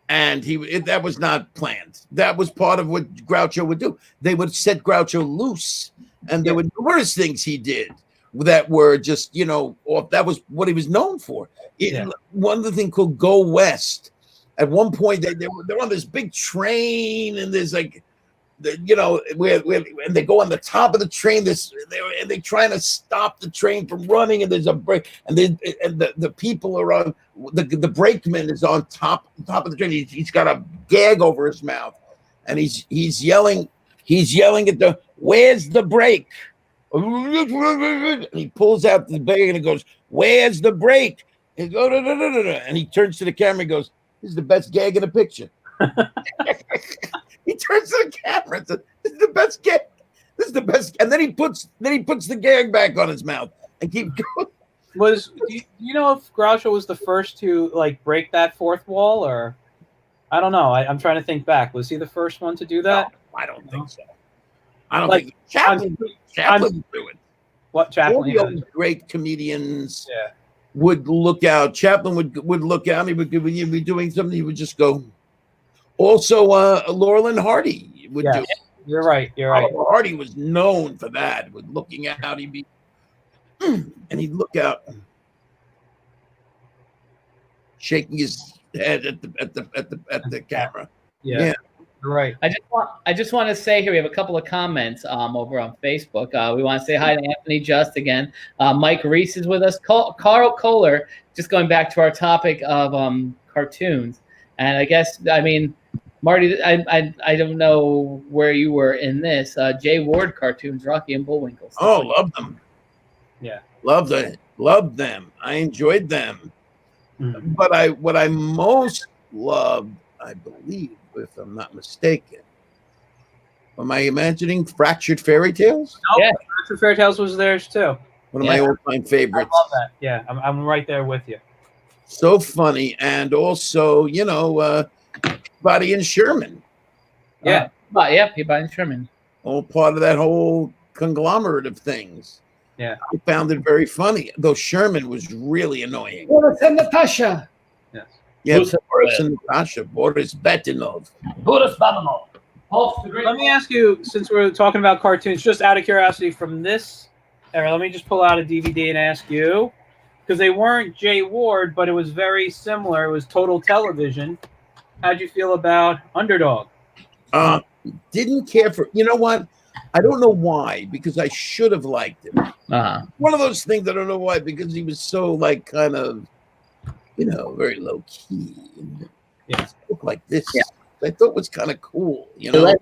and that was not planned. That was part of what Groucho would do. They would set Groucho loose, and there were numerous things he did that were just off. That was what he was known for. One of the things called Go West. At one point, they're on this big train, and there's like, where and they go on the top of the train. And they're trying to stop the train from running, and there's a break, and the people are on the brakeman is on top of the train. He's got a gag over his mouth, and he's yelling at the where's the brake? And he pulls out the bag and he goes, where's the brake? And he turns to the camera and goes, this is the best gag in the picture. He turns to the camera and says, this is the best gag. This is the best. And then he puts the gag back on his mouth and keep going. Do you know if Groucho was the first to like break that fourth wall, or I don't know. I'm trying to think back. Was he the first one to do that? No, I don't think so. I don't think Chaplin would do it. What Chaplin? All the other great comedians would look out. Chaplin would look out. He would be doing something. He would just go. Also, Laurel and Hardy would do it. You're right. Hardy was known for that. With looking out, he'd be, and he'd look out, shaking his head at the camera. Yeah. Right. I just want to say here we have a couple of comments over on Facebook. We want to say hi to Anthony Just again. Mike Reese is with us. Carl Kohler, just going back to our topic of cartoons, and I mean, Marty, I don't know where you were in this. Jay Ward cartoons, Rocky and Bullwinkle. Oh, love them. Yeah, loved them. I enjoyed them. Mm-hmm. But what I most loved, I believe, if I'm not mistaken. Am I imagining Fractured Fairy Tales? No, yeah. Fractured Fairy Tales was theirs too. One of my all-time favorites. I love that. Yeah, I'm right there with you. So funny, and also, Buddy and Sherman. Peabody and Sherman. All part of that whole conglomerate of things. Yeah, I found it very funny, though Sherman was really annoying. Boris and Natasha. Yes. Yeah, Boris and Natasha. Boris Betinov. Boris Betinov. Let me ask you, since we're talking about cartoons, just out of curiosity from this era, let me just pull out a DVD and ask you, because they weren't Jay Ward, but it was very similar. It was Total Television. How'd you feel about Underdog? Didn't care for. You know what? I don't know why, because I should have liked him. One of those things I don't know why, because he was so like kind of, very low key. Look like this. Yeah. I thought was kind of cool. Yeah,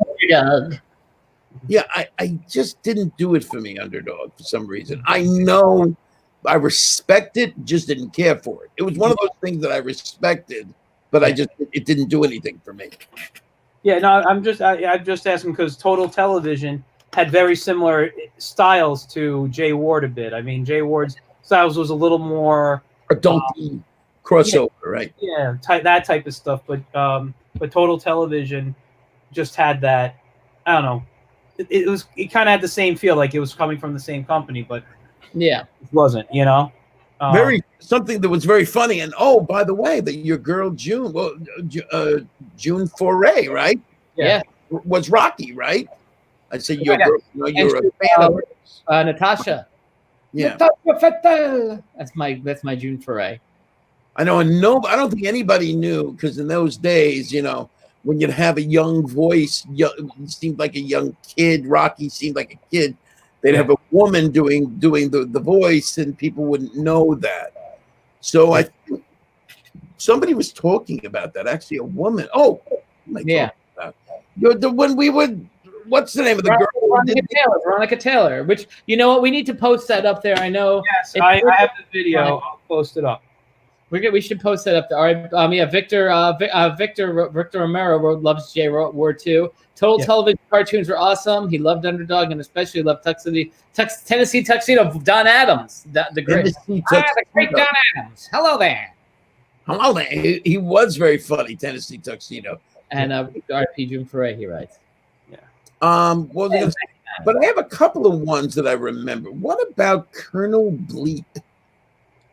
I just didn't do it for me, Underdog, for some reason. I know I respect it, just didn't care for it. It was one of those things that I respected, but it didn't do anything for me. Yeah, no, I'm just asking because Total Television had very similar styles to Jay Ward a bit. I mean, Jay Ward's styles was a little more adulty crossover, right? Yeah, that type of stuff. But Total Television just had that. I don't know. It kind of had the same feel, like it was coming from the same company, but it wasn't. Very something that was very funny. And by the way, your girl June, June Foray, right? Yeah, was Rocky, right? I said your girl. You're a fan of Natasha. Yeah, Natasha Fatale. That's my June Foray. I know, and I don't think anybody knew, because in those days, when you'd have a young voice, you seemed like a young kid. Rocky seemed like a kid. They'd have a woman doing the voice, and people wouldn't know that. So I think somebody was talking about that. Actually, a woman. Oh, when we would. What's the name of the girl? Veronica Taylor. Which, you know what? We need to post that up there. I know. Yes, I have the video. I'll post it up. We should post that up there. All right. Yeah. Victor Romero loves J Ward too. Total television cartoons were awesome. He loved Underdog and especially loved Tennessee Tuxedo. Don Adams, the great. Tennessee The great Tuxedo. Don Adams. Hello there. Hello there. He was very funny, Tennessee Tuxedo. And RP Jim Foray, he writes. What was I gonna say? But I have a couple of ones that I remember. What about Colonel Bleep?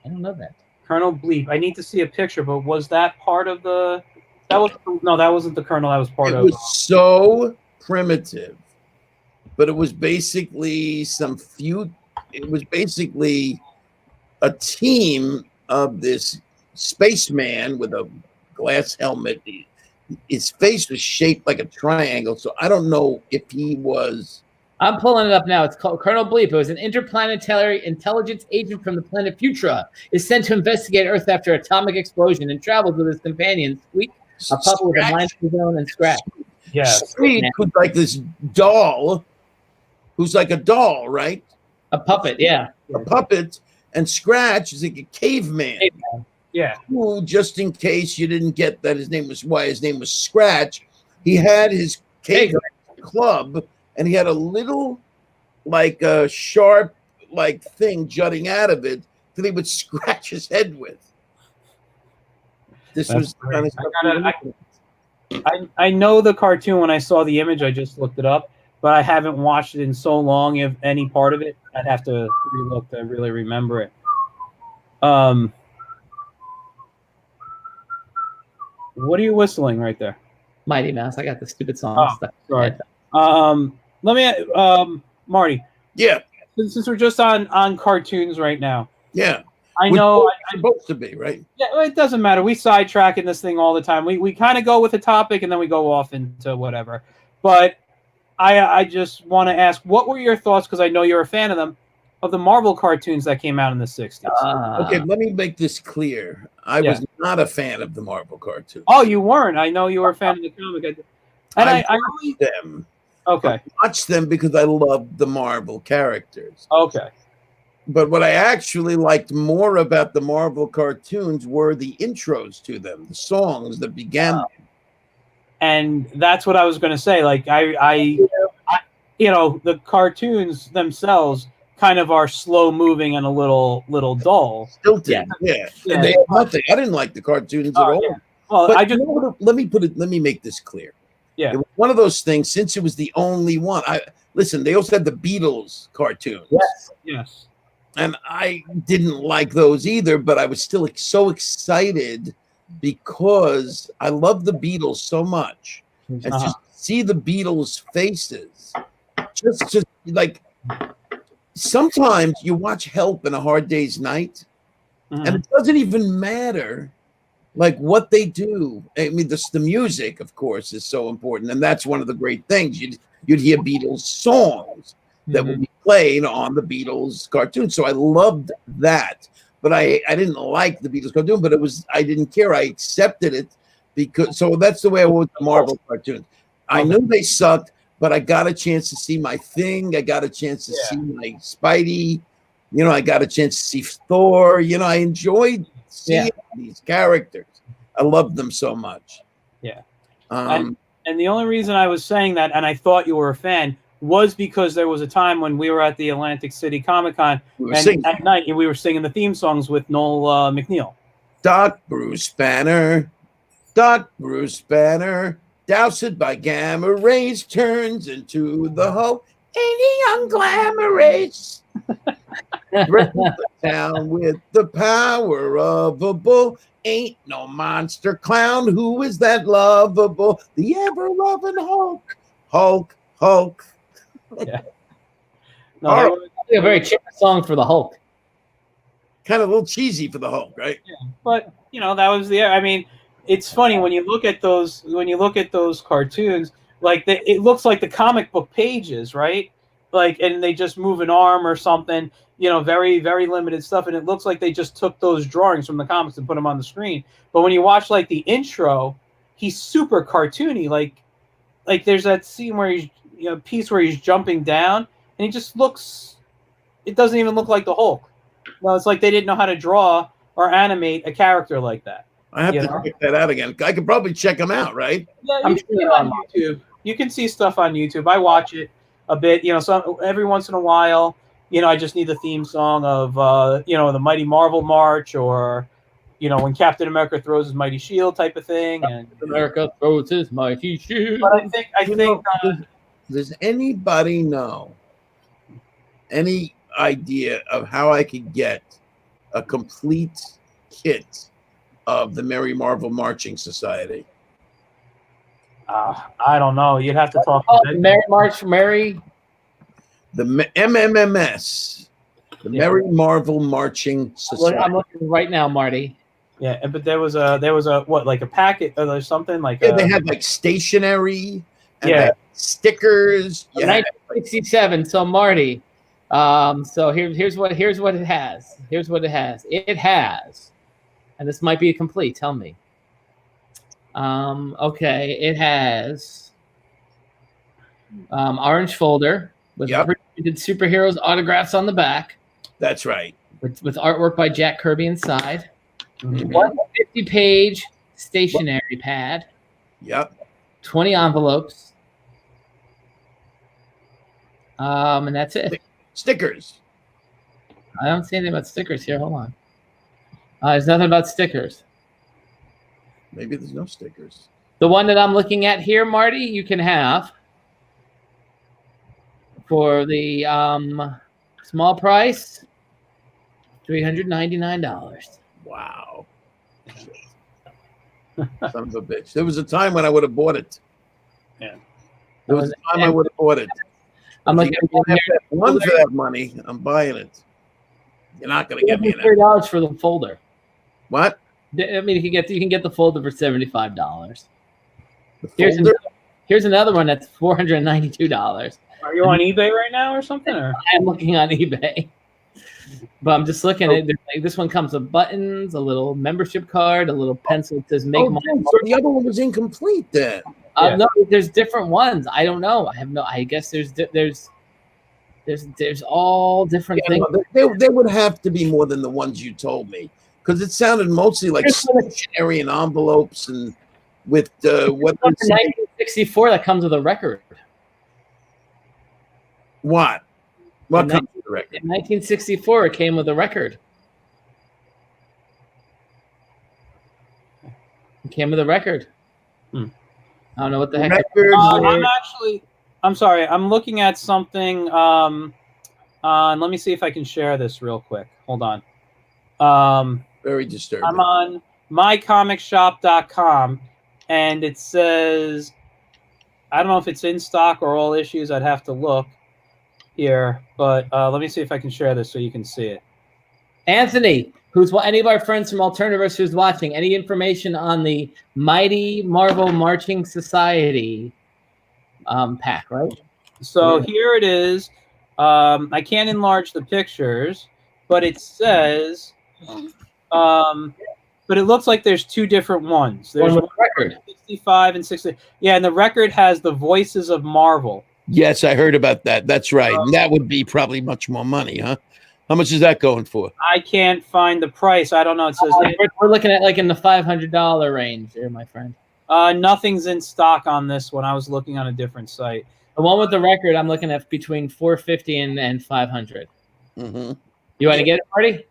I don't know that. Colonel Bleep. I need to see a picture, but was that part of the? That wasn't the Colonel. That was part It of. was so primitive, but it was basically It was basically a team of this spaceman with a glass helmet. His face was shaped like a triangle, so I don't know if he was. I'm pulling it up now. It's called Colonel Bleep. It was an interplanetary intelligence agent from the planet Futura. Is sent to investigate Earth after atomic explosion and travels with his companions, Squeak, a puppet with a mind of his own, and Scratch. Yeah. Squeak was like this doll, who's like a doll, right? A puppet, yeah. A puppet, and Scratch is like a caveman. Yeah. Who, just in case you didn't get that, his name was Scratch. He had his cave club, and he had a little, like a sharp, like thing jutting out of it that he would scratch his head with. This was kind of stuff. I know the cartoon when I saw the image. I just looked it up, but I haven't watched it in so long. If any part of it, I'd have to relook to really remember it. What are you whistling right there? Mighty Mouse. I got the stupid song stuff. Sorry. Let me, Marty. Yeah. Since we're just on cartoons right now. Yeah. I know. It's supposed to be, right? Yeah, it doesn't matter. We sidetrack in this thing all the time. We kind of go with a topic and then we go off into whatever. But I just want to ask, what were your thoughts, because I know you're a fan of them, of the Marvel cartoons that came out in the 60s? Okay, let me make this clear. I was not a fan of the Marvel cartoons. Oh, you weren't? I know you were a fan of the comic. I watched them. Okay. I watched them because I loved the Marvel characters. Okay. But what I actually liked more about the Marvel cartoons were the intros to them, the songs that began them. And that's what I was going to say. Like, I, the cartoons themselves kind of are slow moving and a little dull. Stilted. Yeah. And they had nothing. I didn't like the cartoons at all. Yeah. Well, but let me make this clear. Yeah. It was one of those things, since it was the only one. Listen, they also had the Beatles cartoons. Yes. And I didn't like those either, but I was still so excited because I love the Beatles so much. And just see the Beatles' faces. Just like, sometimes you watch Help in a Hard Day's Night, and it doesn't even matter like what they do. I mean, the music, of course, is so important, and that's one of the great things. You'd hear Beatles songs that would be played on the Beatles cartoon. So I loved that, but I didn't like the Beatles cartoon. But I didn't care. I accepted it because. So that's the way I was with the Marvel cartoons. I knew they sucked, but I got a chance to see my Thing. I got a chance to see my Spidey. I got a chance to see Thor. I enjoyed seeing these characters. I loved them so much. Yeah. And the only reason I was saying that, and I thought you were a fan, was because there was a time when we were at the Atlantic City Comic Con, and at night we were singing the theme songs with Noel McNeil. Doc Bruce Banner, doused by gamma rays, turns into the Hulk. Any young glamour race. Down with the power of a bull. Ain't no monster clown. Who is that lovable? The ever-loving Hulk. Yeah. No, a very cheap song for the Hulk. Kind of a little cheesy for the Hulk, right? Yeah. But that was I mean, it's funny when you look at those cartoons, like it looks like the comic book pages, right? Like, and they just move an arm or something, very, very limited stuff. And it looks like they just took those drawings from the comics and put them on the screen. But when you watch like the intro, he's super cartoony. Like there's that scene where he's, piece where he's jumping down and he just looks, it doesn't even look like the Hulk. Well, it's like they didn't know how to draw or animate a character like that. I have You to know? check that out again. I could probably check them out, right? Yeah, I'm you can sure see it on YouTube. You can see stuff on YouTube. I watch it a bit. So every once in a while, I just need the theme song of the Mighty Marvel March, or when Captain America throws his mighty shield type of thing. And America throws his mighty shield. but I think Does anybody know any idea of how I could get a complete kit of the Merry Marvel Marching Society? I don't know. You'd have to talk. Mary. The MMMS, the Merry Marvel Marching Society. I'm looking right now, Marty. Yeah, but there was a what, like a packet or something like. Yeah, they had like stationery. And Yeah. Stickers. Yeah. 1967. So Marty. So here's what it has. Here's what it has. It has, and this might be complete. Tell me. Okay, it has orange folder with printed superheroes autographs on the back. That's right. With artwork by Jack Kirby inside. Mhm. 150-page stationery pad. Yep. 20 envelopes. And that's it. Stickers. I don't see anything about stickers here. Hold on. There's nothing about stickers. Maybe there's no stickers. The one that I'm looking at here, Marty, you can have for the small price, $399. Wow. Son of a bitch. There was a time when I would have bought it. Yeah. There was a time I would have bought it. I'm looking If you have one for that money, I'm buying it. You're not going to get me that. $3 for the folder. What? I mean, you can get the folder for $75. The folder? Here's another one that's $492. Are you on eBay right now or something? Or? I'm looking on eBay, but I'm just looking at it. Like, this one comes with buttons, a little membership card, a little pencil that says "Make My." So the other one was incomplete then. No, there's different ones. I don't know. I guess there's all different things. No, there would have to be more than the ones you told me, because it sounded mostly like stationery and envelopes and with what? 1964 that comes with a record. What? What comes with the record? In 1964, it came with a record. It came with a record. I don't know what the heck. I'm sorry. I'm looking at something. Let me see if I can share this real quick. Hold on. Very disturbing. I'm on mycomicshop.com, and it says, I don't know if it's in stock or all issues. I'd have to look here, but let me see if I can share this so you can see it. Anthony, any of our friends from Alternaverse who's watching, any information on the Mighty Marvel Marching Society pack, right? So here it is. I can't enlarge the pictures, but it says, but it looks like there's two different ones. There's one with record. 65 and 60. Yeah, and the record has the voices of Marvel. Yes, I heard about that. That's right. And that would be probably much more money, huh? How much is that going for? I can't find the price. I don't know. It says we're looking at like in the $500 range there, my friend. Nothing's in stock on this one. I was looking on a different site. The one with the record, I'm looking at between $450 and $500. Mm-hmm. You want to get it, Marty?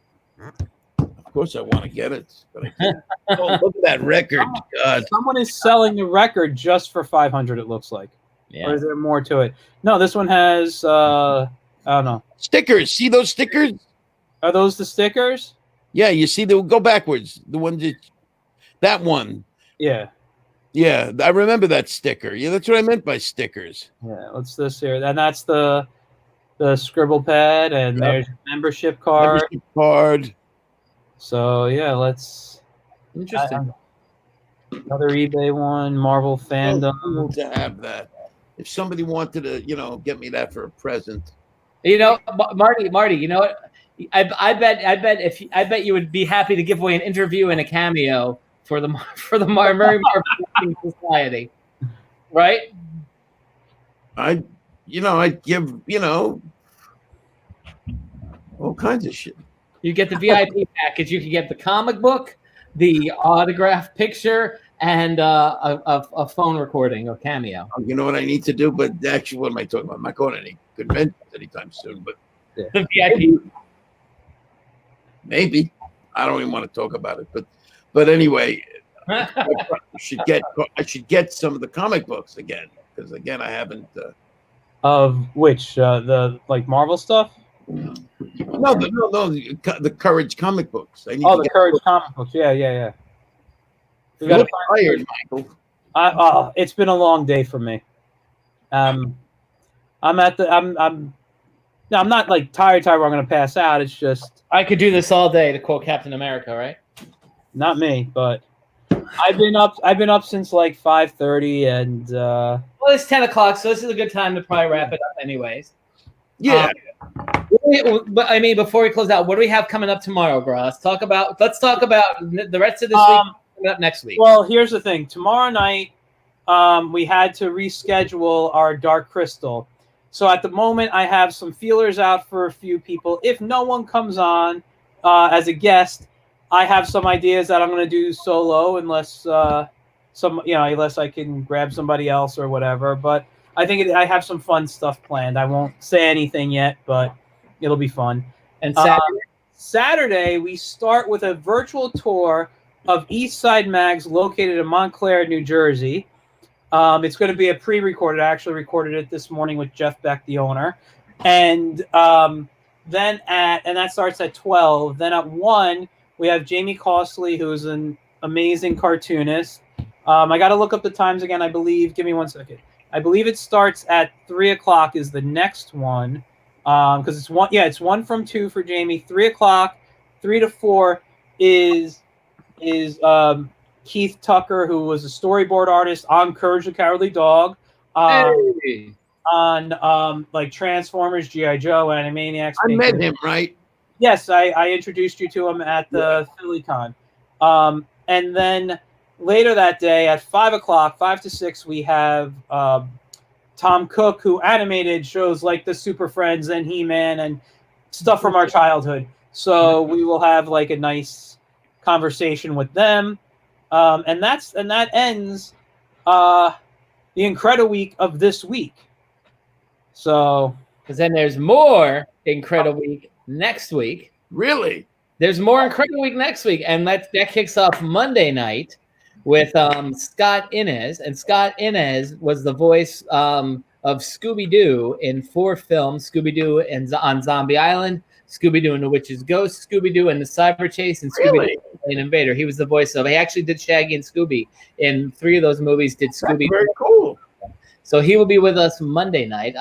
Of course, I want to get it, but I can't. Oh, look at that record! God. Someone is selling the record just for $500. It looks like. Yeah. Or is there more to it? No, this one has. I don't know. Stickers. See those stickers? Are those the stickers? Yeah, you see, they'll go backwards. The one that one. Yeah. Yeah, I remember that sticker. Yeah, that's what I meant by stickers. Yeah, what's this here? And that's the scribble pad, and there's a membership card. Membership card. So yeah, let's. Interesting. Another eBay one, Marvel fandom. Cool to have that. If somebody wanted to, get me that for a present. Marty, you know what? I bet you would be happy to give away an interview and a cameo for the Mary Marvel Society, right? I'd give all kinds of shit. You get the VIP package. You can get the comic book, the autograph picture, and a phone recording or cameo. You know what I need to do? But actually, what am I talking about? I'm not going to any conventions anytime soon, but The VIP. maybe. I don't even want to talk about it. But anyway, I should get some of the comic books again, because again, I haven't. Of which the like Marvel stuff? No, the Courage comic books. I need Oh, to the get Courage comic books. Yeah. We You gotta look tired, Michael. it's been a long day for me. I'm not like tired where I'm gonna pass out. It's just I could do this all day, to quote Captain America, right? not me, but I've been up since like 5:30, and Well, it's 10 o'clock, so this is a good time to probably wrap it up anyways. Yeah. But I mean, before we close out, what do we have coming up tomorrow, bro? Let's talk about the rest of this week coming up next week. well, here's the thing. Tomorrow night, we had to reschedule our Dark Crystal. So at the moment, I have some feelers out for a few people. If no one comes on as a guest, I have some ideas that I'm going to do solo, unless unless I can grab somebody else or whatever. But I think I have some fun stuff planned. I won't say anything yet, but it'll be fun. And Saturday, we start with a virtual tour of East Side Mags located in Montclair, New Jersey. It's going to be a pre-recorded. I actually recorded it this morning with Jeff Beck, the owner. And that starts at 12. Then at 1, we have Jamie Costley, who's an amazing cartoonist. I got to look up the times again, I believe. Give me 1 second. I believe it starts at 3 o'clock is the next one. Because it's one. Yeah, it's 1 from 2 for Jamie. 3 o'clock, 3 to 4 is Keith Tucker, who was a storyboard artist on Courage the Cowardly Dog, on like Transformers, G.I. Joe, Animaniacs. I met him, right? Yes, I introduced you to him at the PhillyCon. And then later that day at 5 o'clock, 5 to 6, we have Tom Cook, who animated shows like the Super Friends and He-Man and stuff from our childhood. So we will have like a nice conversation with them. And that ends the Incrediweek of this week. So, because then there's more Incrediweek next week. Really? There's more Incrediweek next week, and that kicks off Monday night with Scott Inez, and Scott Inez was the voice of Scooby-Doo in 4 films: Scooby-Doo on Zombie Island, Scooby-Doo and the Witch's Ghost, Scooby-Doo and the Cyber Chase, and Scooby-Doo and Invader. He was the voice of. He actually did Shaggy and Scooby in 3 of those movies. Did Scooby? Very cool. So he will be with us Monday night.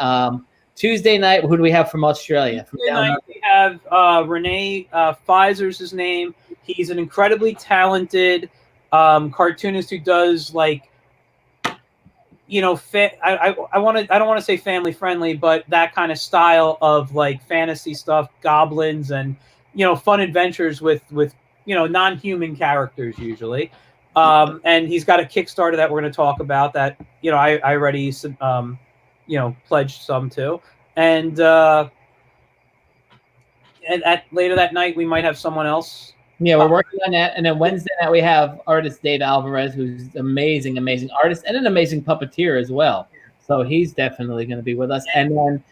Tuesday night, who do we have from Australia? Tuesday night we have Rene Pfizer's his name. He's an incredibly talented cartoonist who does like, I don't want to say family friendly, but that kind of style of like fantasy stuff, goblins and fun adventures with non-human characters usually. And he's got a Kickstarter that we're going to talk about that I already pledged some to, and at later that night we might have someone else. Yeah, we're working on that. And then Wednesday night we have artist Dave Alvarez, who's amazing artist and an amazing puppeteer as well. So he's definitely going to be with us. And then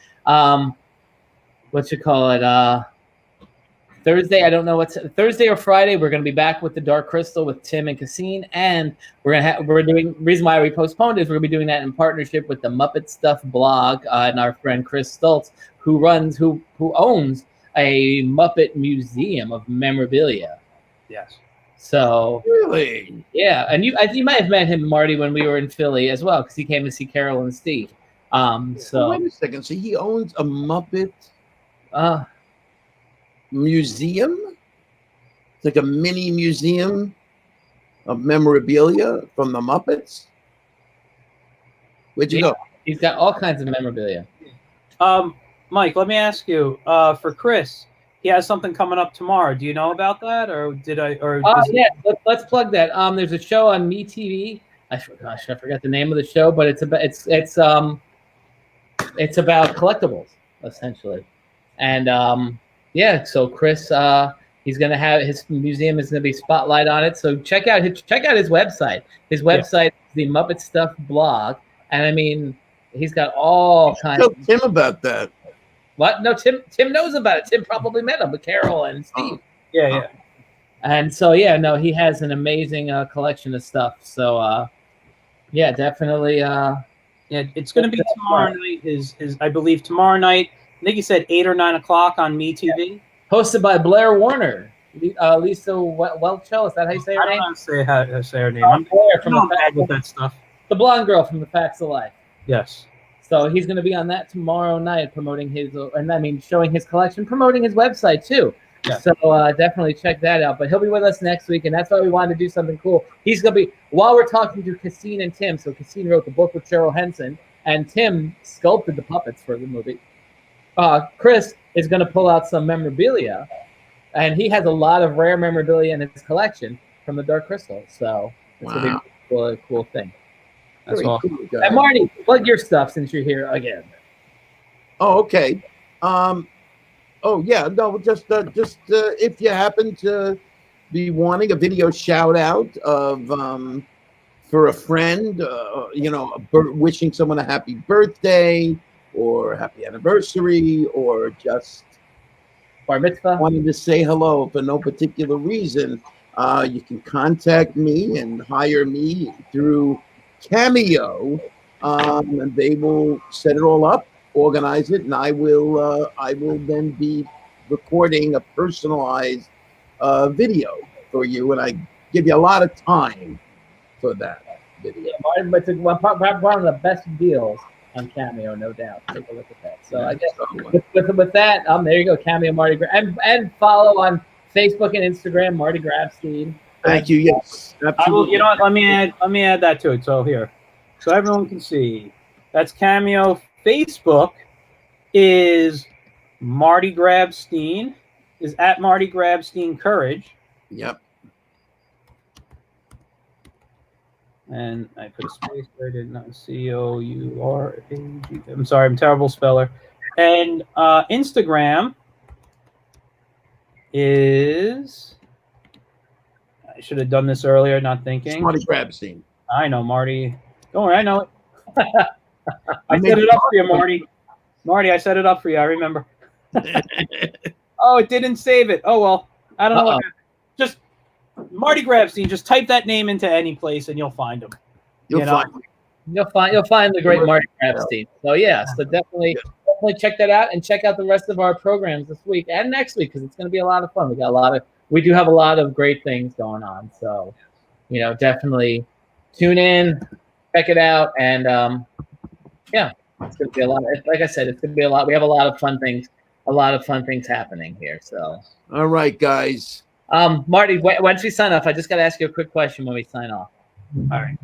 Thursday, I don't know what's Thursday or Friday. We're going to be back with the Dark Crystal with Tim and Cassine, and we're doing. Reason why we postponed is we're going to be doing that in partnership with the Muppet Stuff blog and our friend Chris Stoltz, who owns a Muppet museum of memorabilia. Yes. So Really? yeah, and you might have met him, Marty, when we were in Philly as well, because he came to see Carol and Steve. So wait a second. So he owns a Muppet museum? It's like a mini museum of memorabilia from the Muppets? Where'd you go? He's got all kinds of memorabilia. Mike, let me ask you, for Chris, he has something coming up tomorrow. Do you know about that, or did I? Or yeah, let's plug that. There's a show on MeTV. I forgot the name of the show, but it's about collectibles essentially, and yeah. So Chris He's going to have his museum is going to be spotlight on it. So check out his website. His website is the Muppet Stuff blog, and I mean, he's got all kinds. Tell Tim about that. What? No, Tim knows about it. Tim probably met him with Carol and Steve. Yeah. And so he has an amazing collection of stuff. So definitely. It's going to be tomorrow night. His I believe tomorrow night. I think he said 8 or 9 o'clock on MeTV. Hosted by Blair Warner, Lisa Welcho. Is that how you say her name? I don't know how to say her name. I'm Blair from bad with that stuff. The blonde girl from The Facts of Life. Yes. So he's going to be on that tomorrow night, promoting showing his collection, promoting his website too. Yeah. So definitely check that out. But he'll be with us next week, and that's why we wanted to do something cool. He's going to be while we're talking to Cassine and Tim. So Cassine wrote the book with Cheryl Henson, and Tim sculpted the puppets for the movie. Chris is going to pull out some memorabilia, and he has a lot of rare memorabilia in his collection from the Dark Crystal. So it's going to be a cool thing. That's awesome. Cool, and Marty, plug your stuff since you're here again. Oh, okay. Just if you happen to be wanting a video shout out of for a friend, wishing someone a happy birthday or happy anniversary, or just bar mitzvah, wanting to say hello for no particular reason, you can contact me and hire me through Cameo, and they will set it all up, organize it, and I will then be recording a personalized video for you, and I give you a lot of time for that video. But it's one of the best deals on Cameo, no doubt. Take a look at that. So I guess with that, there you go, Cameo Marty and follow on Facebook and Instagram, Marty Grabstein. Thank you. Yes, absolutely. You know what? Let me add that to it. So here, so everyone can see. That's Cameo. Facebook is Marty Grabstein. Is at Marty Grabstein Courage. Yep. And I put a space there. I did not COURAG. I'm sorry, I'm a terrible speller. And Instagram is. I should have done this earlier, not thinking. Marty Grabstein. I know, Marty. Don't worry, I know it. I set it up for you, Marty. Marty, I set it up for you. I remember. Oh, it didn't save it. Oh well, I don't know. What just Marty Grabstein. Just type that name into any place, and you'll find him. You'll find the great Marty Grabstein. So so definitely check that out, and check out the rest of our programs this week and next week, because it's going to be a lot of fun. We do have a lot of great things going on. So definitely tune in, check it out, and it's going to be a lot. Like I said, it's going to be a lot. We have a lot of fun things. A lot of fun things happening here. So, all right, guys. Marty, once we sign off, I just got to ask you a quick question when we sign off. All right.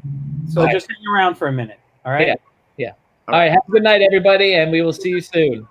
So just hang around for a minute. All right. Yeah. All right. Have a good night, everybody, and we will see you soon.